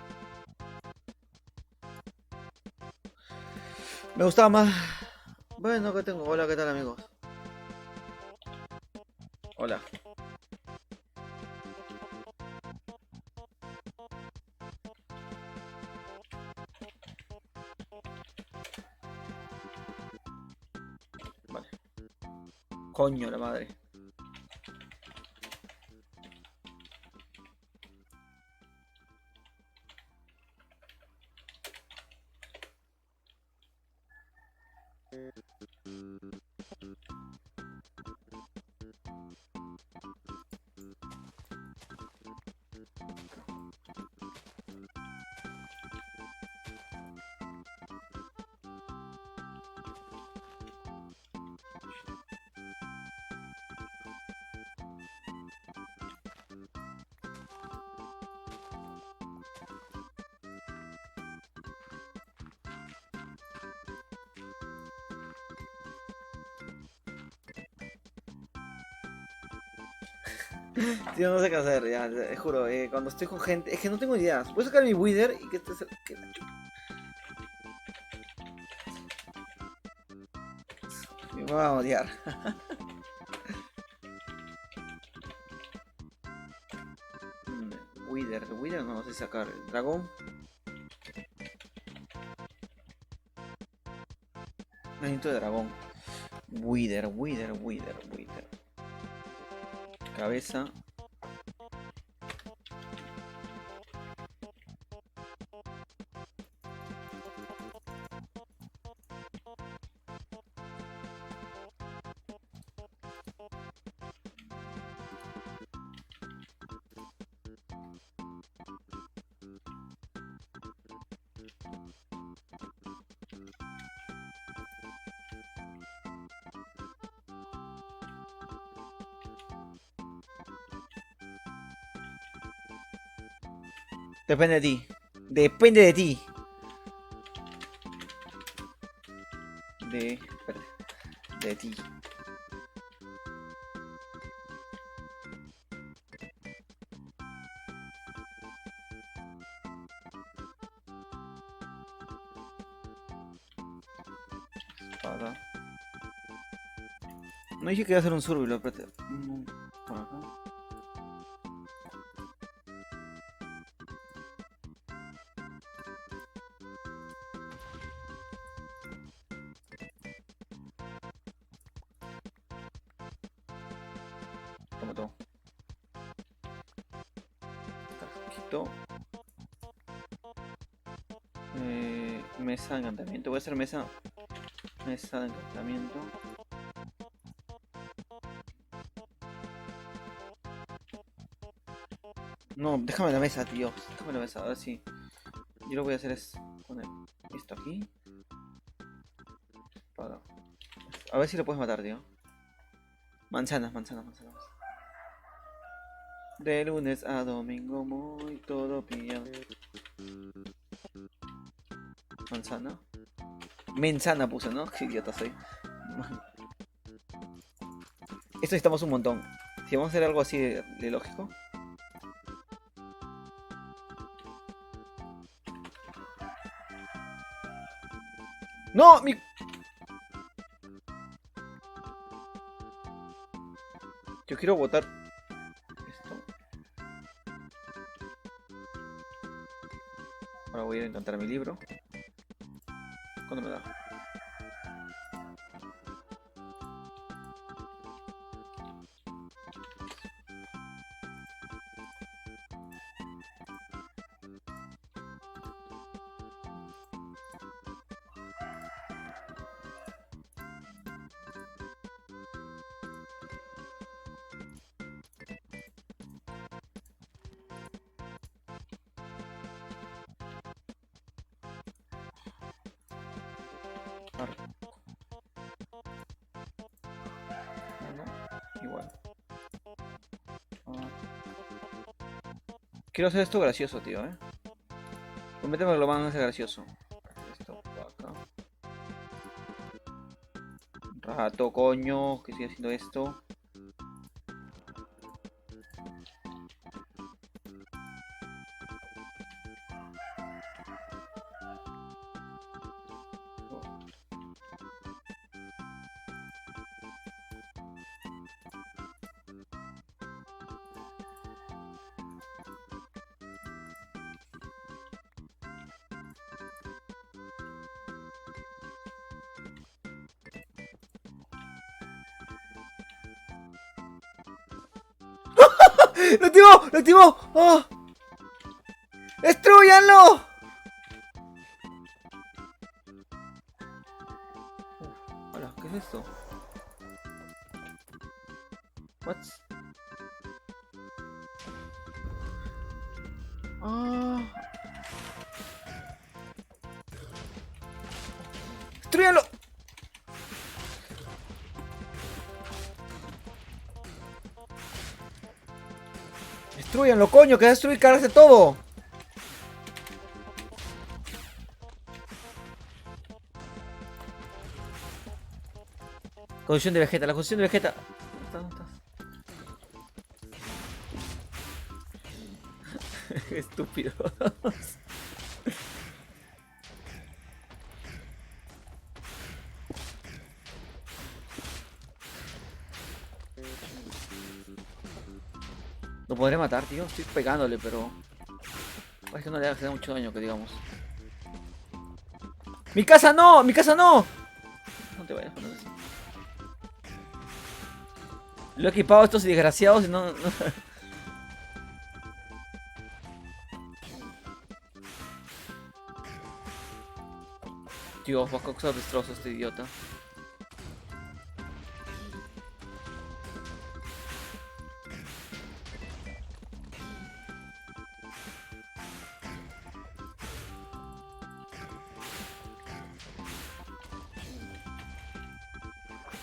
Me gustaba más. Bueno, ¿qué tengo? Hola, ¿qué tal, amigos? Hola. Vale. Coño, la madre. Tío, no sé qué hacer, ya, te juro, cuando estoy con gente, es que no tengo ideas. Voy a sacar mi Wither y que te que la me va a odiar. Wither no sé sacar. El dragón. Necesito de dragón. Wither. Cabeza. Depende de ti. Depende de ti. Espérate, de ti. No dije que iba a hacer un survival, espérate. Por acá. Toma, toma. Quito. Mesa de encantamiento. Voy a hacer mesa. Mesa de encantamiento. No, déjame la mesa, tío. Déjame la mesa, a ver si. Yo lo que voy a hacer es poner esto aquí. A ver si lo puedes matar, tío. Manzanas, manzanas, manzanas. De lunes a domingo, muy todo pillado. Manzana. Menzana puse, ¿no? Qué idiota soy. Esto necesitamos un montón. Si vamos a hacer algo así de lógico. ¡No! ¡Mi! Yo quiero botar esto. Ahora voy a ir a encontrar mi libro. ¿Cuándo me da? No, igual. Quiero hacer esto gracioso, tío, Prométeme que lo van a hacer gracioso. Esto por acá. Rato, coño, que estoy haciendo esto. ¡Lo activó! ¡Lo activó! ¡Oh! ¡Destruyanlo! Hola, ¿qué es esto? What? Ah. ¡Destruyanlo! ¡Destruyanlo, coño! ¡Que destruir cargarse todo! Condición de Vegeta, la condición de Vegeta. ¿Dónde estás? Estúpido. Lo podré matar, tío. Estoy pegándole, pero... Es que no le hace mucho daño, que digamos. ¡Mi casa no! ¡Mi casa no! No te vayas, no. Lo he equipado a estos desgraciados y no... Dios, va a causar destrozos este idiota.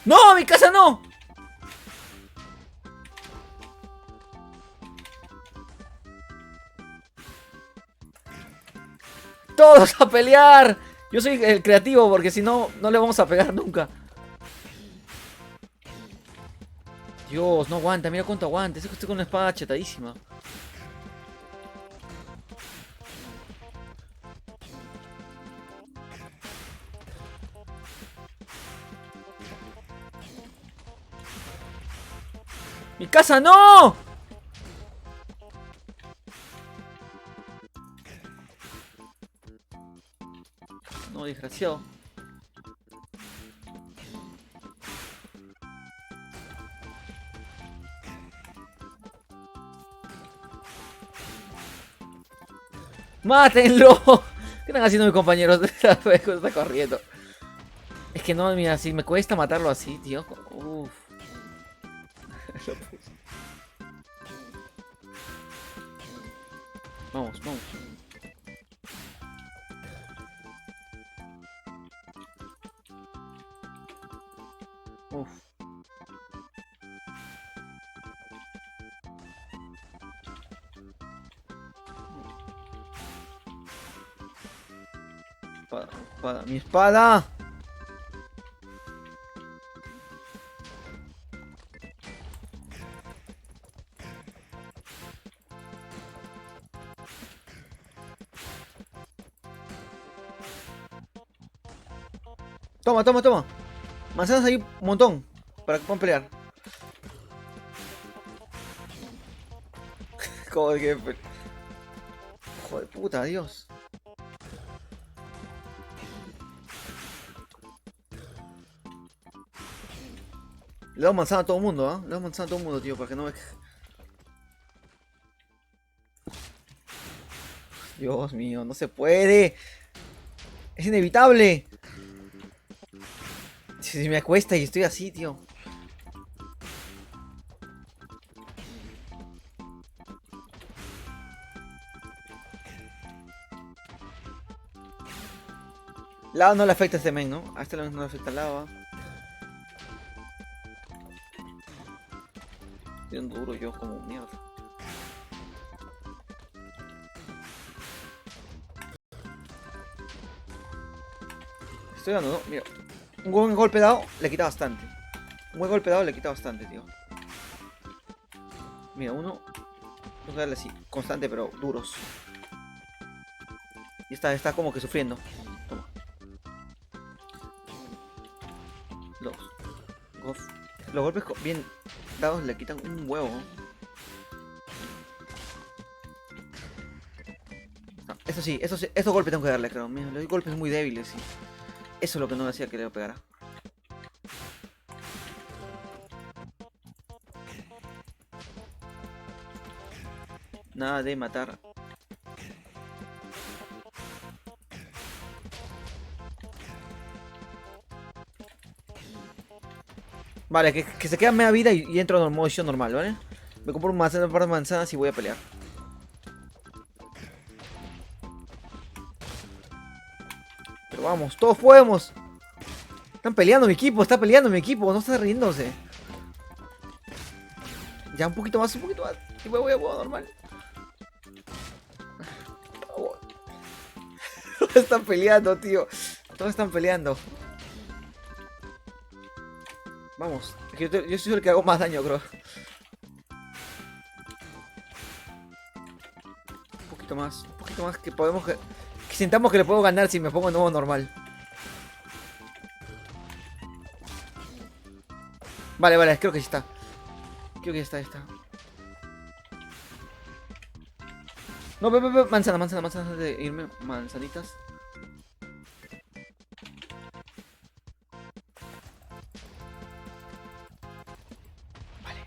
¡No! ¡Mi casa no! ¡Todos a pelear! Yo soy el creativo porque si no, no le vamos a pegar nunca. Dios, no aguanta, mira cuánto aguanta. Es que estoy con una espada chetadísima. ¡Mi casa no! No, desgraciado. ¡Mátenlo! ¿Qué están haciendo mis compañeros? Está corriendo. Es que no, mira, si me cuesta matarlo así, tío. Uf. Vamos, vamos. Uf. Espada, espada, mi espada. Toma, toma, toma. Manzanas hay un montón. Para que puedan pelear. Joder, joder, puta, Dios. Le damos manzana a todo el mundo, ¿ah? Le damos manzana a todo el mundo, tío, para que no me... Dios mío, no se puede. Es inevitable. Si me acuesta y estoy así, tío. Lava no le afecta a este men, ¿no? A este no le afecta lava. Bien duro yo como mierda. Estoy dando, ¿no? Mira. Un buen golpe dado le quita bastante. Un buen golpe dado le quita bastante, tío. Mira, uno. Vamos a darle así. Constante, pero duros. Y está como que sufriendo. Toma. Los golpes bien dados le quitan un huevo. No, eso sí, esos golpes tengo que darle, creo. Mira, le doy golpes muy débiles, sí. Eso es lo que no decía que le pegara. Nada de matar. Vale, que se queda media vida y entro en modo normal, ¿vale? Me compro un par de manzanas y voy a pelear. Pero vamos, todos podemos. Están peleando mi equipo, está peleando mi equipo, no está riéndose. Ya un poquito más, y voy a modo normal. Todos están peleando, tío. Todos están peleando. Vamos, yo soy el que hago más daño, creo. Un poquito más que podemos que sintamos que le puedo ganar si me pongo en modo normal. Vale, vale, creo que sí está. Creo que ya está. No, manzana de irme, manzanitas. Vale.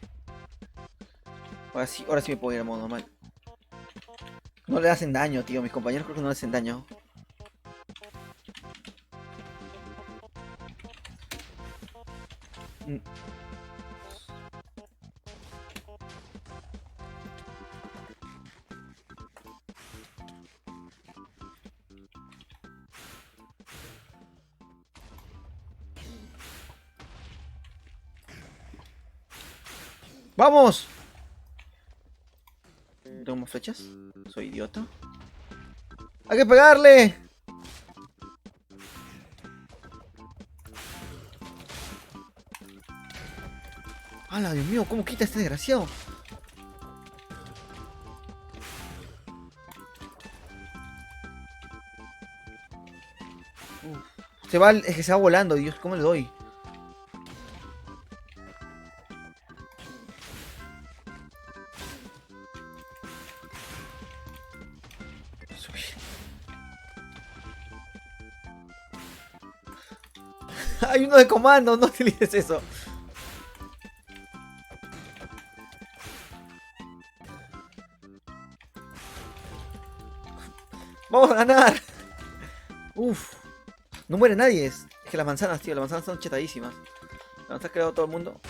Ahora sí me puedo ir a modo normal. No le hacen daño, tío. Mis compañeros creo que no le hacen daño. ¡Vamos! ¿Tengo más flechas? ¿Soy idiota? ¡Hay que pegarle! ¡Hala, Dios mío! ¿Cómo quita este desgraciado? Se va, es que se va volando, Dios, ¿cómo le doy? Subir. Hay uno de comando, no utilices eso. Vamos a ganar. Uf. No muere nadie. Es que las manzanas, tío, las manzanas son chetadísimas. Las manzanas ha creado todo el mundo.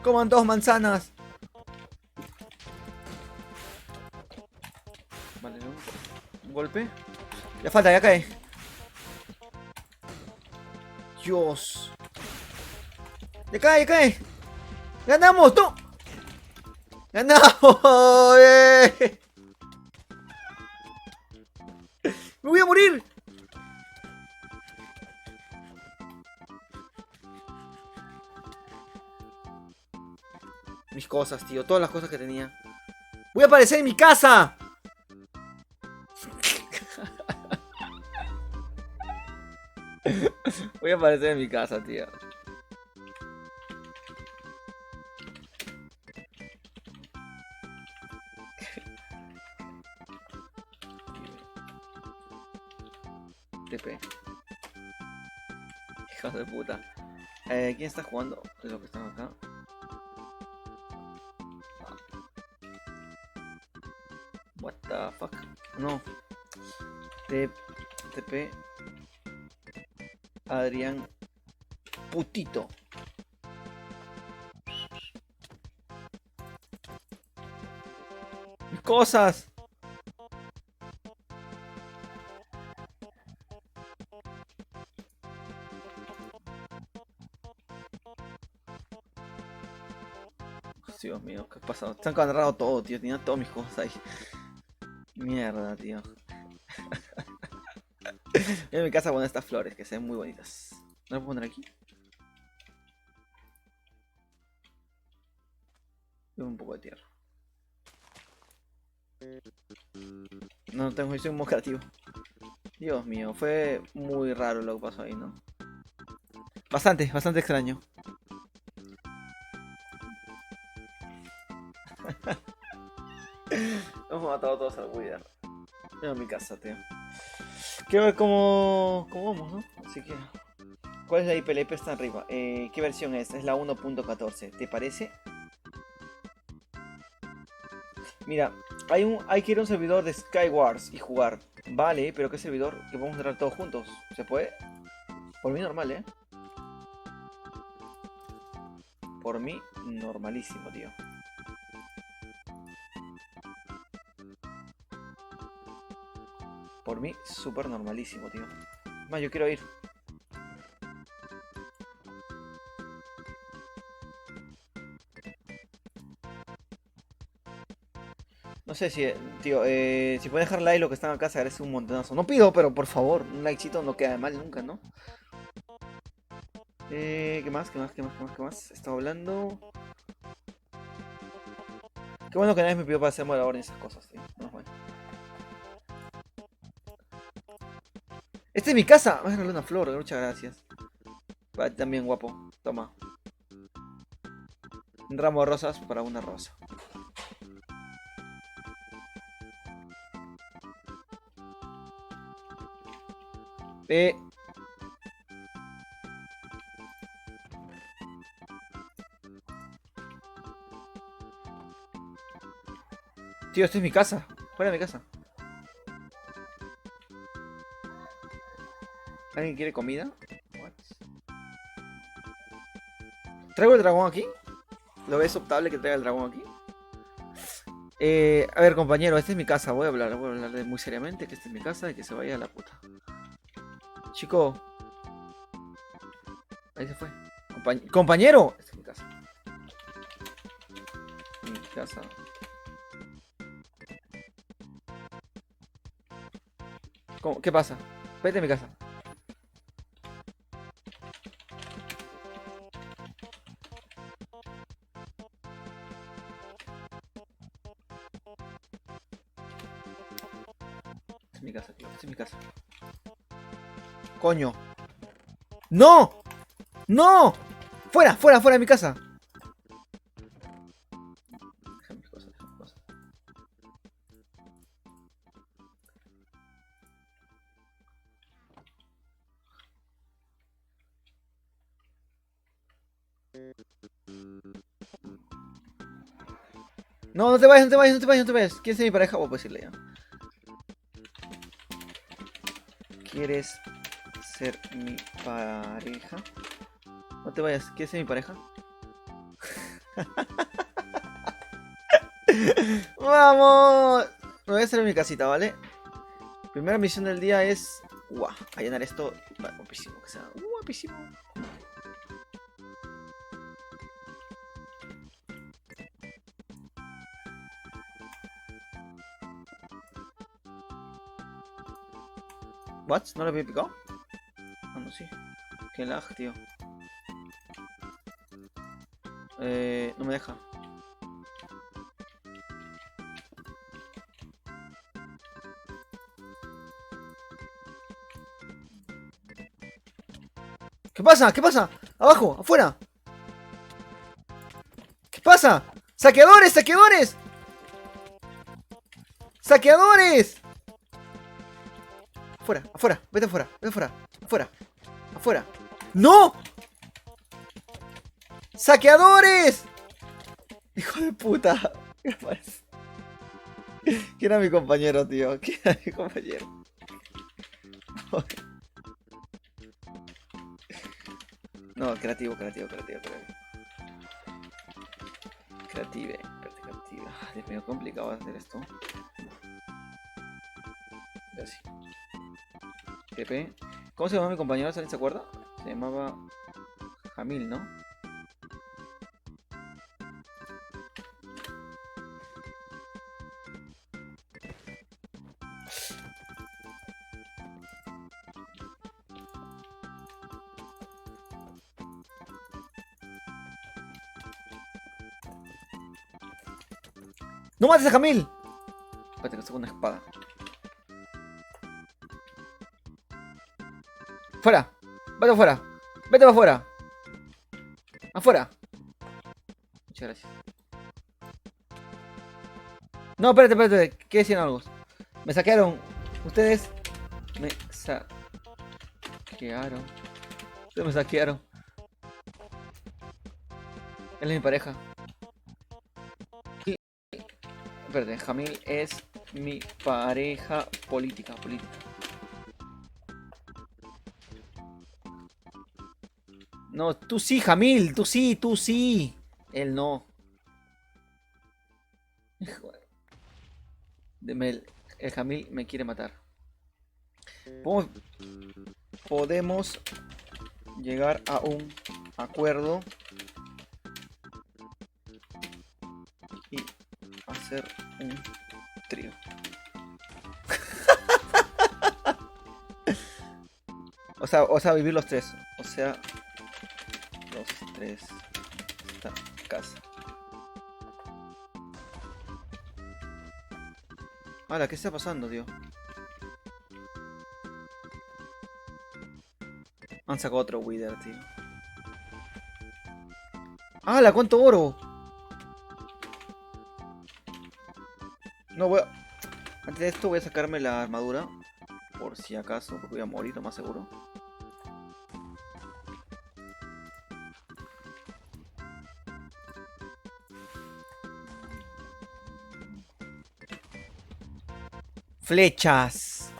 Coman 2 manzanas. Vale, un golpe. Ya falta, ya cae. Dios. Ya cae, ya cae. ¡Ganamos! ¡Tú! ¡Ganamos! ¡Eh! ¡Me voy a morir! Mis cosas, tío. Todas las cosas que tenía. ¡Voy a aparecer en mi casa! Voy a aparecer en mi casa, tío. TP. Hijos de puta. ¿Quién está jugando? De lo que están acá. What the fuck? No. TP. Adrián Putito. Mis cosas. Dios mío, ¿qué ha pasado? Se han agarrado todo, tío. Tenía todas mis cosas ahí. Mierda, tío. En mi casa poner estas flores que se ven muy bonitas. ¿No las puedo poner aquí? Tengo un poco de tierra. No tengo, soy muy creativo. Dios mío, fue muy raro lo que pasó ahí, ¿no? Bastante extraño. Hemos matado a todos al Wither. En mi casa, tío. Quiero ver cómo vamos, ¿no? Así que... ¿Cuál es la IPLP? Está arriba. ¿Qué versión es? Es la 1.14. ¿Te parece? Mira, hay que ir a un servidor de Skywars y jugar. Vale, pero ¿qué servidor? Que podemos entrar todos juntos. ¿Se puede? Por mí normal, ¿eh? Por mí normalísimo, tío. Por mí súper normalísimo, tío. Más, yo quiero ir. No sé si, tío, si pueden dejar like lo que están acá, se agradece un montonazo. No pido, pero por favor, un likecito no queda de mal nunca, ¿no? ¿Qué más? ¿Qué más? Estaba hablando. Qué bueno que nadie me pidió para hacer morador y esas cosas, tío. No, bueno. Esta es mi casa. Me regaló una flor, muchas gracias. Vale, también guapo. Toma. Un ramo de rosas para una rosa. Tío, esta es mi casa. Fuera de mi casa. ¿Alguien quiere comida? What? ¿Traigo el dragón aquí? ¿Lo ves optable que traiga el dragón aquí? A ver, compañero, esta es mi casa. Voy a hablar muy seriamente que esta es mi casa y que se vaya a la puta. Chico. Ahí se fue. Compañero. Esta es mi casa. Mi casa. ¿Cómo? ¿Qué pasa? Vete a mi casa. Esta es mi casa, tío. Esta es mi casa. Coño. ¡No! ¡No! ¡Fuera, fuera, fuera de mi casa! Déjame mis cosas, déjame mis cosas. No, no te vayas, no te vayas, no te vayas, no te vayas. ¿Quieres ser mi pareja? Voy a decirle ya. ¿Quieres ser mi pareja? No te vayas, ¿quieres ser mi pareja? ¡Vamos! Me voy a hacer en mi casita, ¿vale? Primera misión del día es... ¡Guau! Allanar esto. Vale, guapísimo, que sea guapísimo. ¿What? ¿No lo había picado? Ah, no, sí. Qué lag, tío. No me deja. ¿Qué pasa? ¿Qué pasa? ¡Abajo! ¡Afuera! ¿Qué pasa? ¡Saqueadores! ¡Saqueadores! ¡Saqueadores! Afuera, afuera, vete afuera, vete afuera, afuera, afuera. ¡No! ¡Saqueadores! Hijo de puta. ¿Quién era mi compañero, tío? ¿Quién era mi compañero? No, creativo, creativo, creativo, creativo. Creative, creative. Dios mío, complicado hacer esto. Ya sí. TP. ¿Cómo se llamaba mi compañero? ¿Alguien se acuerda? Se llamaba Jamil, ¿no? ¡No mates a Jamil! Espérate que saco una espada. ¡Fuera! ¡Vete afuera! ¡Vete para afuera! ¡Afuera! Muchas gracias. No, espérate, espérate. ¿Qué decían algo? Me saquearon. Ustedes me saquearon. Ustedes me saquearon. Él es mi pareja. Espérate, Jamil es mi pareja política. No, tú sí, Jamil, tú sí, tú sí. Él no. El Jamil me quiere matar. Podemos llegar a un acuerdo y hacer un trío. o sea, vivir los tres. O sea, los tres. Esta casa. Hala, ¿qué está pasando, tío? Han sacado otro Wither, tío. ¡Hala! ¿Cuánto oro? No voy a... Antes de esto voy a sacarme la armadura. Por si acaso, porque voy a morir, lo más seguro. Flechas.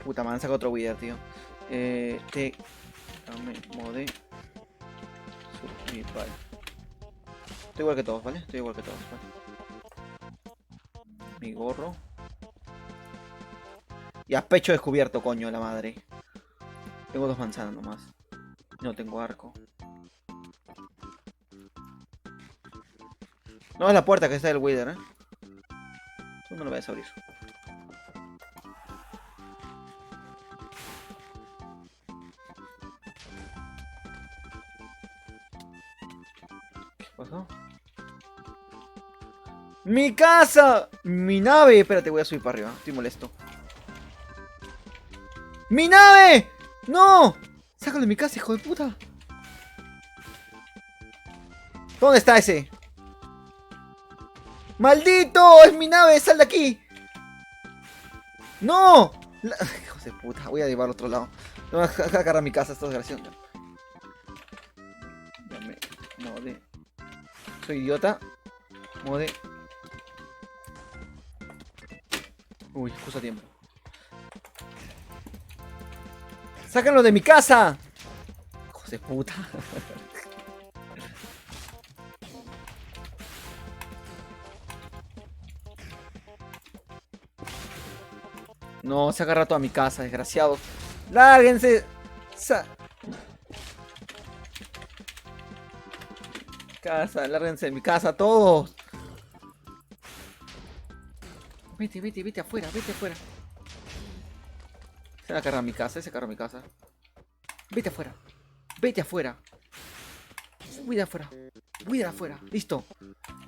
Puta, me han sacado otro Wither, tío. Mode survival. Estoy igual que todos, ¿vale? Estoy igual que todos, ¿vale? Mi gorro. Y a pecho descubierto, coño, la madre. Tengo 2 manzanas nomás. No tengo arco. No, es la puerta que está el Wither, ¿eh? Tú no lo vayas a abrir. ¿Qué pasó? ¡Mi casa! ¡Mi nave! Espérate, voy a subir para arriba. Estoy molesto. ¡Mi nave! ¡No! Sácalo de mi casa, hijo de puta. ¿Dónde está ese? ¡Maldito! ¡Es mi nave! ¡Sal de aquí! ¡No! Hijos de puta, voy a llevar al otro lado. No, voy a agarrar mi casa, esto es gracioso. Mode. Soy idiota. Mode. Uy, justo a tiempo. ¡Sácanlo de mi casa! Hijos de puta. No, se agarra toda mi casa, desgraciados. ¡Lárguense! Lárguense de mi casa, todos. Vete afuera, vete afuera. Se va a agarrar mi casa, se agarra mi casa. Vete afuera. Vete afuera. Voy de afuera. Voy de afuera. Listo.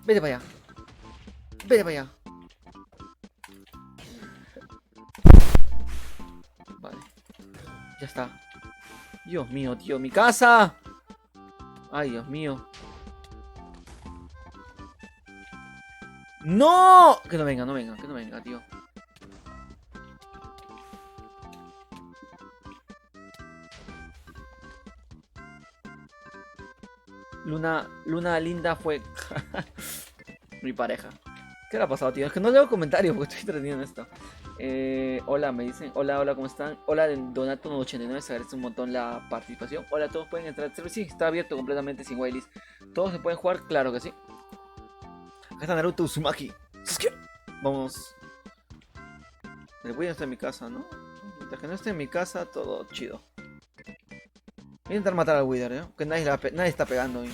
Vete para allá. Vete para allá. Vale. Ya está. Dios mío, tío. ¡Mi casa! Ay, Dios mío. ¡No! Que no venga, que no venga, tío. Luna linda fue mi pareja. ¿Qué le ha pasado, tío? Es que no leo comentarios porque estoy entretenido en esto. Hola, me dicen. Hola, ¿cómo están? Hola, Donato89, se agradece un montón la participación. Hola, todos pueden entrar al server. Sí, está abierto completamente sin waitlist. ¿Todos se pueden jugar? Claro que sí. Acá está Naruto Uzumaki. Vamos. El Wii no está en mi casa, ¿no? Mientras que no esté en mi casa, todo chido. Voy a intentar matar al Wither, ¿eh? Que nadie está pegando. Y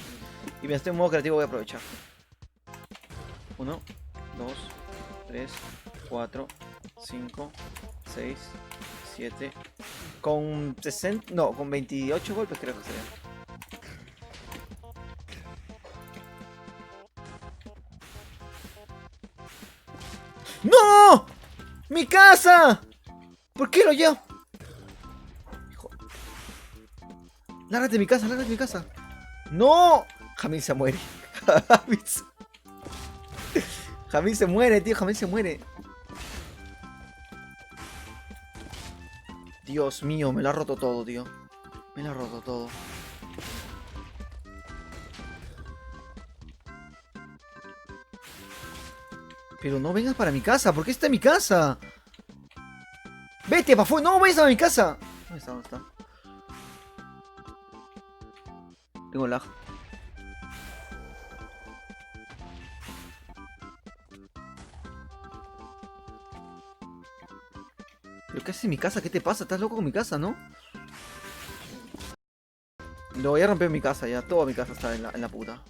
me estoy en modo creativo, voy a aprovechar. 1, 2, 3, 4, 5, 6, 7. Con 60. No, con 28 golpes creo que sería. ¡No! ¡Mi casa! ¿Por qué lo llevo? Hijo. Lárgate de mi casa, lárgate de mi casa. ¡No! Jamil se muere. Jamil se muere, tío. Jamil se muere. Dios mío, me lo ha roto todo, tío. Me lo ha roto todo. Pero no vengas para mi casa. ¿Por qué está en mi casa? Vete, pa' afuera. No vayas a mi casa. ¿Dónde está? ¿Dónde está? Tengo lag. ¿Pero qué haces en mi casa? ¿Qué te pasa? ¿Estás loco con mi casa, no? Lo voy a romper mi casa ya. Toda mi casa está en la puta.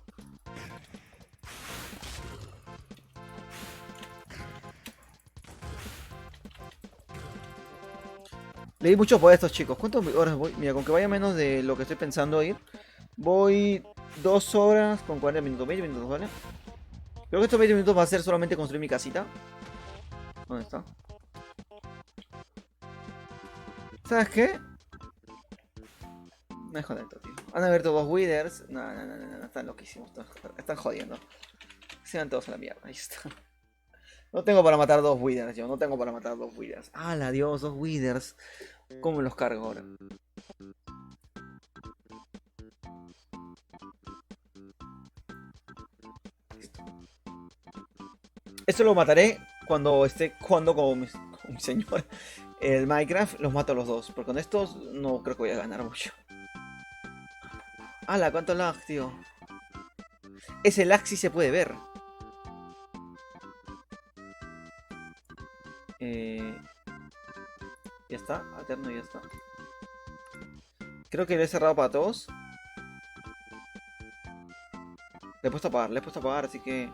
Le di mucho poder a estos chicos. ¿Cuántas horas voy? Mira, con que vaya menos de lo que estoy pensando ir. Voy 2 horas con 40 minutos. 20 minutos, ¿vale? Creo que estos 20 minutos va a ser solamente construir mi casita. ¿Dónde está? ¿Sabes qué? Me desconecto, tío. Han abierto 2 withers. No, están loquísimos. Están jodiendo. Se van todos a la mierda. Ahí está. No tengo para matar 2 withers, yo. No tengo para matar 2 withers. ¡Hala, Dios! 2 withers. ¿Cómo me los cargo ahora? Listo. Esto lo mataré cuando esté jugando con mi señor. El Minecraft los mato a los dos. Porque con estos no creo que voy a ganar mucho. ¡Hala! ¿Cuánto lag, tío? Ese lag sí se puede ver. Ya está, alterno ya está. Creo que lo he cerrado para todos. Le he puesto a apagar, así que...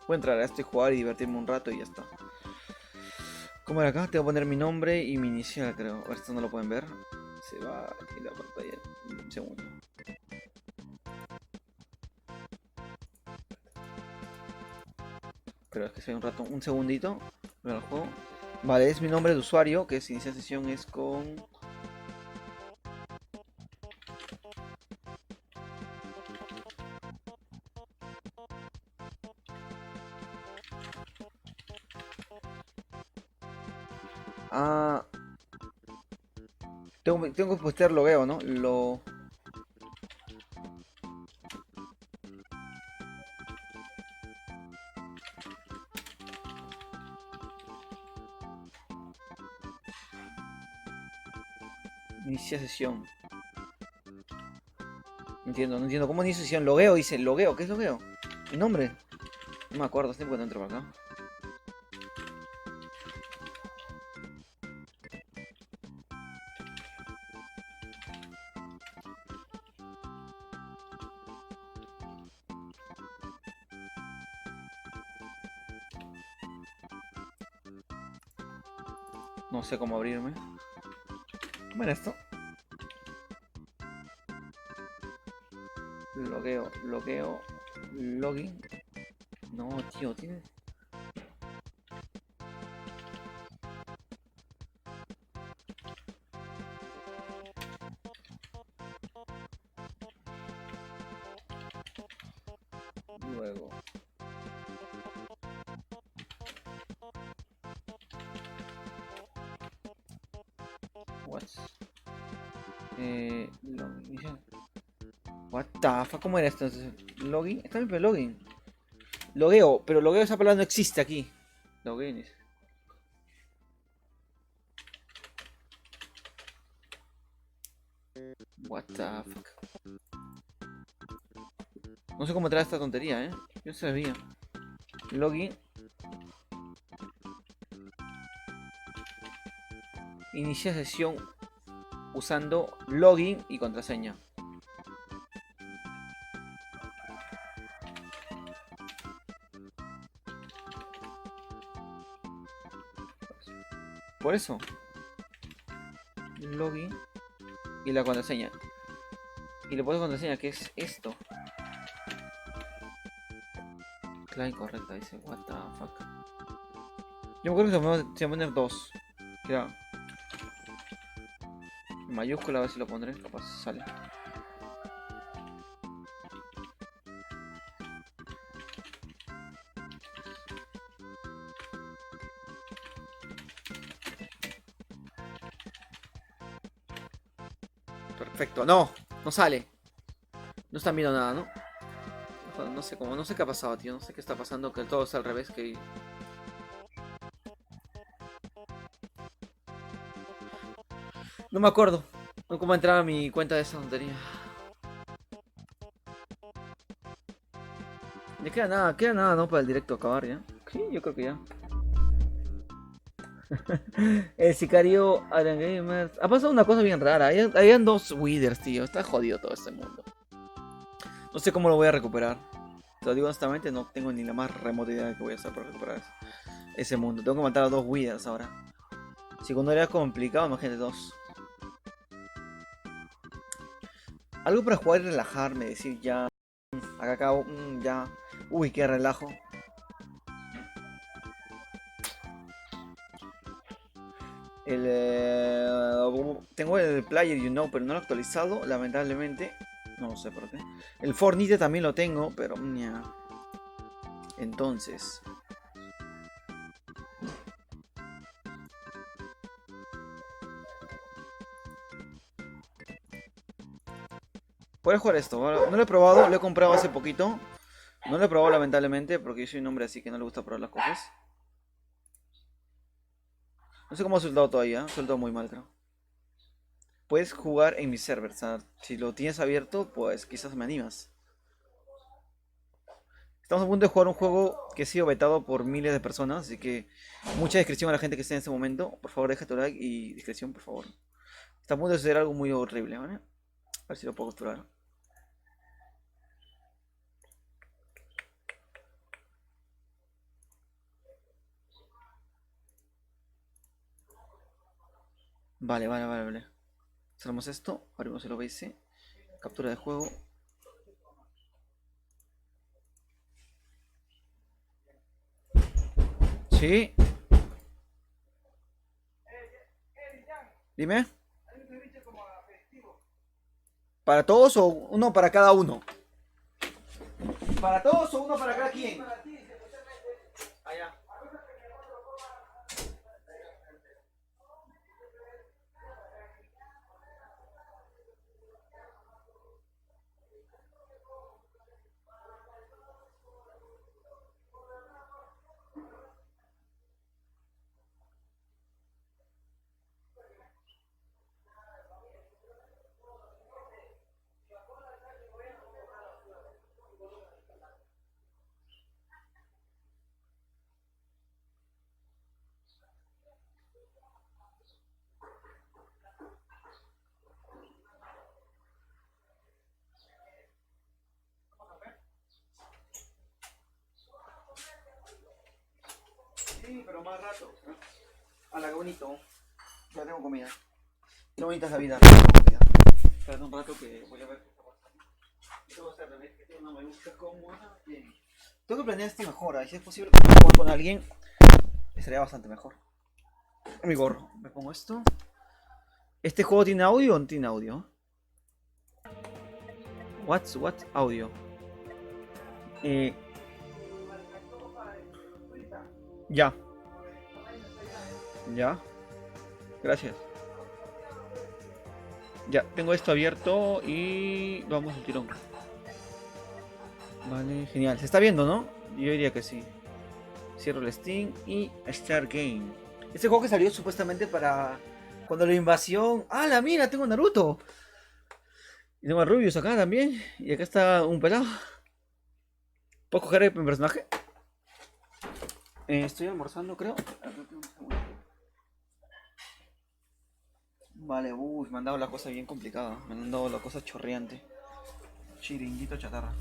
Voy a entrar a esto y jugar y divertirme un rato y ya está. ¿Cómo era acá? Tengo que poner mi nombre y mi inicial, creo. A ver, esto no lo pueden ver. Se va aquí la pantalla. Un segundo. Pero es que sea un rato, un segundito. Voy al juego. Vale, es mi nombre de usuario, que es iniciar sesión es con... Ah, tengo que postear logueo, ¿no? Inicia sesión. No entiendo. ¿Cómo inicia sesión? Logueo, dice. Logueo, ¿qué es logueo? ¿Mi nombre? No me acuerdo, hace tiempo que no entro por acá. No sé cómo abrirme. ¿Cómo era esto? Logueo, login. No, tío, tiene... Luego. What? Login. What the fuck, ¿cómo era esto? Login. Está bien, pero login. Logueo, pero logueo esa palabra no existe aquí. Login. What the fuck. No sé cómo trae esta tontería, Yo no sabía. Login. Inicia sesión usando login y contraseña. Por eso. Login y la contraseña. Y le pones contraseña, que es esto. Clave incorrecta, dice. What the fuck. Yo me acuerdo que se poner 2. Mira. Mayúscula, a ver si lo pondré. Capaz sale. Perfecto. No, no sale. No están viendo nada, ¿no? No sé cómo, no sé qué ha pasado, tío. No sé qué está pasando, que todo está al revés, que... No me acuerdo. No cómo entrar a mi cuenta de esa tontería. Ya queda nada, ¿no? Para el directo acabar ya. Sí, yo creo que ya. El sicario Alan Gamer. Ha pasado una cosa bien rara. Habían dos Withers, tío. Está jodido todo este mundo. No sé cómo lo voy a recuperar. Te lo digo honestamente, no tengo ni la más remota idea de qué voy a hacer para recuperar ese mundo. Tengo que matar a dos Withers ahora. Si cuando era complicado, imagínate dos. Algo para jugar y relajarme, decir ya. Acá acabo, ya. Uy, qué relajo. Tengo el Player pero no lo he actualizado, lamentablemente. No sé por qué. El Fortnite también lo tengo, pero... Entonces... Puedes jugar esto. No lo he probado, lo he comprado hace poquito. No lo he probado lamentablemente porque yo soy un hombre así que no le gusta probar las cosas. No sé cómo ha resultado todavía, ha resultado muy mal, creo. Puedes jugar en mi server, o sea, si lo tienes abierto, pues quizás me animas. Estamos a punto de jugar un juego que ha sido vetado por miles de personas, así que mucha discreción a la gente que esté en este momento. Por favor, deja tu like y discreción, por favor. Está a punto de suceder algo muy horrible, ¿vale? A ver si lo puedo capturar. Vale. Cerramos esto, abrimos el OBS, captura de juego. Sí. Dime. ¿Para todos o uno para cada uno? ¿Para todos o uno para cada quien? Allá. Sí, pero más rato. Hala, qué bonito. Ya tengo comida. Qué bonita es la vida. Tengo comida. Espérate un rato que voy a ver qué está pasando. Tengo que hacer que tengo una me gusta cómoda. Bien. Tengo que planear esta mejora. Si es posible jugar con alguien, estaría bastante mejor. Mi gorro. Me pongo esto. ¿Este juego tiene audio o no tiene audio? What audio? Ya. Ya. Gracias. Ya, tengo esto abierto y vamos al tirón. Vale, genial. Se está viendo, ¿no? Yo diría que sí. Cierro el Steam y Start Game. Este juego que salió supuestamente para cuando la invasión... ¡Ah, la mira! Tengo Naruto. Y tengo a Rubius acá también. Y acá está un pelado. ¿Puedo coger el personaje? Estoy almorzando, creo. Vale, me han dado la cosa bien complicada. Me han dado la cosa chorreante. Chiringuito chatarra.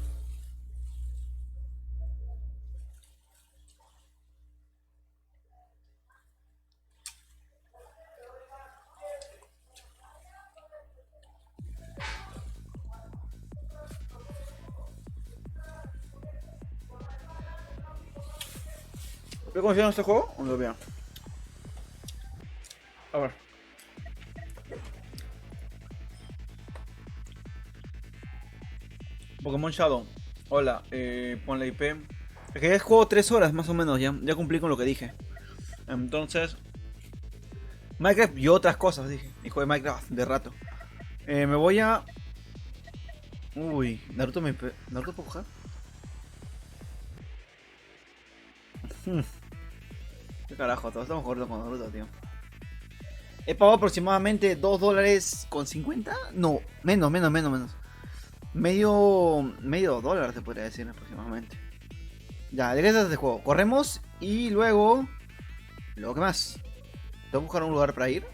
¿Pero cómo se llama este juego? No lo veo. A ver. Pokémon Shadow. Hola, pon la IP. Es que ya juego 3 horas más o menos, ya cumplí con lo que dije. Entonces, Minecraft y otras cosas, dije. Hijo de Minecraft de rato. Me voy a... Uy, ¿Naruto puedo coger? ¿Qué carajo? Todos estamos jugando con Naruto, tío. He pagado aproximadamente $2.50. No, menos. Medio dólar se podría decir aproximadamente. Ya, ¿de qué trata este juego? Corremos y luego... ¿Luego qué más? Tengo que buscar un lugar para ir.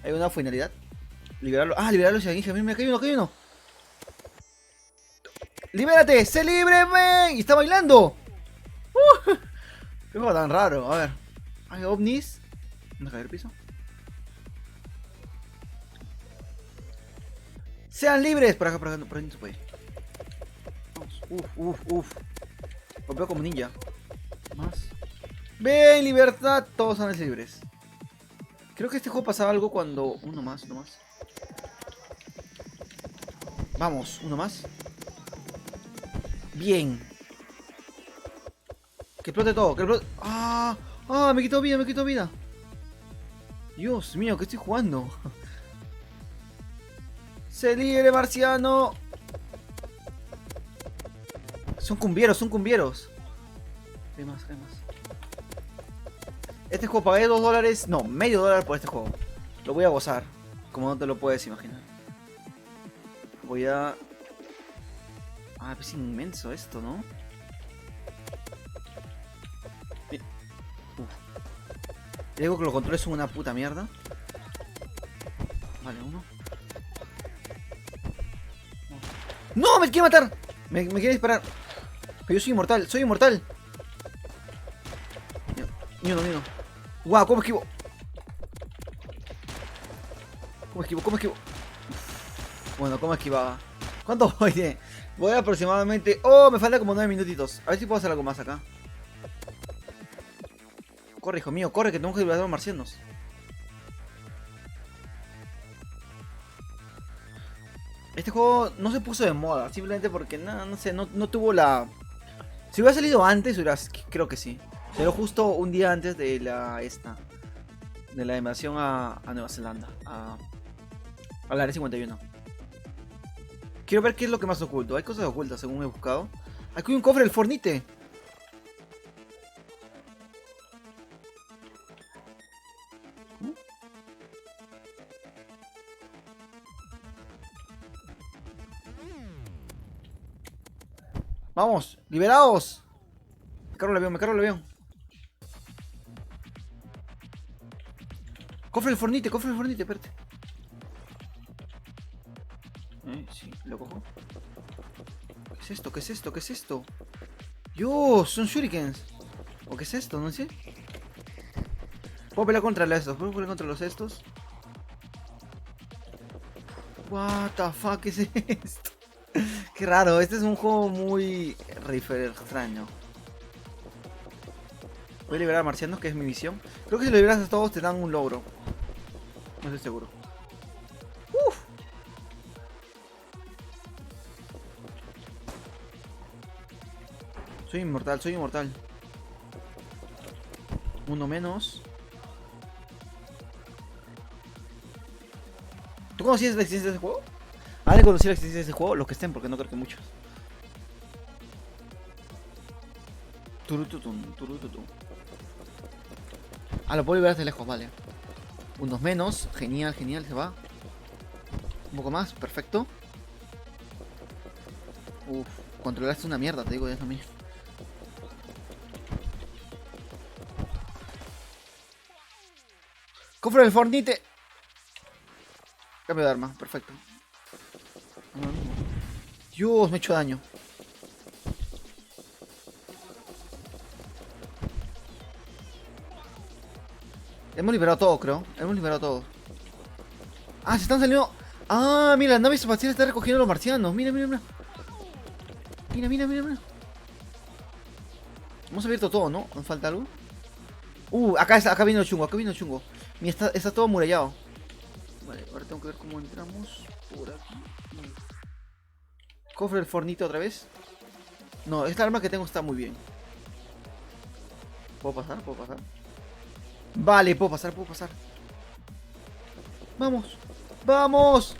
Hay una finalidad. Liberarlo. Ah, liberarlo si alguien. Mira, acá hay uno. ¡Libérate! ¡Sé libre, men! ¡Y está bailando! Qué juego tan raro. A ver. Hay ovnis. ¿Dónde cae el piso? ¡Sean libres! Por acá se puede. Vamos. Uf. Golpeo como ninja. Más. ¡Ven, libertad! Todos son libres. Creo que este juego pasaba algo cuando... Uno más. Vamos, uno más. Bien. Que explote todo, que explote... ¡Ah! Me quitó vida. Dios mío, ¿qué estoy jugando? ¡Se libre, marciano! Son cumbieros. Hay más. Este juego pagué $2. No, medio dólar por este juego. Lo voy a gozar. Como no te lo puedes imaginar. Voy a... es inmenso esto, ¿no? Digo que los controles son una puta mierda. Vale, uno. ¡No! ¡Me quiere matar! Me quiere disparar. Pero yo soy inmortal. Ni uno. ¡Guau! ¿Cómo esquivo? Bueno, ¿cómo esquivaba? ¿Cuánto voy? Voy aproximadamente... ¡Oh! Me falta como 9 minutitos. A ver si puedo hacer algo más acá. Corre, hijo mío, corre, que tenemos que liberar a los marcianos. Este juego no se puso de moda, simplemente porque nada, no sé, no tuvo la... Si hubiera salido antes, creo que sí. Pero justo un día antes de de la invasión a Nueva Zelanda, al Área 51. Quiero ver qué es lo que más oculto. Hay cosas ocultas según he buscado. Aquí hay un cofre del Fornite. Vamos, liberaos. Me cargo el avión. Cofre del Fornite, espérate. Sí, lo cojo. ¿Qué es esto? ¿Qué es esto? ¿Qué es esto? Dios, son shurikens. ¿O qué es esto? No sé. Puedo pelear contra los estos. What the fuck, ¿qué es esto? Qué raro, este es un juego muy extraño. Voy a liberar a marcianos, que es mi misión. Creo que si lo liberas a todos te dan un logro. No estoy seguro. Uf. Soy inmortal, soy inmortal. Uno menos. ¿Tú conocías la existencia de ese juego? ¿Alguien conocía la existencia de ese juego? Los que estén, porque no creo que muchos. Turututum, turututum. Ah, lo puedo liberar de lejos, vale. Unos menos, genial, genial, se va. Un poco más, perfecto. Uf, controlaste una mierda, te digo ya también. Cofre del Fornite. Cambio de arma, perfecto. Dios, me he hecho daño. Hemos liberado todo, creo. Hemos liberado todo. Ah, se están saliendo. Ah, mira, la nave espacial está recogiendo a los marcianos. Mira, mira, mira. Mira, mira, mira, mira. Hemos abierto todo, ¿no? ¿Nos falta algo? Acá vino el chungo, acá vino el chungo. Mira, está todo amurallado. Vale, ahora tengo que ver cómo entramos. Por aquí. Cofre del Fornite otra vez. No, esta arma que tengo está muy bien. ¿Puedo pasar? ¿Puedo pasar? Vale, puedo pasar, puedo pasar. ¡Vamos! ¡Vamos!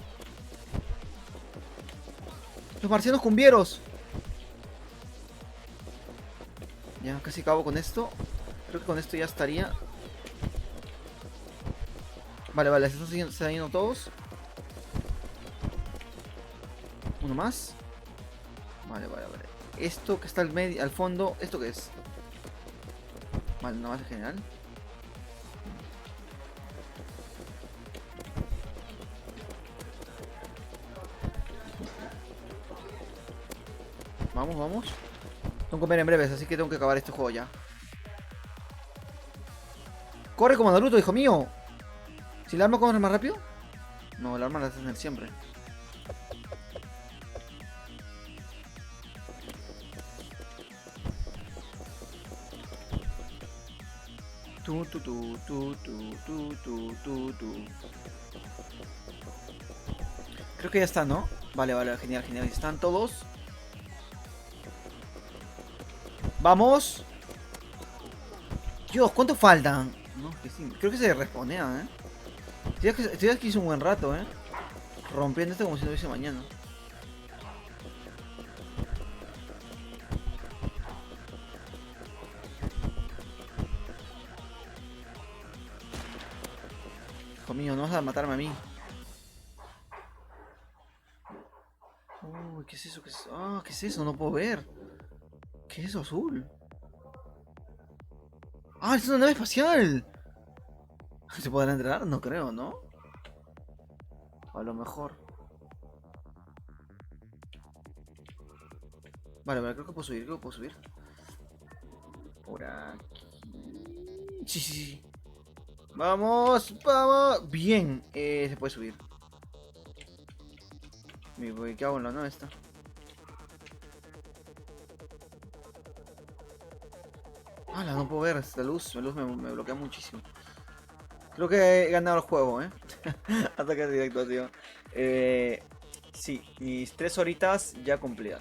Los marcianos cumbieros. Ya, casi acabo con esto. Creo que con esto ya estaría. Vale, vale, se están yendo todos. Uno más. Vale, vale, vale. Esto que está al fondo, ¿esto qué es? Vale, una base general. Vamos, vamos. Tengo que comer en breves, así que tengo que acabar este juego ya. ¡Corre como Naruto, hijo mío! ¿Si el arma corre más rápido? No, el arma la hace tener siempre. Tu. Creo que ya está, ¿no? Vale, vale, genial, genial. Están todos. ¡Vamos! Dios, ¿cuánto faltan? No, que sí. Creo que se responea, ¿eh? Estoy aquí hizo un buen rato, ¿eh? Rompiendo esto como si no hubiese mañana. Hijo mío, no vas a matarme a mí. Uy, ¿qué es eso? ¿Qué es? Ah, ¿qué es eso? No puedo ver. ¿Qué es eso azul? ¡Ah, es una nave espacial! ¿Se podrá entrar? No creo, ¿no? A lo mejor. Vale, vale, creo que puedo subir, Por aquí. Sí, sí, sí. Vamos, vamos. Bien, se puede subir. ¿Qué hago en la nave esta? Hala, no puedo ver, la luz me bloquea muchísimo. Creo que he ganado el juego, Ataque directo, tío. Sí, mis 3 horitas ya cumplidas.